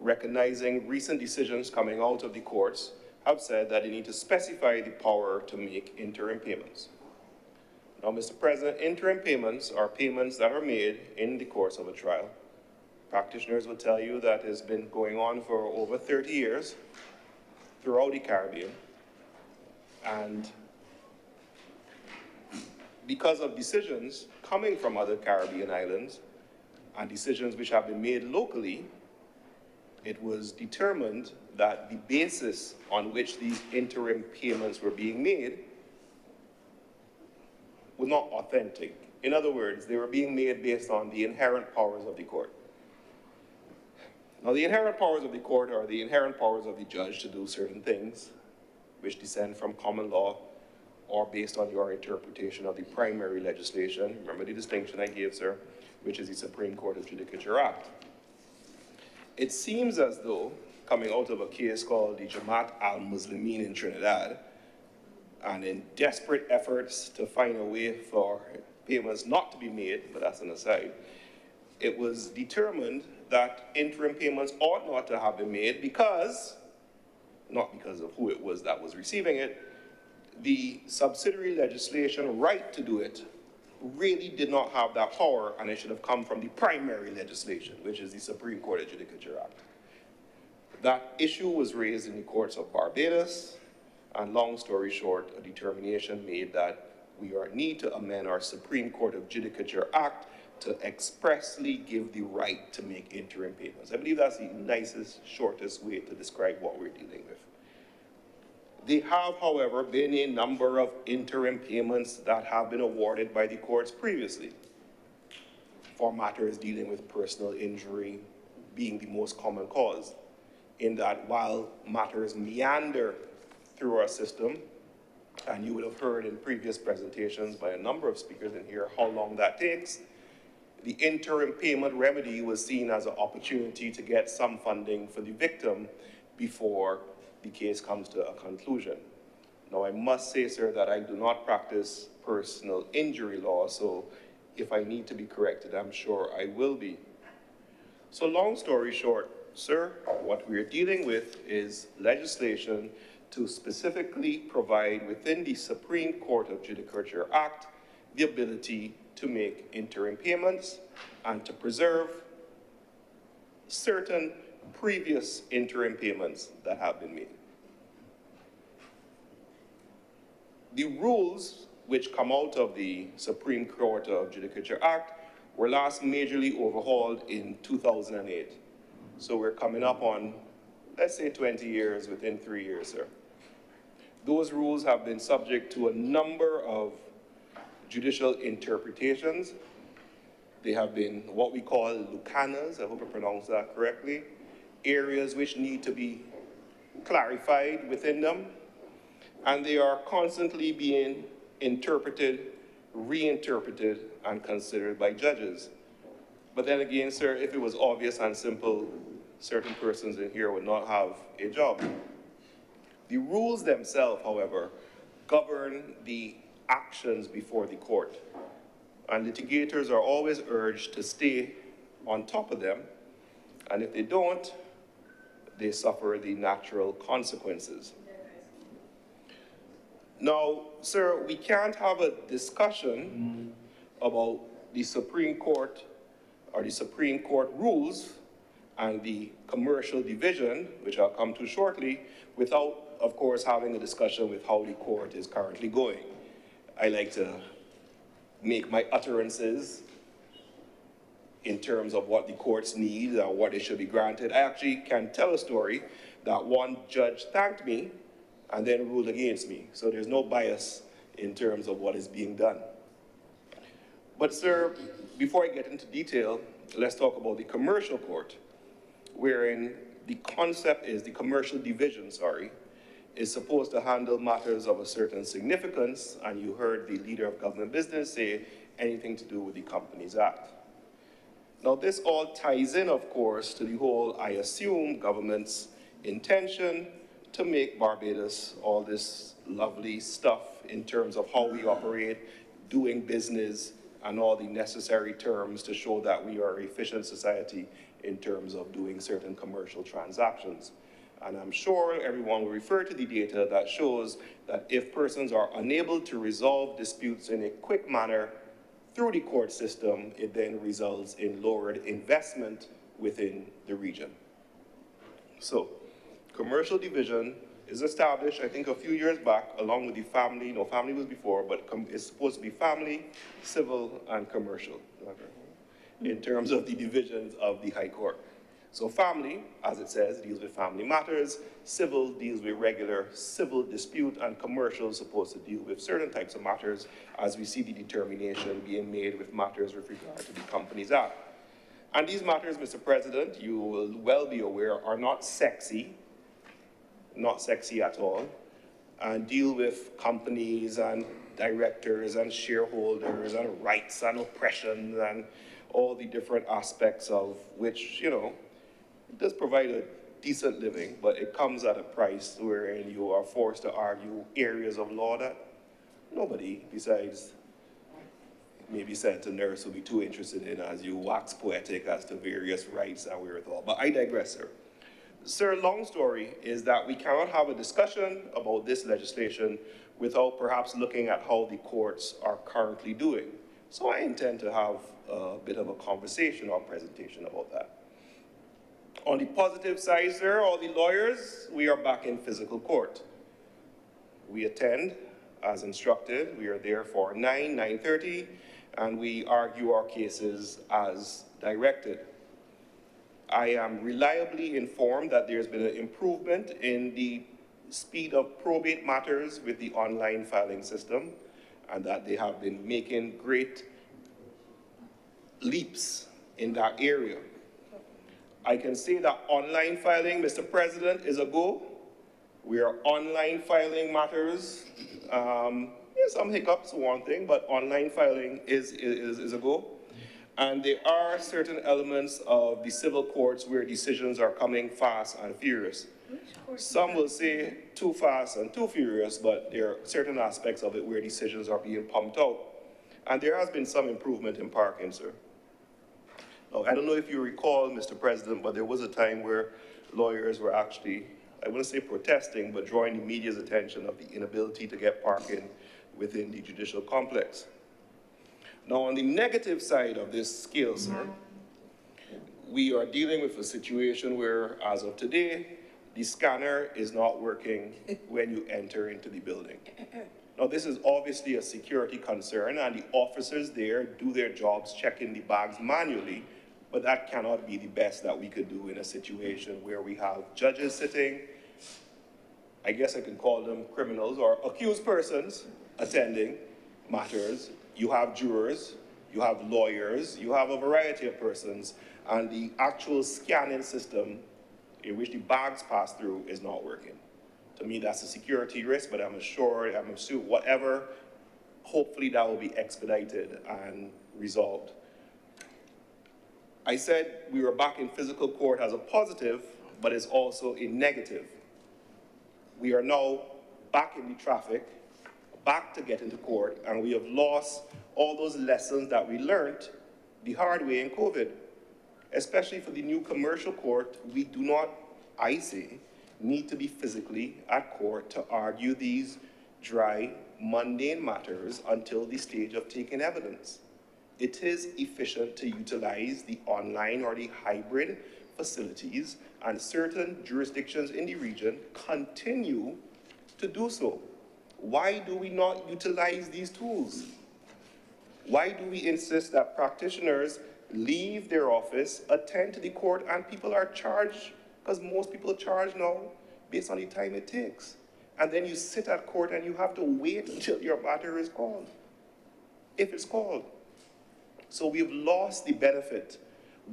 recognizing recent decisions coming out of the courts, have said that they need to specify the power to make interim payments. Now, Mr. President, interim payments are payments that are made in the course of a trial. Practitioners will tell you that it's been going on for over 30 years throughout the Caribbean. And because of decisions coming from other Caribbean islands and decisions which have been made locally, it was determined that the basis on which these interim payments were being made was not authentic. In other words, they were being made based on the inherent powers of the court. Now, the inherent powers of the court are the inherent powers of the judge to do certain things which descend from common law or based on your interpretation of the primary legislation. Remember the distinction I gave, sir, which is the Supreme Court of Judicature Act. It seems as though, coming out of a case called the Jamaat al-Muslimin in Trinidad, and in desperate efforts to find a way for payments not to be made, but that's an aside, it was determined that interim payments ought not to have been made because, not because of who it was that was receiving it, the subsidiary legislation right to do it really did not have that power, and it should have come from the primary legislation, which is the Supreme Court of Judicature Act. That issue was raised in the courts of Barbados, and long story short, a determination made that we need to amend our Supreme Court of Judicature Act to expressly give the right to make interim payments. I believe that's the nicest, shortest way to describe what we're dealing with. There have, however, been a number of interim payments that have been awarded by the courts previously. for matters dealing with personal injury being the most common cause, in that while matters meander through our system, and you would have heard in previous presentations by a number of speakers in here how long that takes, the interim payment remedy was seen as an opportunity to get some funding for the victim before the case comes to a conclusion. Now, I must say, sir, that I do not practice personal injury law, so if I need to be corrected, I'm sure I will be. So long story short, sir, what we're dealing with is legislation to specifically provide within the Supreme Court of Judicature Act the ability to make interim payments and to preserve certain previous interim payments that have been made. The rules which come out of the Supreme Court of Judicature Act were last majorly overhauled in 2008. So we're coming up on, let's say, 20 years within 3 years, sir. Those rules have been subject to a number of judicial interpretations. They have been what we call lucanas, I hope I pronounced that correctly, areas which need to be clarified within them, and they are constantly being interpreted, reinterpreted, and considered by judges. But then again, sir, if it was obvious and simple, certain persons in here would not have a job. The rules themselves, however, govern the actions before the court, and litigators are always urged to stay on top of them, and if they don't, they suffer the natural consequences. Now, sir, we can't have a discussion about the Supreme Court or the Supreme Court rules and the commercial division, which I'll come to shortly, without, of course, having a discussion with how the court is currently going. I like to make my utterances in terms of what the courts need and what they should be granted. I actually can tell a story that one judge thanked me and then ruled against me. So there's no bias in terms of what is being done. But sir, before I get into detail, let's talk about the commercial court, wherein the concept is, the commercial division, is supposed to handle matters of a certain significance, and you heard the leader of government business say anything to do with the Companies Act. Now this all ties in, of course, to the whole, I assume, government's intention to make Barbados all this lovely stuff in terms of how we operate, doing business, and all the necessary terms to show that we are an efficient society in terms of doing certain commercial transactions. And I'm sure everyone will refer to the data that shows that if persons are unable to resolve disputes in a quick manner through the court system, it then results in lowered investment within the region. So, commercial division is established, I think, a few years back, along with the family. No, family was before, but it's supposed to be family, civil, and commercial, in terms of the divisions of the High Court. So family, as it says, deals with family matters, civil deals with regular civil dispute, and commercial is supposed to deal with certain types of matters, as we see the determination being made with matters with regard to the Companies Act. And these matters, Mr. President, you will well be aware, are not sexy at all, and deal with companies and directors and shareholders and rights and oppression and all the different aspects of which, you know, it does provide a decent living, but it comes at a price wherein you are forced to argue areas of law that nobody besides maybe Senator Nurse will be too interested in as you wax poetic as to various rights and wherewithal. But I digress, sir. Sir, long story is that we cannot have a discussion about this legislation without perhaps looking at how the courts are currently doing. So I intend to have a bit of a conversation or presentation about that. On the positive side, sir, all the lawyers, we are back in physical court. We attend as instructed. We are there for 9:30, and we argue our cases as directed. I am reliably informed that there's been an improvement in the speed of probate matters with the online filing system, and that they have been making great leaps in that area. I can say that online filing, Mr. President, is a go. We are online filing matters. There's some hiccups, one thing, but online filing is a go. And there are certain elements of the civil courts where decisions are coming fast and furious. Some will say too fast and too furious, but there are certain aspects of it where decisions are being pumped out. And there has been some improvement in parking, sir. Now, I don't know if you recall, Mr. President, but there was a time where lawyers were actually, I wouldn't say protesting, but drawing the media's attention of the inability to get parking within the judicial complex. Now, on the negative side of this scale, sir, we are dealing with a situation where, as of today, the scanner is not working when you enter into the building. Now, this is obviously a security concern, and the officers there do their jobs checking the bags manually, but that cannot be the best that we could do in a situation where we have judges sitting, I guess I can call them criminals or accused persons attending matters. You have jurors, you have lawyers, you have a variety of persons, and the actual scanning system in which the bags pass through is not working. To me, that's a security risk, but I'm sure whatever, hopefully that will be expedited and resolved. I said we were back in physical court as a positive, but it's also a negative. We are now back in the traffic, back to get into court, and we have lost all those lessons that we learned the hard way in COVID. Especially for the new commercial court, we do not, I say, need to be physically at court to argue these dry, mundane matters until the stage of taking evidence. It is efficient to utilize the online or the hybrid facilities, and certain jurisdictions in the region continue to do so. Why do we not utilize these tools? Why do we insist that practitioners leave their office, attend to the court, and people are charged, because most people charge now based on the time it takes. And then you sit at court and you have to wait until your matter is called, if it's called. So we've lost the benefit.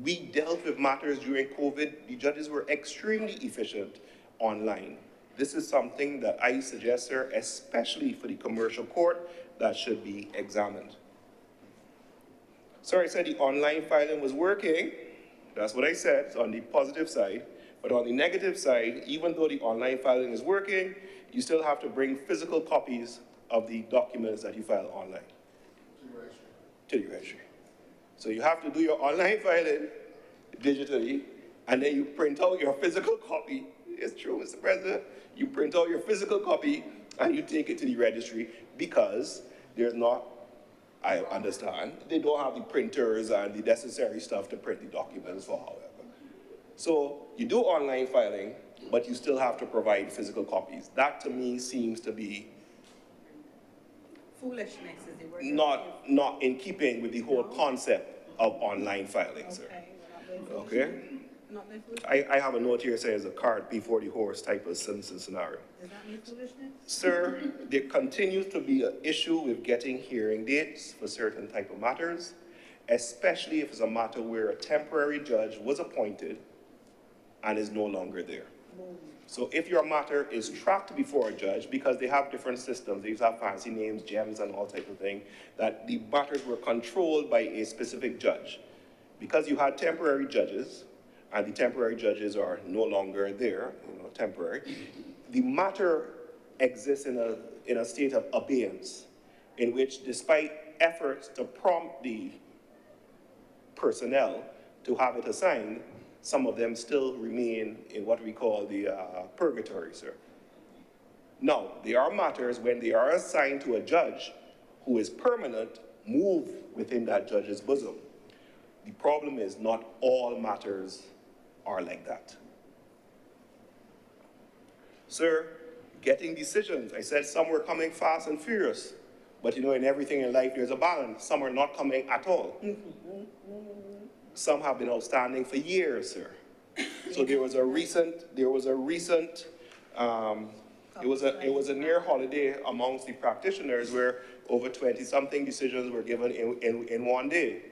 We dealt with matters during COVID. The judges were extremely efficient online. This is something that I suggest, sir, especially for the commercial court, that should be examined. Sorry, I said the online filing was working. That's what I said, it's on the positive side. But on the negative side, even though the online filing is working, you still have to bring physical copies of the documents that you file online. To the registry. So you have to do your online filing digitally, and then you print out your physical copy. It's true, Mr. President. You print out your physical copy, and you take it to the registry, because there's not, I understand, they don't have the printers and the necessary stuff to print the documents for, however. So you do online filing, but you still have to provide physical copies. That to me seems to be foolishness, is the word. Not in keeping with the whole concept of online filing, sir. Okay? I have a note here that says a cart before the horse type of scenario. Does that mean foolishness? Sir, there continues to be an issue with getting hearing dates for certain type of matters, especially if it's a matter where a temporary judge was appointed and is no longer there. So if your matter is tracked before a judge, because they have different systems, they have fancy names, gems, and all type of thing, that the matters were controlled by a specific judge. Because you had temporary judges, and the temporary judges are no longer there, temporary, the matter exists in a state of abeyance, in which despite efforts to prompt the personnel to have it assigned, some of them still remain in what we call the purgatory, sir. Now, there are matters when they are assigned to a judge who is permanent, move within that judge's bosom. The problem is not all matters are like that. Sir, getting decisions, I said some were coming fast and furious, but in everything in life there's a balance. Some are not coming at all. Some have been outstanding for years, sir. So it was a near holiday amongst the practitioners where over 20-something decisions were given in one day.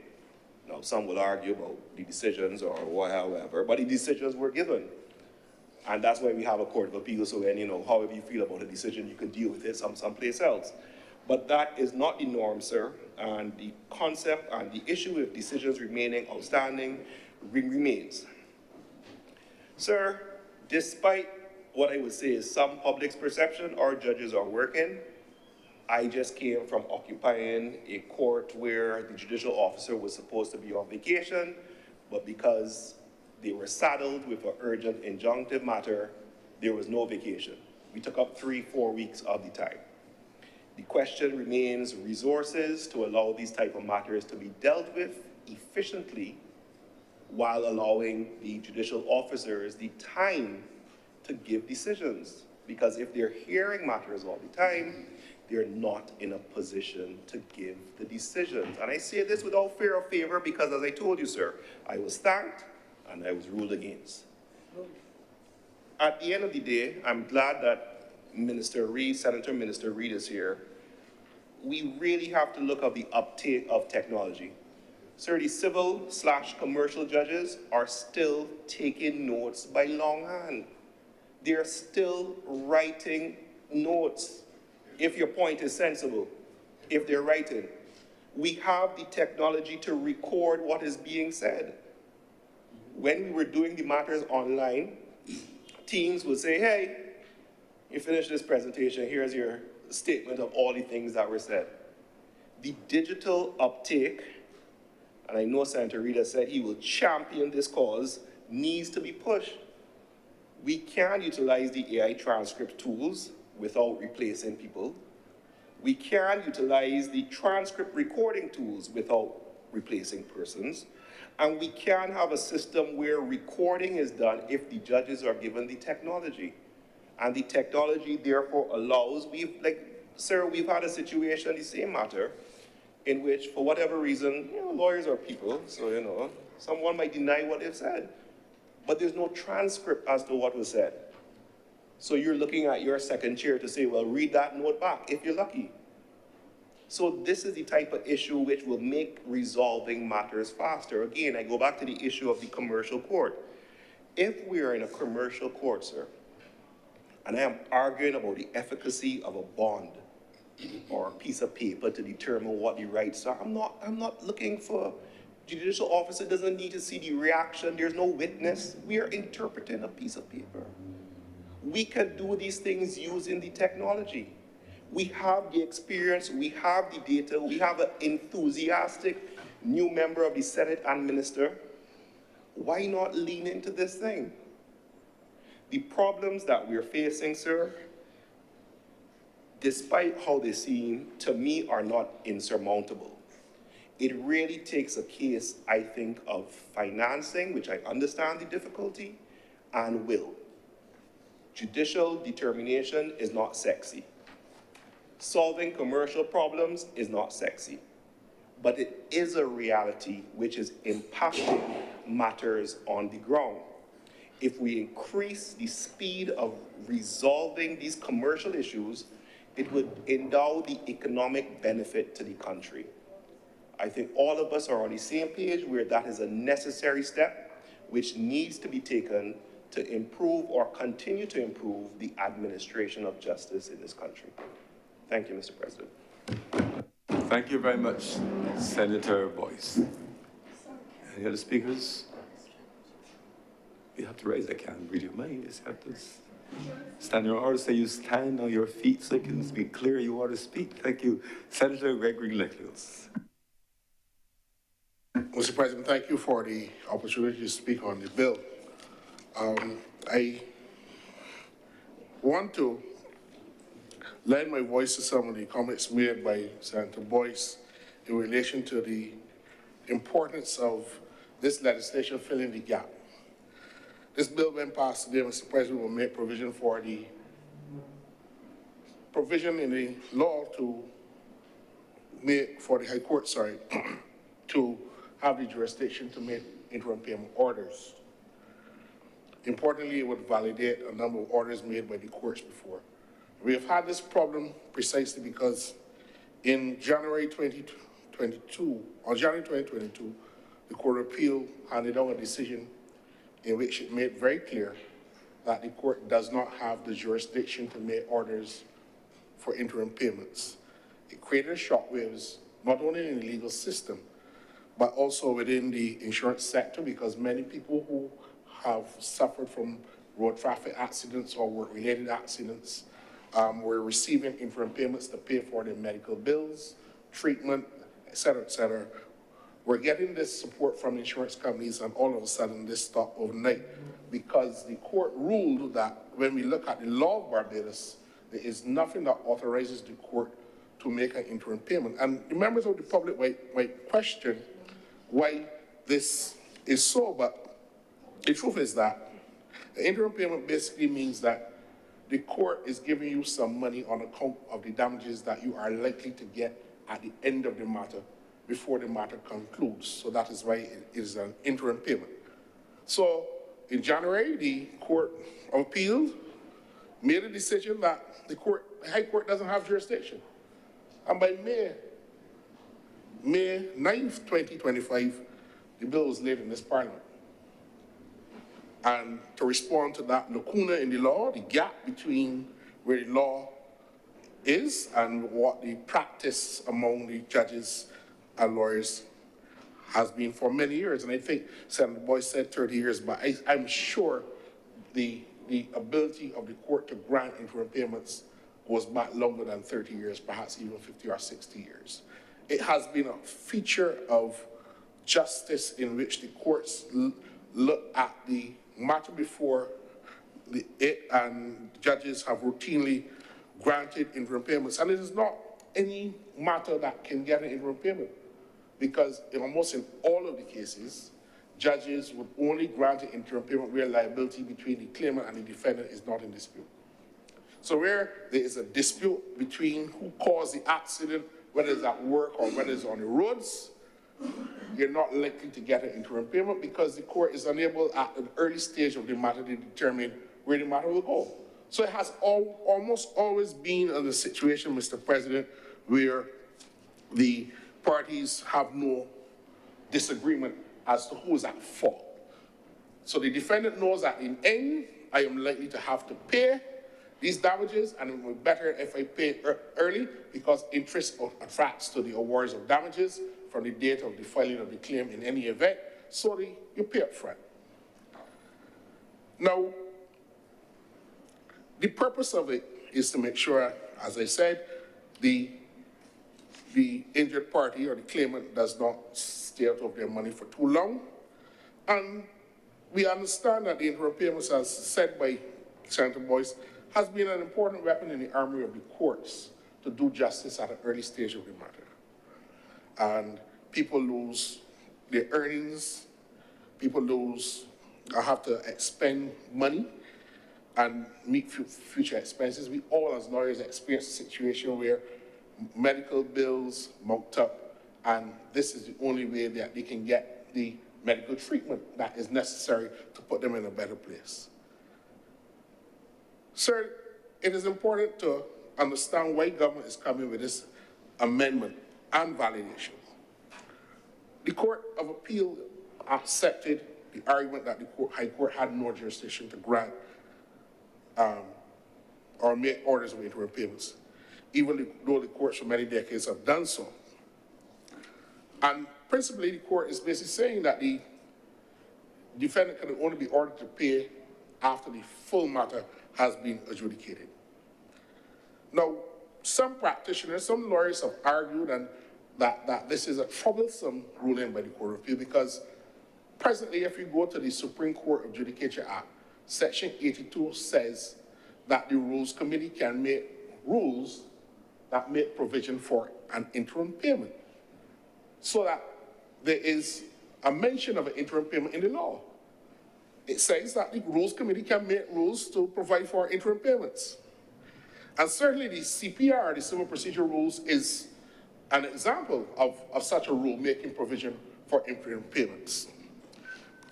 Now, some will argue about the decisions or whatever, but the decisions were given. And that's why we have a court of appeal, so when, however you feel about a decision, you can deal with it someplace else. But that is not the norm, sir, and the concept and the issue with decisions remaining outstanding remains. Sir, despite what I would say is some public's perception, our judges are working. I just came from occupying a court where the judicial officer was supposed to be on vacation, but because they were saddled with an urgent injunctive matter, there was no vacation. We took up 3-4 weeks of the time. The question remains resources to allow these type of matters to be dealt with efficiently while allowing the judicial officers the time to give decisions. Because if they're hearing matters all the time, they're not in a position to give the decisions. And I say this without fear or favor because, as I told you, sir, I was thanked and I was ruled against. At the end of the day, I'm glad that Minister Reid, Senator Minister Reid is here. We really have to look at the uptake of technology. Sir, the civil/commercial judges are still taking notes by longhand. They're still writing notes. If your point is sensible, if they're writing, we have the technology to record what is being said. When we were doing the matters online, teams would say, hey, you finished this presentation, here's your statement of all the things that were said. The digital uptake, and I know Senator Reid said he will champion this cause, needs to be pushed. We can utilize the AI transcript tools without replacing people. We can utilize the transcript recording tools without replacing persons. And we can have a system where recording is done if the judges are given the technology. And the technology therefore allows, sir, we've had a situation, the same matter, in which for whatever reason, lawyers are people, so someone might deny what they've said. But there's no transcript as to what was said. So you're looking at your second chair to say, well, read that note back, if you're lucky. So this is the type of issue which will make resolving matters faster. Again, I go back to the issue of the commercial court. If we are in a commercial court, sir, and I am arguing about the efficacy of a bond or a piece of paper to determine what the rights are, I'm not looking for, judicial officer doesn't need to see the reaction, there's no witness. We are interpreting a piece of paper. We can do these things using the technology. We have the experience, we have the data, we have an enthusiastic new member of the Senate and minister. Why not lean into this thing? The problems that we're facing, sir, despite how they seem, to me, are not insurmountable. It really takes a case, I think, of financing, which I understand the difficulty, and will. Judicial determination is not sexy. Solving commercial problems is not sexy, but it is a reality which is impacting matters on the ground. If we increase the speed of resolving these commercial issues, it would endow the economic benefit to the country. I think all of us are on the same page where that is a necessary step which needs to be taken to improve or continue to improve the administration of justice in this country. Thank you, Mr. President. Thank you very much, Senator Boyce. Any other speakers? You have to raise, I can't read your mind. You have to stand your order, say you stand on your feet so you can speak clear you want to speak. Thank you. Senator Gregory Nichols. Mr. President, thank you for the opportunity to speak on the bill. I want to lend my voice to some of the comments made by Senator Boyce in relation to the importance of this legislation filling the gap. This bill, when passed today, Mr. President, will make provision for the provision in the law to make, for the High Court, to have the jurisdiction to make interim payment orders. Importantly, it would validate a number of orders made by the courts before. We have had this problem precisely because in January 2022, the Court of Appeal handed down a decision in which it made very clear that the court does not have the jurisdiction to make orders for interim payments. It created shockwaves not only in the legal system, but also within the insurance sector, because many people who have suffered from road traffic accidents or work-related accidents were receiving interim payments to pay for their medical bills, treatment, et cetera, et cetera. We're getting this support from insurance companies, and all of a sudden this stopped overnight because the court ruled that when we look at the law of Barbados, there is nothing that authorizes the court to make an interim payment. And the members of the public might question why this is so, but the truth is that the interim payment basically means that the court is giving you some money on account of the damages that you are likely to get at the end of the matter before the matter concludes. So that is why it is an interim payment. So in January, the Court of Appeal made a decision that the High Court doesn't have jurisdiction. And by May 9th, 2025, the bill was laid in this Parliament. And to respond to that lacuna in the law, the gap between where the law is and what the practice among the judges and lawyers has been for many years. And I think Senator Boyce said 30 years, but I'm sure the ability of the court to grant interim payments goes back longer than 30 years, perhaps even 50 or 60 years. It has been a feature of justice in which the courts look at the matter before it, and judges have routinely granted interim payments. And it is not any matter that can get an interim payment, because in almost in all of the cases, judges would only grant an interim payment where liability between the claimant and the defendant is not in dispute. So where there is a dispute between who caused the accident, whether it's at work or whether it's on the roads, you're not likely to get an interim payment because the court is unable at an early stage of the matter to determine where the matter will go. So it has almost always been in a situation, Mr. President, where the parties have no disagreement as to who is at fault. So the defendant knows that in the end, I am likely to have to pay these damages, and it would be better if I pay early because interest attracts to the awards of damages from the date of the filing of the claim in any event, so you pay up front. Now, the purpose of it is to make sure, as I said, the injured party or the claimant does not stay out of their money for too long. And we understand that the interim payments, as said by Senator Boyce, has been an important weapon in the armory of the courts to do justice at an early stage of the matter. And people lose their earnings, people have to expend money and meet future expenses. We all as lawyers experience a situation where medical bills mount up, and this is the only way that they can get the medical treatment that is necessary to put them in a better place. Sir, it is important to understand why government is coming with this amendment and validation. The Court of Appeal accepted the argument that the High Court had no jurisdiction to grant or make orders of interim payments, even though the courts for many decades have done so. And principally, the court is basically saying that the defendant can only be ordered to pay after the full matter has been adjudicated. Now, some practitioners, some lawyers have argued that this is a troublesome ruling by the Court of Appeal because presently, if you go to the Supreme Court of Judicature Act, Section 82 says that the Rules Committee can make rules that make provision for an interim payment, so that there is a mention of an interim payment in the law. It says that the Rules Committee can make rules to provide for interim payments. And certainly the CPR, the Civil Procedure Rules, is an example of such a rule making provision for interim payments.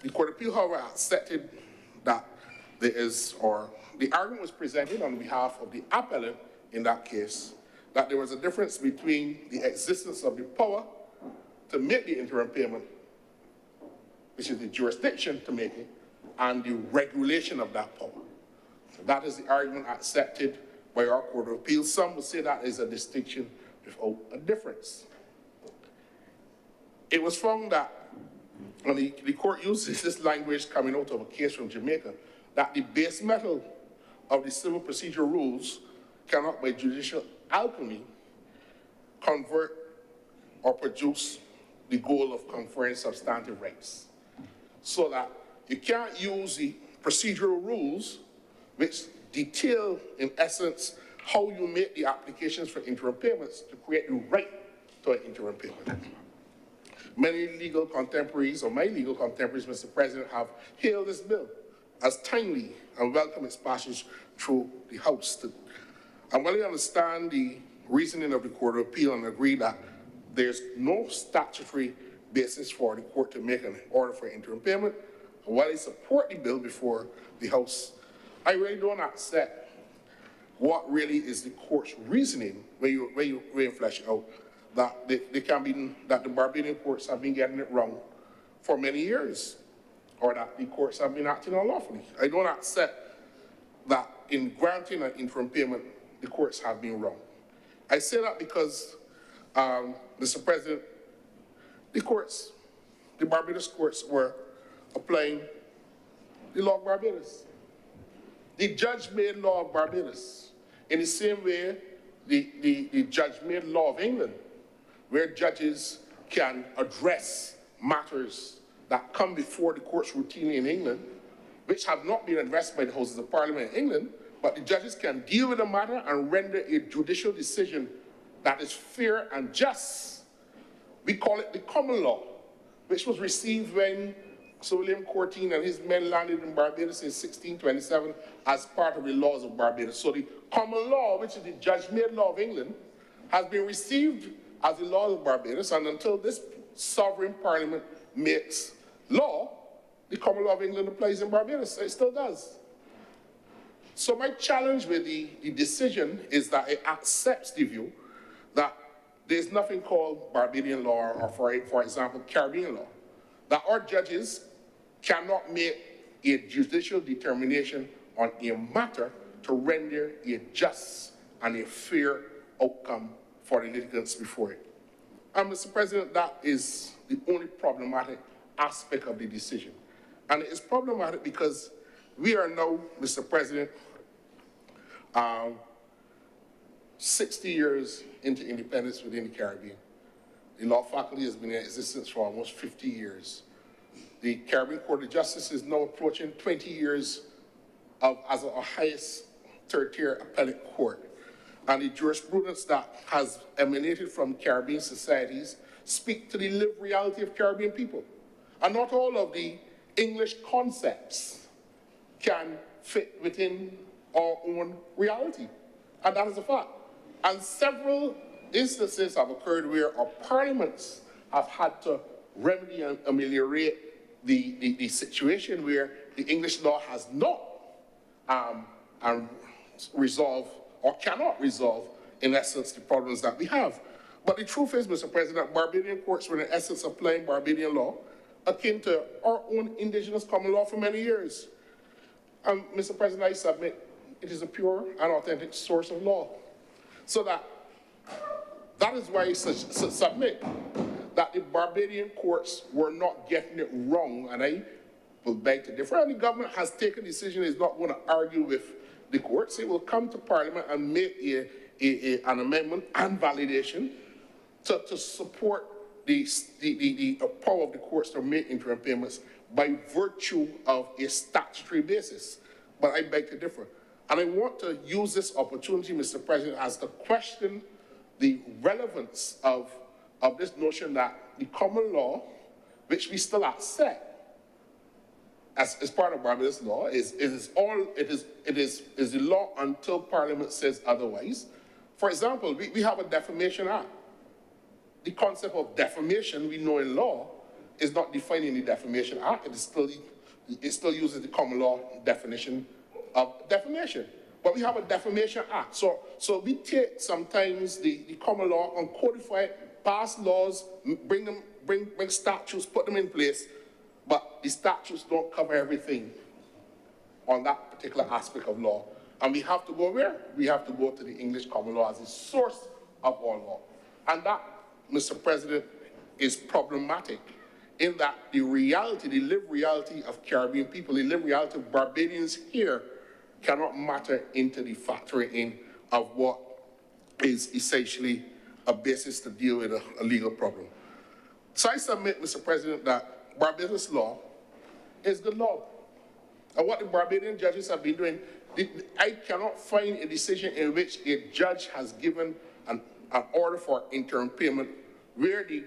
The Court of Appeal, however, accepted that there is, or the argument was presented on behalf of the appellant in that case, that there was a difference between the existence of the power to make the interim payment which is the jurisdiction to make it, and the regulation of that power. So that is the argument accepted by our Court of Appeals. Some would say that is a distinction without a difference. It was found that, and the court uses this language coming out of a case from Jamaica, that the base metal of the civil procedure rules cannot, by judicial alchemy, convert or produce the goal of conferring substantive rights. So that you can't use the procedural rules, which detail, in essence, how you make the applications for interim payments to create the right to an interim payment. Many legal contemporaries, or my legal contemporaries, Mr. President, have hailed this bill as timely and welcome its passage through the House. I really understand the reasoning of the Court of Appeal and agree that there's no statutory basis for the court to make an order for interim payment. And while I support the bill before the House, I really don't accept what really is the court's reasoning when you flesh it out, that that the Barbadian courts have been getting it wrong for many years, or that the courts have been acting unlawfully. I don't accept that in granting an interim payment, the courts have been wrong. I say that because, Mr. President, the Barbados courts were applying the law of Barbados. The judge-made law of Barbados, in the same way the judge-made law of England, where judges can address matters that come before the courts routinely in England, which have not been addressed by the Houses of Parliament in England, but the judges can deal with the matter and render a judicial decision that is fair and just. We call it the common law, which was received when Sir William Courtine and his men landed in Barbados in 1627 as part of the laws of Barbados. So the common law, which is the judge-made law of England, has been received as the law of Barbados, and until this sovereign parliament makes law, the common law of England applies in Barbados. It still does. So my challenge with the decision is that it accepts the view that there's nothing called Barbadian law, or for example, Caribbean law, that our judges cannot make a judicial determination on a matter to render a just and a fair outcome for the litigants before it. And Mr. President, that is the only problematic aspect of the decision. And it is problematic because we are now, Mr. President, 60 years into independence within the Caribbean. The law faculty has been in existence for almost 50 years. The Caribbean Court of Justice is now approaching 20 years as our highest third-tier appellate court. And the jurisprudence that has emanated from Caribbean societies speak to the lived reality of Caribbean people. And not all of the English concepts can fit within our own reality. And that is a fact. And several instances have occurred where our parliaments have had to remedy and ameliorate the situation where the English law has not resolved or cannot resolve, in essence, the problems that we have. But the truth is, Mr. President, Barbadian courts were in essence applying Barbadian law akin to our own indigenous common law for many years. And Mr. President, I submit it is a pure and authentic source of law. So that is why I submit that the Barbadian courts were not getting it wrong, and I will beg to differ. And the government has taken a decision, it's not going to argue with the courts. It will come to Parliament and make an amendment and validation to support the power of the courts to make interim payments by virtue of a statutory basis. But I beg to differ. And I want to use this opportunity, Mr. President, as to question the relevance of this notion that the common law, which we still accept as part of Barbados law, is the law until Parliament says otherwise. For example, we have a Defamation Act. The concept of defamation we know in law is not defined in the Defamation Act. It still uses the common law definition of defamation. But we have a Defamation Act. So we take sometimes the common law and codify it, pass laws, bring statutes, put them in place, but the statutes don't cover everything on that particular aspect of law. And we have to go where? We have to go to the English common law as the source of all law. And that, Mr. President, is problematic in that the reality, the lived reality of Caribbean people, the lived reality of Barbadians here cannot matter into the factoring in of what is essentially a basis to deal with a legal problem. So I submit, Mr. President, that Barbados law is good law. And what the Barbadian judges have been doing, I cannot find a decision in which a judge has given an order for interim payment where the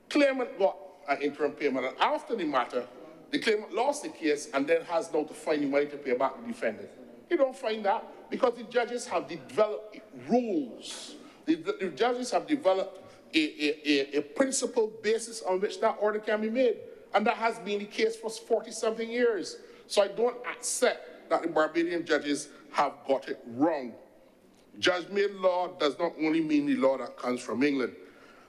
claimant got an interim payment, and after the matter, the claimant lost the case and then has now to find the money to pay back the defendant. You don't find that because the judges have developed rules. The judges have developed a principle basis on which that order can be made. And that has been the case for 40-something years. So I don't accept that the Barbadian judges have got it wrong. Judge-made law does not only mean the law that comes from England.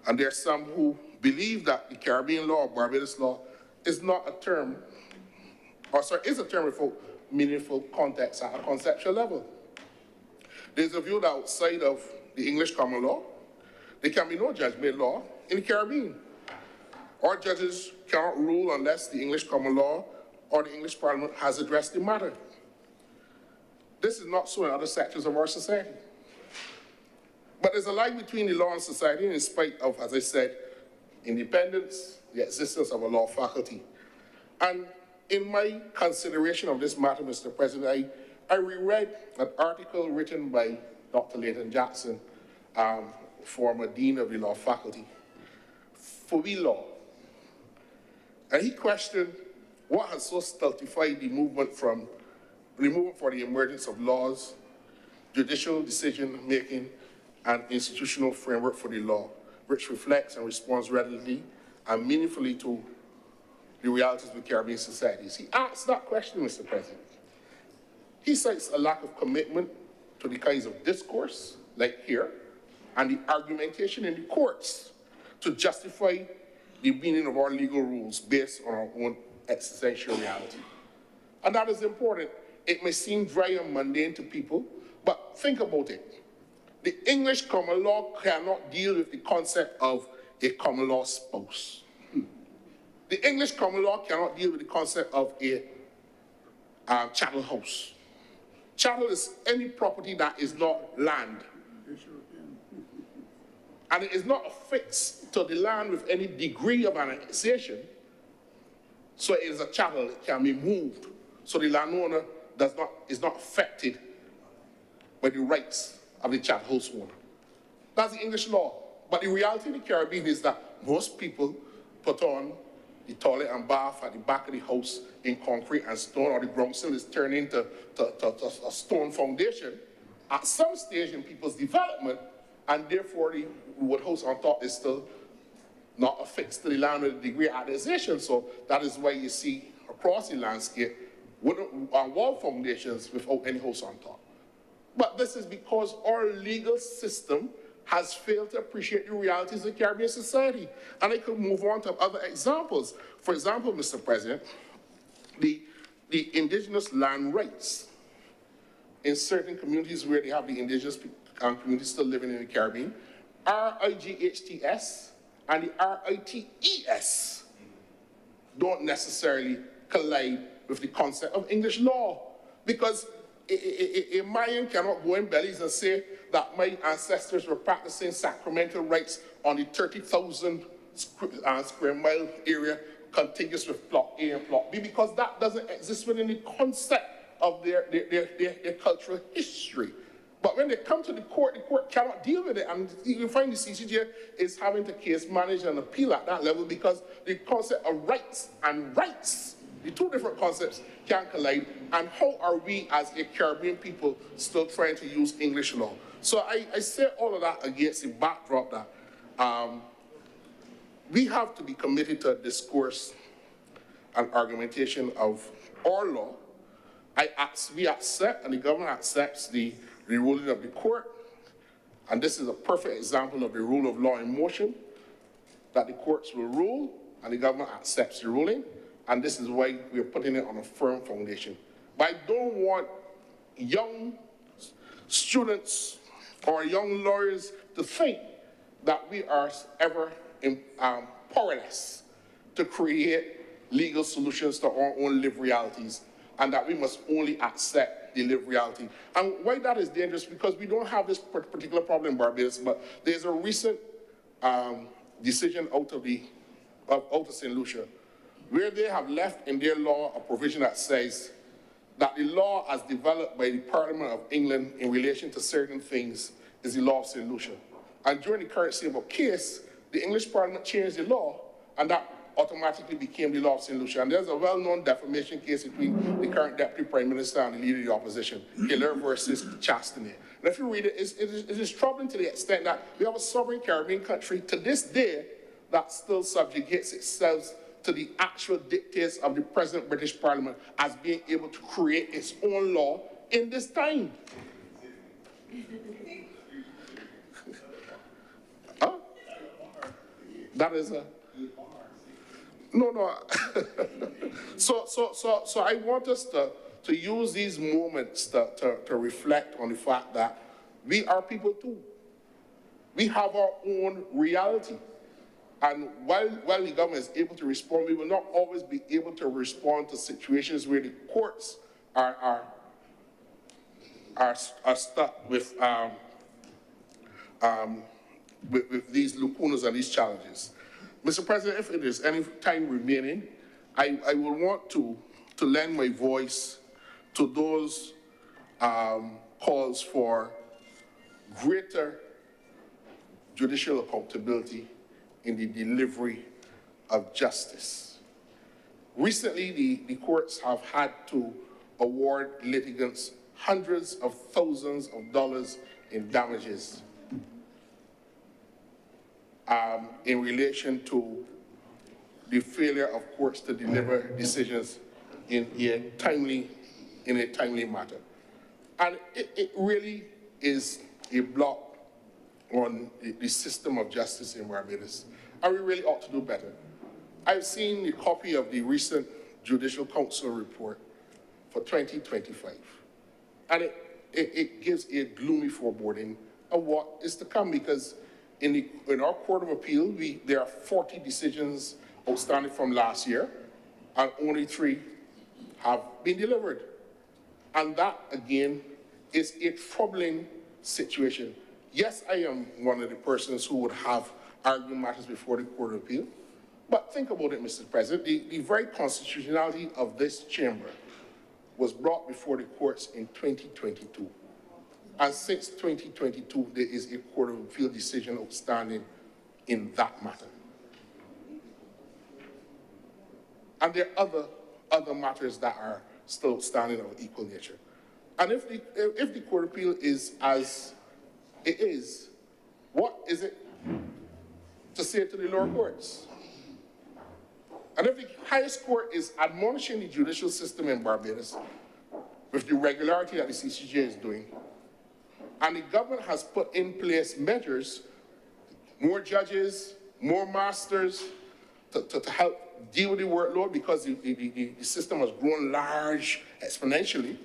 And there are some who believe that the Caribbean law or Barbados law is not a term, or sorry, is a term without meaningful context at a conceptual level. There's a view that outside of the English common law, there can be no judge-made law in the Caribbean. Our judges cannot rule unless the English common law or the English Parliament has addressed the matter. This is not so in other sectors of our society. But there's a line between the law and society, in spite of, as I said, independence, the existence of a law faculty. And in my consideration of this matter, Mr. President, I reread an article written by Dr. Leighton Jackson, former dean of the law faculty, for we law. And he questioned what has so stultified the movement for the emergence of laws, judicial decision-making, and institutional framework for the law, which reflects and responds readily and meaningfully to the realities of the Caribbean societies. He asked that question, Mr. President. He cites a lack of commitment to the kinds of discourse, like here, and the argumentation in the courts to justify the meaning of our legal rules based on our own existential reality. And that is important. It may seem dry and mundane to people, but think about it. The English common law cannot deal with the concept of a common law spouse. The English common law cannot deal with the concept of a chattel house. Chattel is any property that is not land. And it is not affixed to the land with any degree of annexation. So it is a chattel, it can be moved. So the landowner is not affected by the rights of the chattel house owner. That's the English law. But the reality in the Caribbean is that most people put on the toilet and bath at the back of the house in concrete and stone, or the ground sill is turned into a stone foundation at some stage in people's development, and therefore the wood house on top is still not affixed to the land with a degree of annexation. So that is why you see across the landscape wooden wall foundations without any house on top. But this is because our legal system has failed to appreciate the realities of Caribbean society. And I could move on to other examples. For example, Mr. President, the indigenous land rights in certain communities where they have the indigenous communities still living in the Caribbean, RIGHTS and the RITES don't necessarily collide with the concept of English law, because a Mayan cannot go in bellies and say that my ancestors were practicing sacramental rites on the 30,000 square mile area contiguous with Plot A and Plot B, because that doesn't exist within the concept of their cultural history. But when they come to the court cannot deal with it, and you find the CCJ is having the case managed and appeal at that level because the concept of rights and rights, the two different concepts, can collide. And how are we as a Caribbean people still trying to use English law? So I say all of that against the backdrop that we have to be committed to a discourse and argumentation of our law. We accept, and the government accepts, the ruling of the court, and this is a perfect example of the rule of law in motion, that the courts will rule and the government accepts the ruling, and this is why we're putting it on a firm foundation. But I don't want young students or young lawyers to think that we are ever powerless to create legal solutions to our own lived realities, and that we must only accept the lived reality. And why that is dangerous, because we don't have this particular problem in Barbados, but there's a recent decision out of St. Lucia, where they have left in their law a provision that says that the law as developed by the Parliament of England in relation to certain things is the law of St. Lucia. And during the current civil case, the English Parliament changed the law, and that automatically became the law of St. Lucia. And there's a well-known defamation case between the current Deputy Prime Minister and the Leader of the Opposition, Hiller versus Chastanet. And if you read it, it is troubling to the extent that we have a sovereign Caribbean country to this day that still subjugates itself to the actual dictates of the present British Parliament as being able to create its own law in this time. Huh? That is a... No. So I want us to use these moments to reflect on the fact that we are people too. We have our own reality. And while the government is able to respond, we will not always be able to respond to situations where the courts are stuck with these lacunas and these challenges. Mr. President, if it is any time remaining, I will want to lend my voice to those calls for greater judicial accountability in the delivery of justice. Recently, the courts have had to award litigants hundreds of thousands of dollars in damages in relation to the failure of courts to deliver decisions in a timely manner. And it really is a block on the system of justice in Barbados, and we really ought to do better. I've seen a copy of the recent Judicial Council report for 2025, and it gives a gloomy foreboding of what is to come, because in our Court of Appeal, there are 40 decisions outstanding from last year, and only 3 have been delivered. And that, again, is a troubling situation. Yes, I am one of the persons who would have argued matters before the Court of Appeal, but think about it, Mr. President. The very constitutionality of this chamber was brought before the courts in 2022. And since 2022, there is a Court of Appeal decision outstanding in that matter. And there are other matters that are still outstanding of equal nature. And if the Court of Appeal is as it is, what is it to say to the lower courts? And if the highest court is admonishing the judicial system in Barbados with the regularity that the CCJ is doing, and the government has put in place measures, more judges, more masters, to help deal with the workload, because the system has grown large exponentially.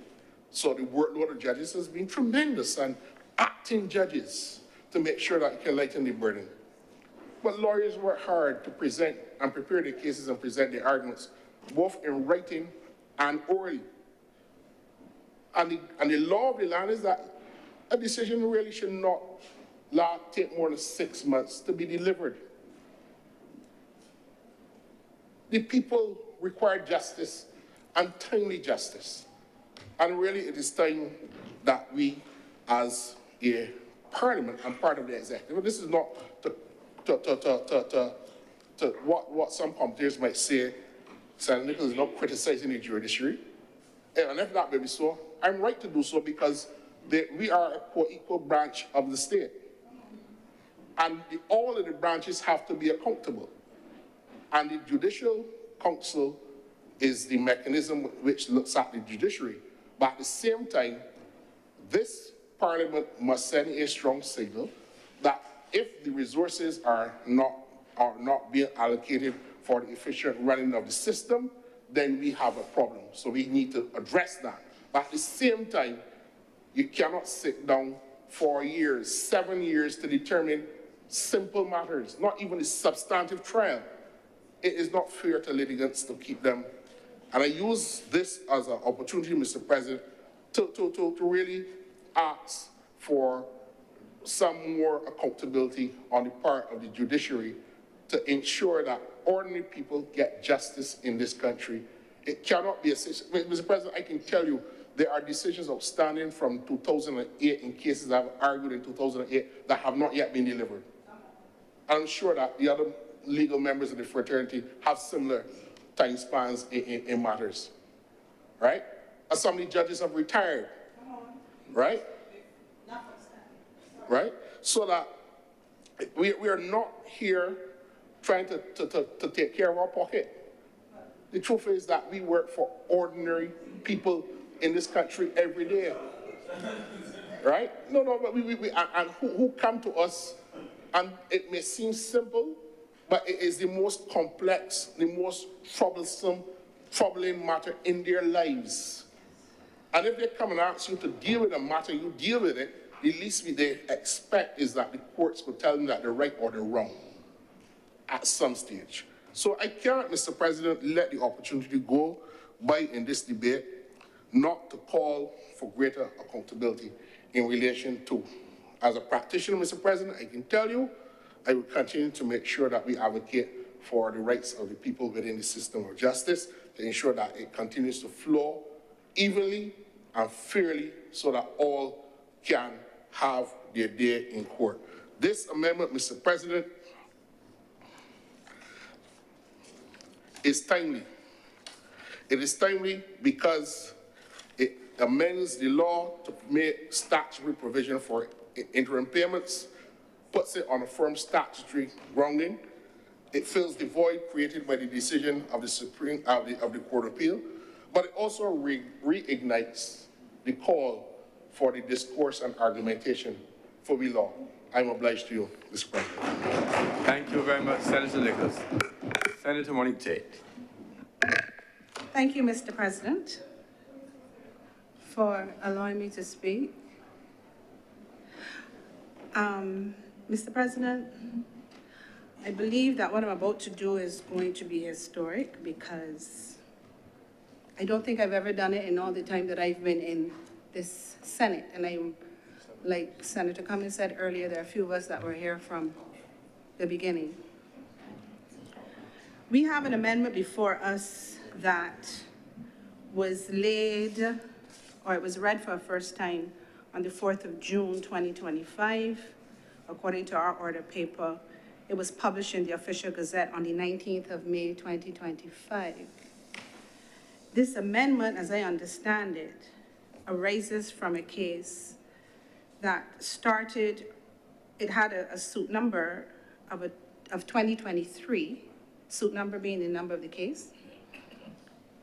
So the workload of judges has been tremendous, and acting judges to make sure that it can lighten the burden. But lawyers work hard to present and prepare their cases and present their arguments, both in writing and orally. And the law of the land is that a decision really should not take more than 6 months to be delivered. The people require justice, and timely justice. And really, it is time that we, as a parliament and part of the executive, this is not what some commentators might say, Senator Nichols is not criticizing the judiciary. And if that may be so, I'm right to do so, because we are a co-equal branch of the state. And all of the branches have to be accountable. And the Judicial Council is the mechanism which looks at the judiciary. But at the same time, this Parliament must send a strong signal that if the resources are not being allocated for the efficient running of the system, then we have a problem. So we need to address that. But at the same time, you cannot sit down for years, 7 years, to determine simple matters, not even a substantive trial. It is not fair to litigants to keep them. And I use this as an opportunity, Mr. President, to really ask for some more accountability on the part of the judiciary to ensure that ordinary people get justice in this country. It cannot be a situation. Mr. President, I can tell you there are decisions outstanding from 2008 in cases I've argued in 2008 that have not yet been delivered. I'm sure that the other legal members of the fraternity have similar time spans in matters, right? Assembly judges have retired, right? Right? So that we are not here trying to take care of our pocket. The truth is that we work for ordinary people in this country every day, right? No, but and who come to us, and it may seem simple, but it is the most complex, the most troubling matter in their lives. And if they come and ask you to deal with a matter, you deal with it, the least they expect is that the courts will tell them that they're right or they're wrong at some stage. So I cannot, Mr. President, let the opportunity go by in this debate not to call for greater accountability in relation to. As a practitioner, Mr. President, I can tell you, I will continue to make sure that we advocate for the rights of the people within the system of justice to ensure that it continues to flow evenly and fairly so that all can have their day in court. This amendment, Mr. President, is timely. It is timely because it amends the law to make statutory provision for interim payments, puts it on a firm statutory grounding. It fills the void created by the decision of the Court of Appeal, but it also reignites the call for the discourse and argumentation for we law. I'm obliged to you, Mr. President. Thank you very much, Senator Nichols. Senator Monique Tate. Thank you, Mr. President, for allowing me to speak. Mr. President, I believe that what I'm about to do is going to be historic because I don't think I've ever done it in all the time that I've been in this Senate. And I'm, like Senator Cummings said earlier, there are a few of us that were here from the beginning. We have an amendment before us that was laid, or it was read for the first time on the 4th of June, 2025. According to our order paper, it was published in the Official Gazette on the 19th of May, 2025. This amendment, as I understand it, arises from a case that started, it had a suit number of 2023, suit number being the number of the case.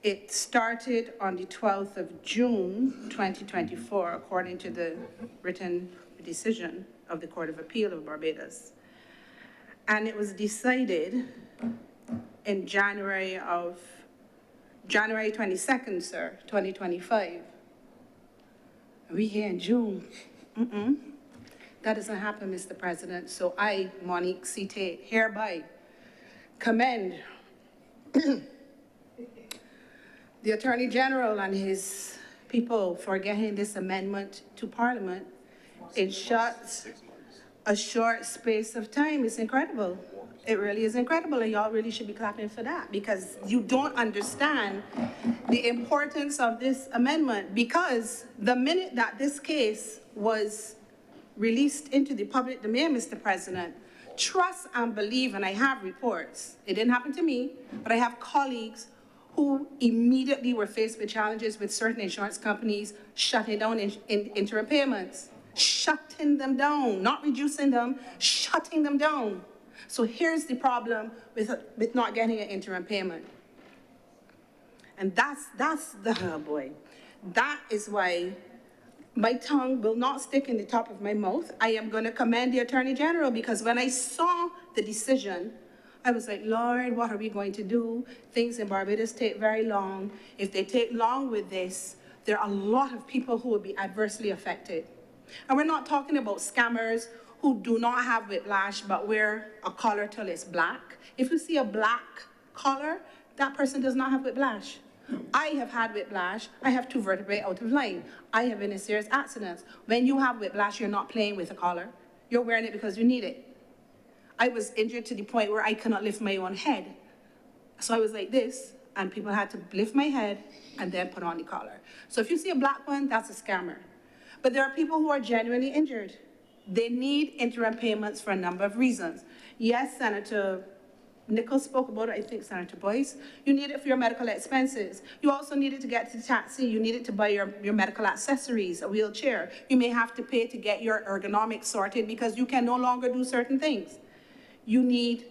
It started on the 12th of June, 2024, according to the written decision of the Court of Appeal of Barbados. And it was decided in January 22nd, sir, 2025. We here in June. That doesn't happen, Mr. President. So I, Monique C. Tate, hereby commend the Attorney General and his people for getting this amendment to Parliament in a short space of time. It's incredible. It really is incredible, and y'all really should be clapping for that because you don't understand the importance of this amendment, because the minute that this case was released into the public domain, Mr. President, trust and believe, and I have reports, it didn't happen to me, but I have colleagues who immediately were faced with challenges with certain insurance companies shutting down interim payments, shutting them down, not reducing them, shutting them down. So here's the problem with not getting an interim payment. And that's the, oh boy, that is why my tongue will not stick in the top of my mouth. I am going to commend the Attorney General, because when I saw the decision I was like, Lord, what are we going to do? Things in Barbados take very long. If they take long with this, there are a lot of people who will be adversely affected. And we're not talking about scammers who do not have whiplash but wear a collar till it's black. If you see a black collar, that person does not have whiplash. I have had whiplash. I have 2 vertebrae out of line. I have been in serious accidents. When you have whiplash, you're not playing with a collar. You're wearing it because you need it. I was injured to the point where I cannot lift my own head. So I was like this, and people had to lift my head and then put on the collar. So if you see a black one, that's a scammer. But there are people who are genuinely injured. They need interim payments for a number of reasons. Yes, Senator Nichols spoke about it, I think Senator Boyce. You need it for your medical expenses. You also need it to get to the taxi. You need it to buy your medical accessories, a wheelchair. You may have to pay to get your ergonomics sorted because you can no longer do certain things. You need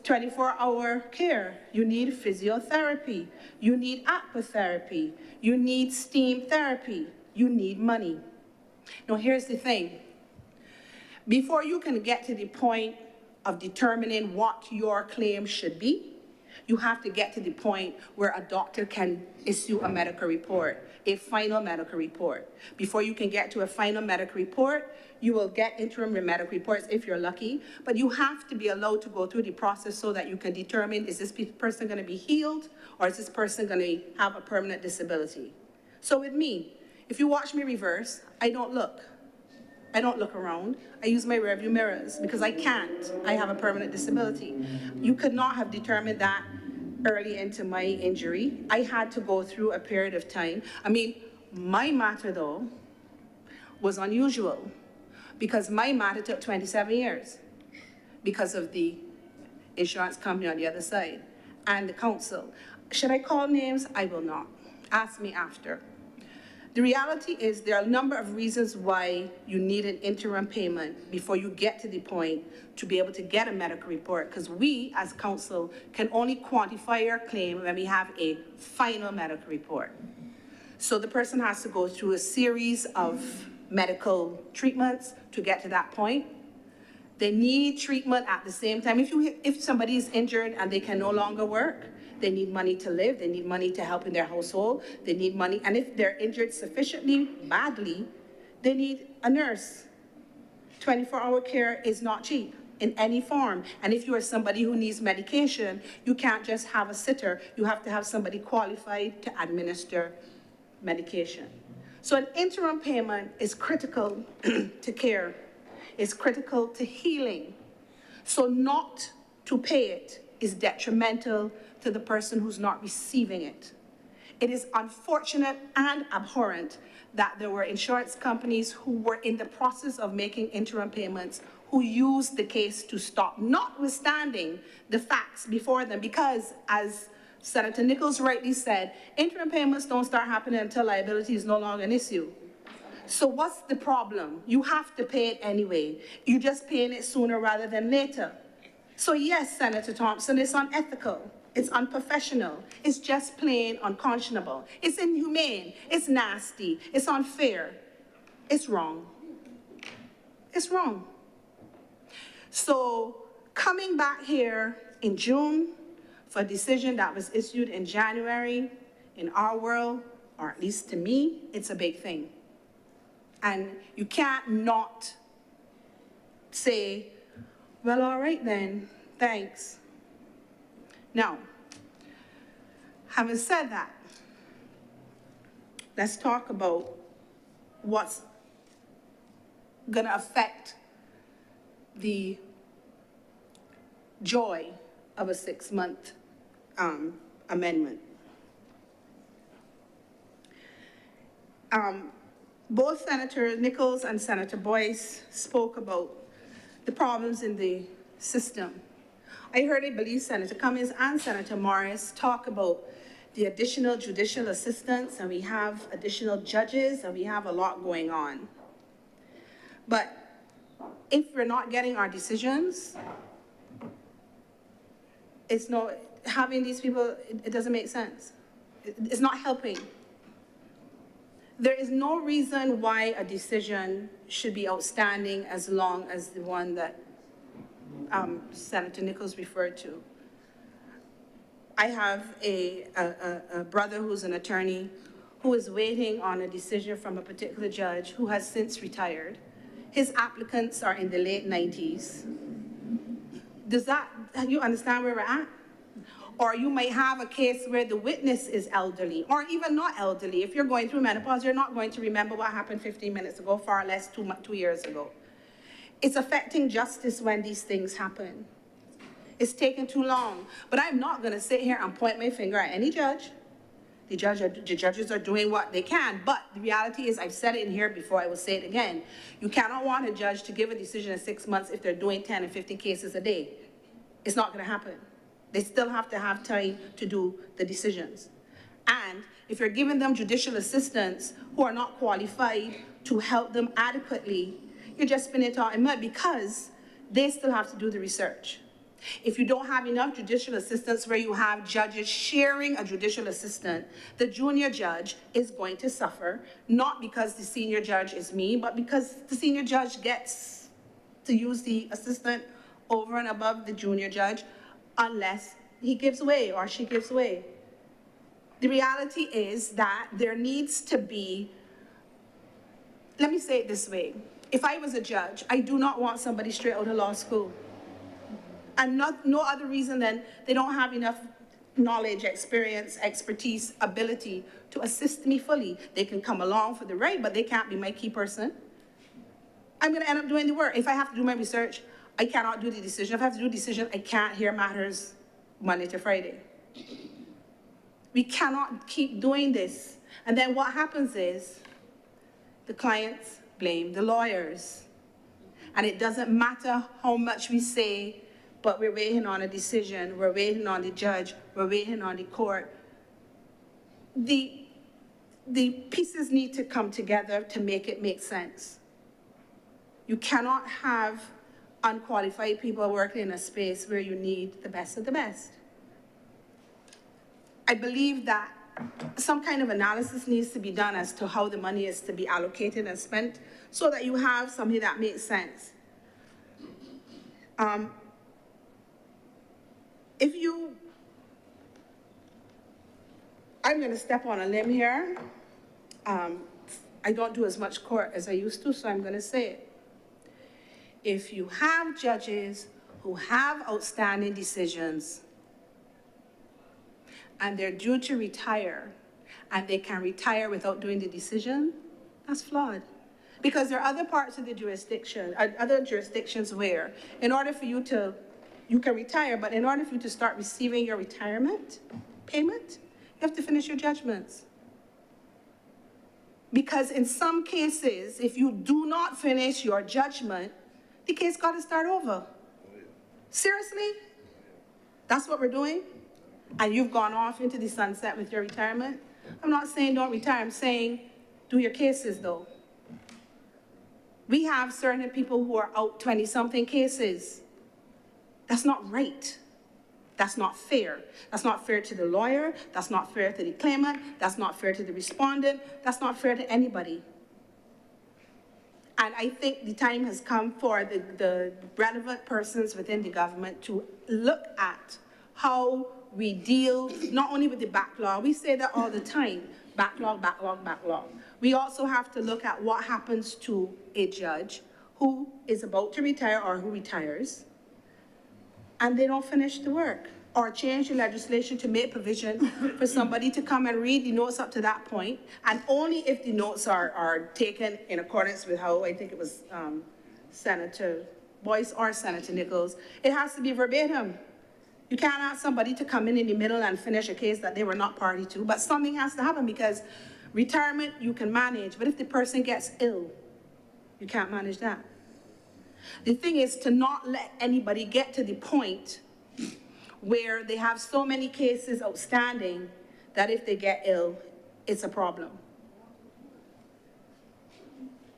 24-hour care. You need physiotherapy. You need aquatherapy. You need steam therapy. You need money. Now, here's the thing. Before you can get to the point of determining what your claim should be, you have to get to the point where a doctor can issue a medical report, a final medical report. Before you can get to a final medical report, you will get interim medical reports if you're lucky, but you have to be allowed to go through the process so that you can determine, is this person going to be healed or is this person going to have a permanent disability? So with me, if you watch me reverse, I don't look. I don't look around. I use my rearview mirrors because I can't. I have a permanent disability. You could not have determined that early into my injury. I had to go through a period of time. I mean, my matter, though, was unusual because my matter took 27 years because of the insurance company on the other side and the council. Should I call names? I will not. Ask me after. The reality is there are a number of reasons why you need an interim payment before you get to the point to be able to get a medical report, because we as council can only quantify your claim when we have a final medical report. So the person has to go through a series of medical treatments to get to that point. They need treatment at the same time. If somebody is injured and they can no longer work, they need money to live, they need money to help in their household, they need money, and if they're injured sufficiently badly, they need a nurse. 24-hour care is not cheap in any form, and if you are somebody who needs medication, you can't just have a sitter, you have to have somebody qualified to administer medication. So an interim payment is critical to care, is critical to healing. So not to pay it is detrimental to the person who's not receiving it. It is unfortunate and abhorrent that there were insurance companies who were in the process of making interim payments who used the case to stop, notwithstanding the facts before them, because as Senator Nichols rightly said, interim payments don't start happening until liability is no longer an issue. So what's the problem? You have to pay it anyway. You're just paying it sooner rather than later. So yes, Senator Thompson, it's unethical. It's unprofessional. It's just plain unconscionable. It's inhumane. It's nasty. It's unfair. It's wrong. It's wrong. So coming back here in June for a decision that was issued in January, in our world, or at least to me, it's a big thing. And you can't not say, well, all right then, thanks. Now, having said that, let's talk about what's going to affect the joy of a 6-month amendment. Both Senator Nichols and Senator Boyce spoke about the problems in the system. I heard, I believe, Senator Cummings and Senator Morris talk about the additional judicial assistants, and we have additional judges, and we have a lot going on. But if we're not getting our decisions, it's no, having these people, it doesn't make sense. It's not helping. There is no reason why a decision should be outstanding as long as the one that Senator Nichols referred to. I have a brother who's an attorney who is waiting on a decision from a particular judge who has since retired. His applicants are in the late 90s. You understand where we're at? Or you might have a case where the witness is elderly, or even not elderly. If you're going through menopause, you're not going to remember what happened 15 minutes ago, far less 2 years ago. It's affecting justice when these things happen. It's taken too long. But I'm not gonna sit here and point my finger at any judge. The judges are doing what they can, but the reality is, I've said it in here before, I will say it again. You cannot want a judge to give a decision in 6 months if they're doing 10 and 15 cases a day. It's not gonna happen. They still have to have time to do the decisions. And if you're giving them judicial assistants who are not qualified to help them adequately, you're just spinning it out in mud because they still have to do the research. If you don't have enough judicial assistants where you have judges sharing a judicial assistant, the junior judge is going to suffer, not because the senior judge is mean, but because the senior judge gets to use the assistant over and above the junior judge unless he gives way or she gives way. The reality is that there needs to be, let me say it this way. If I was a judge, I do not want somebody straight out of law school. And no other reason than they don't have enough knowledge, experience, expertise, ability to assist me fully. They can come along for the ride, but they can't be my key person. I'm gonna end up doing the work. If I have to do my research, I cannot do the decision. If I have to do a decision, I can't hear matters Monday to Friday. We cannot keep doing this. And then what happens is the clients blame the lawyers. And it doesn't matter how much we say, but we're waiting on a decision, we're waiting on the judge, we're waiting on the court. The pieces need to come together to make it make sense. You cannot have unqualified people working in a space where you need the best of the best. I believe that some kind of analysis needs to be done as to how the money is to be allocated and spent so that you have something that makes sense. I'm gonna step on a limb here. I don't do as much court as I used to, so I'm gonna say it. If you have judges who have outstanding decisions and they're due to retire and they can retire without doing the decision, that's flawed. Because there are other parts of the jurisdiction, other jurisdictions where in order for you can retire, but in order for you to start receiving your retirement payment, you have to finish your judgments. Because in some cases, if you do not finish your judgment, the case got to start over. Seriously? That's what we're doing? And you've gone off into the sunset with your retirement? I'm not saying don't retire, I'm saying do your cases though. We have certain people who are out 20-something cases. That's not right. That's not fair. That's not fair to the lawyer. That's not fair to the claimant. That's not fair to the respondent. That's not fair to anybody. And I think the time has come for the relevant persons within the government to look at how we deal not only with the backlog, we say that all the time, backlog, backlog, backlog. We also have to look at what happens to a judge who is about to retire or who retires, and they don't finish the work, or change the legislation to make provision for somebody to come and read the notes up to that point, and only if the notes are taken in accordance with how I think it was Senator Boyce or Senator Nichols, it has to be verbatim. You can't ask somebody to come in the middle and finish a case that they were not party to, but something has to happen because retirement you can manage, but if the person gets ill, you can't manage that. The thing is to not let anybody get to the point where they have so many cases outstanding that if they get ill, it's a problem.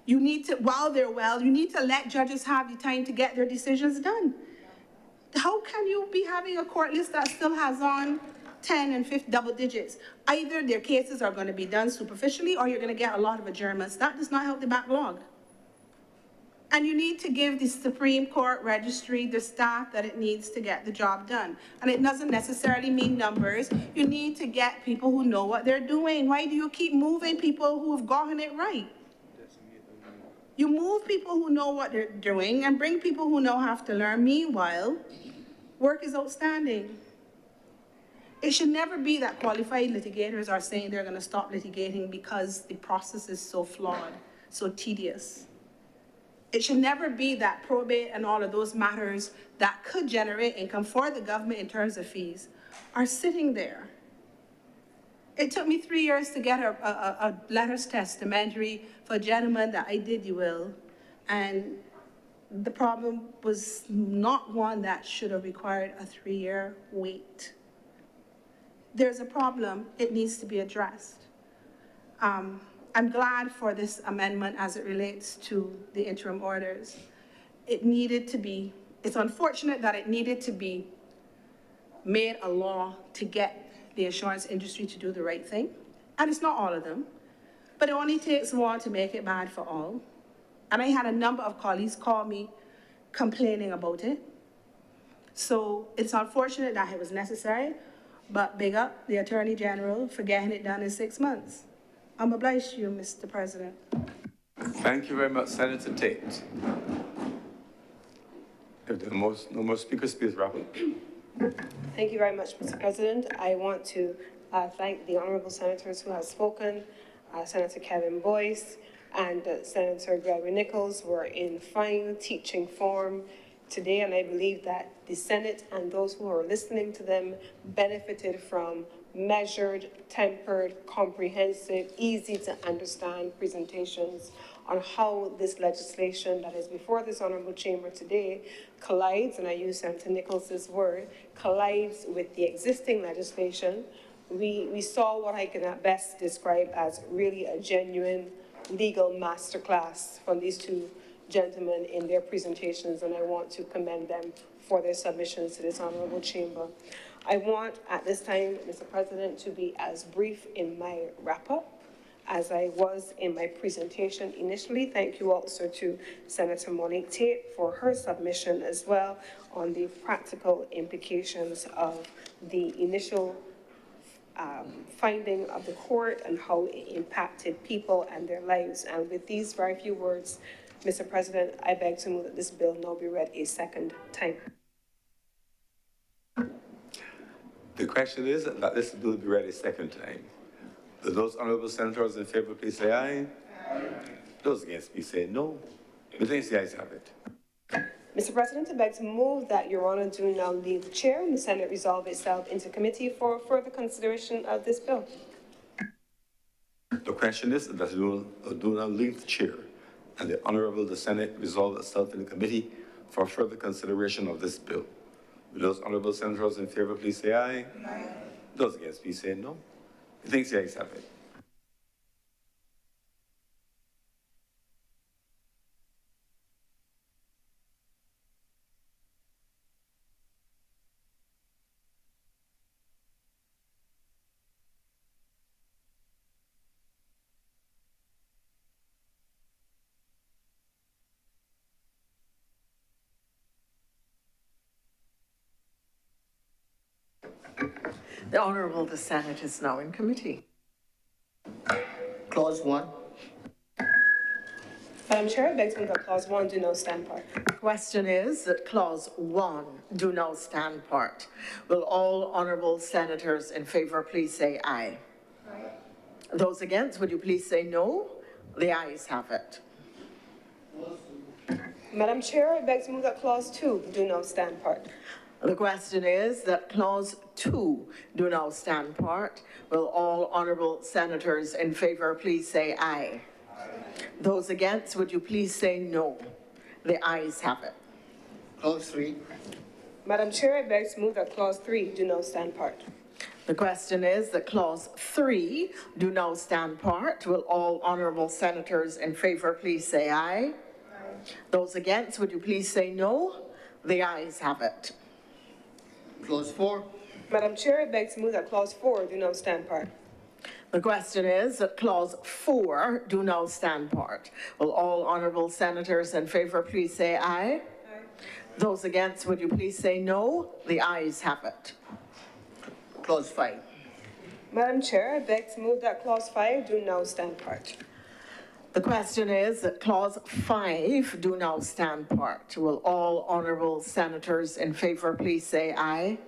You need to, while they're well, you need to let judges have the time to get their decisions done. How can you be having a court list that still has on 10 and 50 double digits? Either their cases are going to be done superficially or you're going to get a lot of adjournments. That does not help the backlog. And you need to give the Supreme Court registry the staff that it needs to get the job done. And it doesn't necessarily mean numbers. You need to get people who know what they're doing. Why do you keep moving people who have gotten it right? You move people who know what they're doing and bring people who know have to learn. Meanwhile, work is outstanding. It should never be that qualified litigators are saying they're going to stop litigating because the process is so flawed, so tedious. It should never be that probate and all of those matters that could generate income for the government in terms of fees are sitting there. It took me 3 years to get a letters testamentary for a gentleman that I did, you will, and the problem was not one that should have required a 3-year wait. There's a problem, it needs to be addressed. I'm glad for this amendment as it relates to the interim orders. It needed to be, it's unfortunate that it needed to be made a law to get the insurance industry to do the right thing. And it's not all of them, but it only takes one to make it bad for all. And I had a number of colleagues call me complaining about it. So it's unfortunate that it was necessary, but big up the Attorney General for getting it done in 6 months. I'm obliged to you, Mr. President. Thank you very much, Senator Tate. If there are no more speakers, please wrap up. Thank you very much, Mr. President. I want to thank the honourable senators who have spoken, Senator Kevin Boyce and Senator Gregory Nichols were in fine teaching form today, and I believe that the Senate and those who are listening to them benefited from measured, tempered, comprehensive, easy to understand presentations on how this legislation that is before this honourable chamber today collides, and I use Senator Nichols' word, collides with the existing legislation. We saw what I can at best describe as really a genuine legal masterclass from these two gentlemen in their presentations, and I want to commend them for their submissions to this honourable chamber. I want at this time, Mr. President, to be as brief in my wrap-up as I was in my presentation initially. Thank you also to Senator Monique Tate for her submission as well on the practical implications of the initial finding of the court and how it impacted people and their lives. And with these very few words, Mr. President, I beg to move that this bill now be read a second time. The question is that this bill be read a second time. Will those honourable senators in favour please say aye? Aye. Those against please say no. Methinks the ayes have it. Mr. President, I beg to move that Your Honour do now leave the chair and the Senate resolve itself into committee for further consideration of this bill. The question is that you do not leave the chair and the Senate resolve itself in the committee for further consideration of this bill. Will those honourable senators in favour please say aye? Aye. Those against please say no. Methinks the ayes have it. The Honourable, the Senate is now in committee. Clause 1. Madam Chair, I beg to move that Clause 1 do now stand part. The question is that Clause 1 do now stand part. Will all honourable senators in favour please say aye? Aye. Those against, would you please say no? The ayes have it. Madam Chair, I beg to move that Clause 2 do now stand part. The question is that Clause 2 do now stand part. Will all honourable senators in favour please say aye? Aye. Those against, would you please say no? The ayes have it. Clause 3. Madam Chair, I beg to move that Clause 3 do now stand part. The question is that Clause 3 do now stand part. Will all honourable senators in favour please say aye? Aye. Those against, would you please say no? The ayes have it. Clause 4. Madam Chair, I beg to move that Clause 4 do now stand part. The question is that clause 4 do now stand part. Will all honourable senators in favour please say aye? Aye. Those against, would you please say no? The ayes have it. Clause 5. Madam Chair, I beg to move that clause 5 do now stand part. The question is that clause 5 do now stand part. Will all honourable senators in favour please say aye?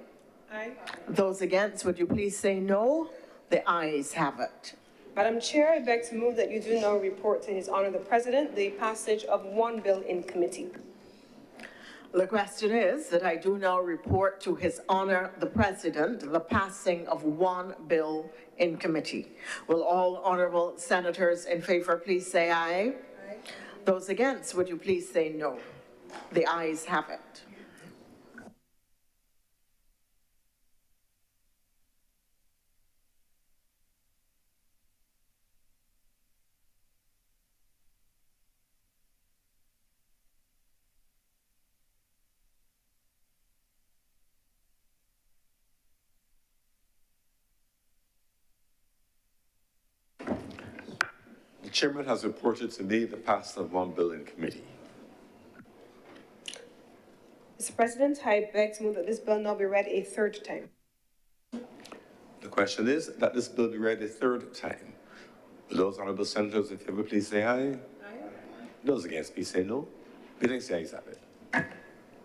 Aye. Those against, would you please say no? The ayes have it. Madam Chair, I beg to move that you do now report to His Honour the President the passage of one bill in committee. The question is that I do now report to His Honour the President the passing of one bill in committee. Will all honourable senators in favour please say aye? Aye. Those against, would you please say no? The ayes have it. The chairman has reported to me the passing of one bill in committee. Mr. President, I beg to move that this bill now be read a third time. The question is that this bill be read a third time. Will those honourable senators in favour please say aye? Aye. Those against please say no. Meeting the ayes have it.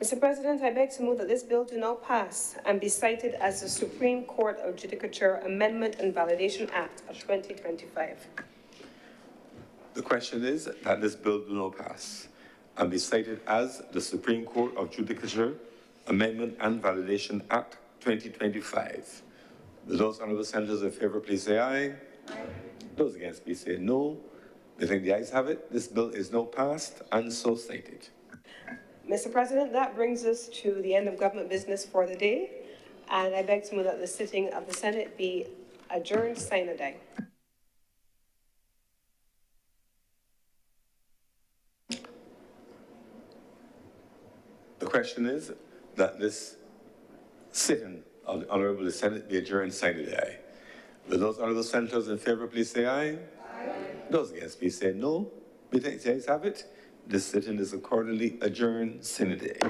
Mr. President, I beg to move that this bill do now pass and be cited as the Supreme Court of Judicature Amendment and Validation Act of 2025. The question is that this bill do not pass and be cited as the Supreme Court of Judicature Amendment and Validation Act 2025. Will those honourable senators in favour please say aye? Aye. Those against please say no. I think the ayes have it. This bill is now passed and so cited. Mr. President, that brings us to the end of government business for the day, and I beg to move that the sitting of the Senate be adjourned sine die. The question is that this sitting of the Honourable Senate be adjourned sine die. Will those honourable senators in favour please say aye? Aye. Those against please say no. We think the ayes have it. This sitting is accordingly adjourned sine die.